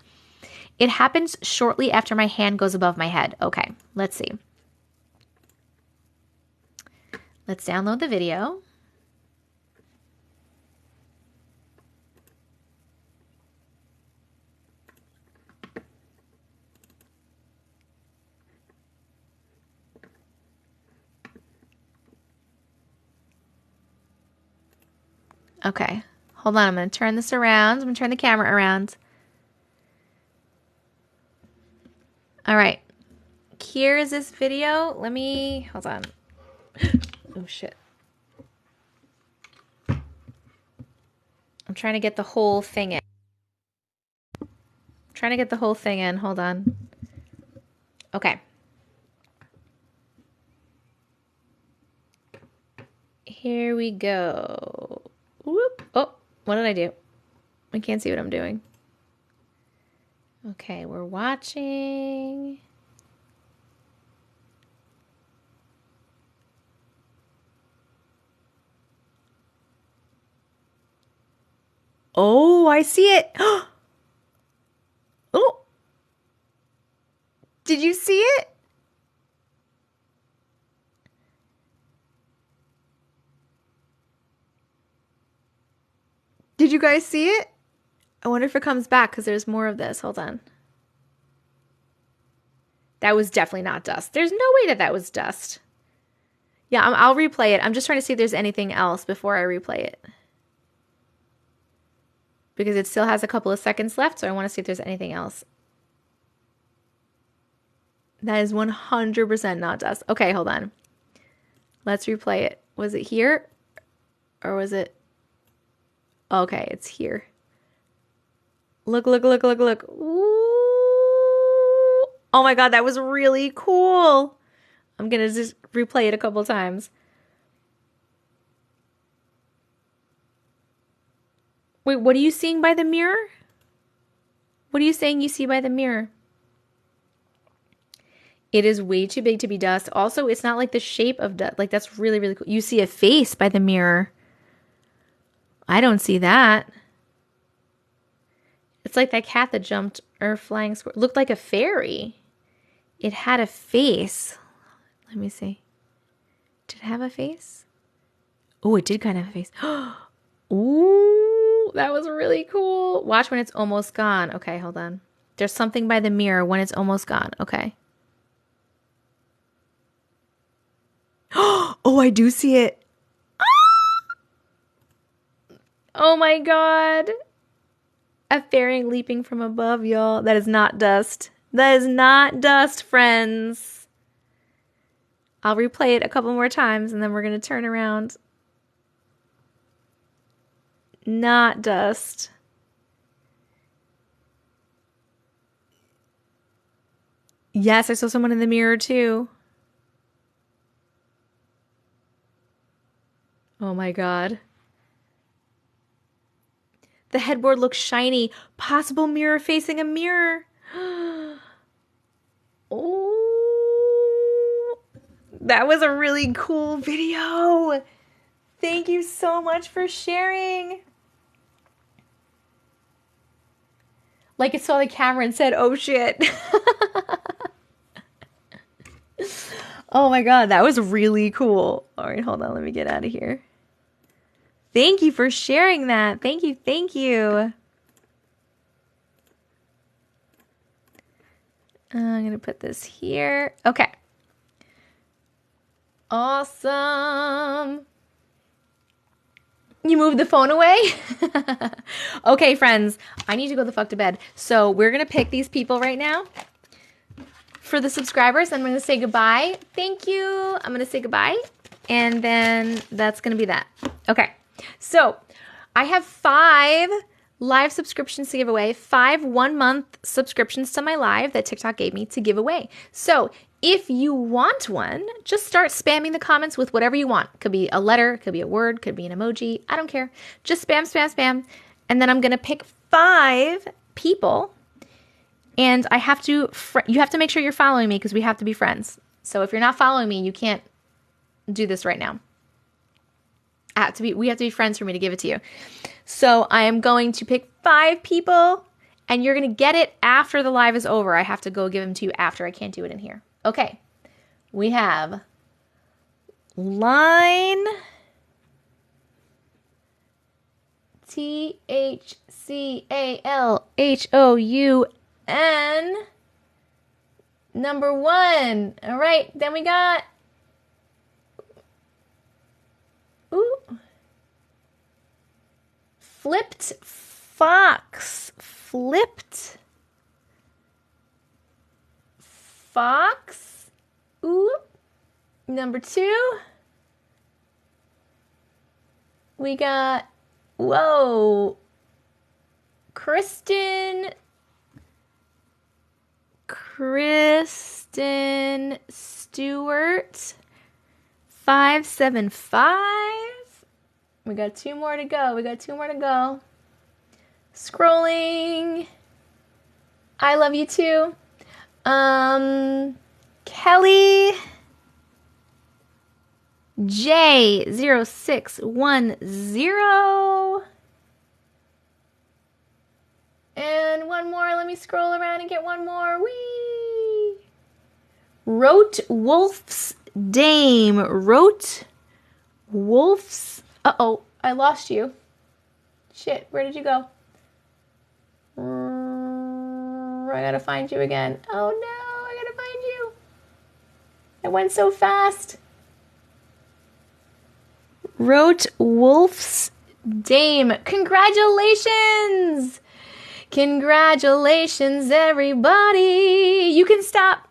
It happens shortly after my hand goes above my head. Okay, let's see. Let's download the video. Okay, hold on. I'm going to turn this around. I'm going to turn the camera around. All right. Here is this video. Hold on. Oh, shit. I'm trying to get the whole thing in. Hold on. Okay. Here we go. Whoop. Oh, what did I do? I can't see what I'm doing. Okay, we're watching. Oh, I see it. Oh. Did you see it? Did you guys see it? I wonder if it comes back because there's more of this. Hold on. That was definitely not dust. There's no way that was dust. Yeah, I'll replay it. I'm just trying to see if there's anything else before I replay it. Because it still has a couple of seconds left, so I want to see if there's anything else. That is 100% not dust. Okay, hold on. Let's replay it. Was it here? Or was it... Okay, it's here. Look, look, look, look, look. Ooh. Oh my God, that was really cool. I'm going to just replay it a couple times. Wait, what are you seeing by the mirror? What are you saying you see by the mirror? It is way too big to be dust. Also, it's not like the shape of dust. Like, that's really, really cool. You see a face by the mirror. I don't see that. It's like that cat that jumped or flying squirrel. Looked like a fairy. It had a face. Let me see. Did it have a face? Oh, it did kind of have a face. Ooh, that was really cool. Watch when it's almost gone. Okay, hold on. There's something by the mirror when it's almost gone. Okay. Oh, I do see it. Oh my God. A fairy leaping from above, y'all. That is not dust. That is not dust, friends. I'll replay it a couple more times and then we're going to turn around. Not dust. Yes, I saw someone in the mirror too. Oh my God. The headboard looks shiny. Possible mirror facing a mirror. Oh, that was a really cool video. Thank you so much for sharing. Like it saw the camera and said, oh shit. Oh my God, that was really cool. All right, hold on. Let me get out of here. Thank you for sharing that. Thank you. Thank you. I'm going to put this here. Okay. Awesome. You moved the phone away? Okay, friends. I need to go the fuck to bed. So we're going to pick these people right now. For the subscribers, I'm going to say goodbye. Thank you. I'm going to say goodbye. And then that's going to be that. Okay. So I have 5 live subscriptions to give away, 5 1-month subscriptions to my live that TikTok gave me to give away. So if you want one, just start spamming the comments with whatever you want. Could be a letter, could be a word, could be an emoji. I don't care. Just spam, spam, spam. And then I'm going to pick 5 people. And I have to, you have to make sure you're following me because we have to be friends. So if you're not following me, you can't do this right now. We have to be friends for me to give it to you. So I am going to pick 5 people and you're going to get it after the live is over. I have to go give them to you after. I can't do it in here. Okay. We have Line THCALHOUN number 1. All right. Then we got Flipped Fox. Flipped Fox. Ooh. Number 2. We got, whoa, Kristen Stewart. 575. We got 2 more to go. Scrolling. I love you too. Kelly J0610. And one more. Let me scroll around and get one more. Whee! Wrote Wolf's Dame. Wrote Wolf's. Uh-oh, I lost you. Shit, where did you go? I gotta find you again. Oh no, I gotta find you. I went so fast. Wrote Wolf's Dame. Congratulations! Congratulations, everybody. You can stop.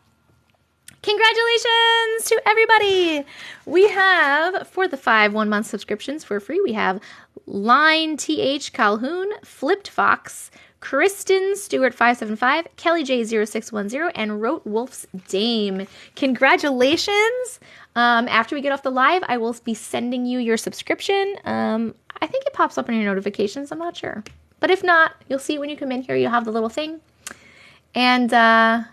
Congratulations to everybody. We have, for the 5 1-month subscriptions for free, we have Line TH Calhoun, Flipped Fox, Kristen Stewart 575, Kelly J 0610, and Wrote Wolf's Dame. Congratulations! After we get off the live, I will be sending you your subscription. I think it pops up in your notifications. I'm not sure. But if not, you'll see it when you come in here. You'll have the little thing. And I'm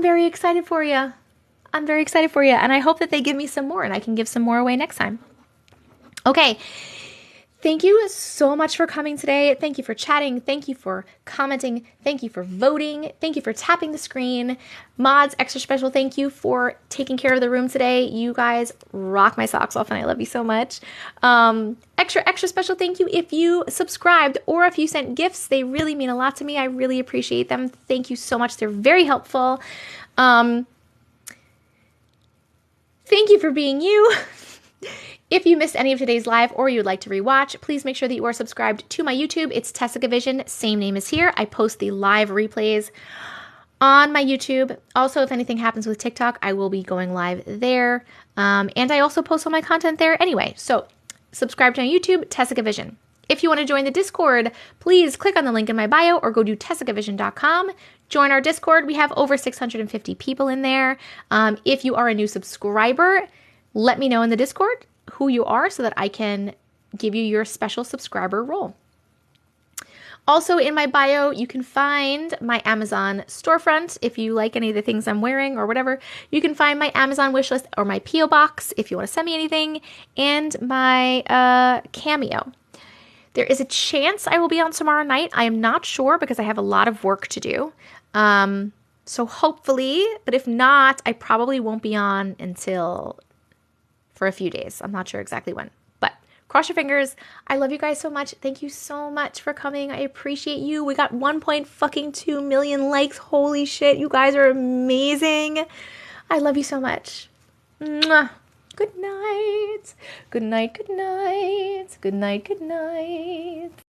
very excited for you. I'm very excited for you. And I hope that they give me some more and I can give some more away next time. Okay. Thank you so much for coming today. Thank you for chatting. Thank you for commenting. Thank you for voting. Thank you for tapping the screen. Mods, extra special thank you for taking care of the room today. You guys rock my socks off and I love you so much. Extra special thank you if you subscribed or if you sent gifts. They really mean a lot to me. I really appreciate them. Thank you so much. They're very helpful. Thank you for being you. If you missed any of today's live or you would like to rewatch, please make sure that you are subscribed to my YouTube. It's TessicaVision, same name as here. I post the live replays on my YouTube. Also, if anything happens with TikTok, I will be going live there. And I also post all my content there anyway. So subscribe to my YouTube, TessicaVision. If you want to join the Discord, please click on the link in my bio or go to TessicaVision.com. Join our Discord. We have over 650 people in there. If you are a new subscriber, let me know in the Discord who you are so that I can give you your special subscriber role. Also in my bio, you can find my Amazon storefront. If you like any of the things I'm wearing or whatever, you can find my Amazon wishlist or my P.O. box if you want to send me anything, and my Cameo. There is a chance I will be on tomorrow night. I am not sure because I have a lot of work to do. So hopefully, but if not, I probably won't be on until for a few days. I'm not sure exactly when, but cross your fingers. I love you guys so much. Thank you so much for coming. I appreciate you. We got 1.2 million likes. Holy shit. You guys are amazing. I love you so much. Mwah. Good night. Good night. Good night. Good night. Good night.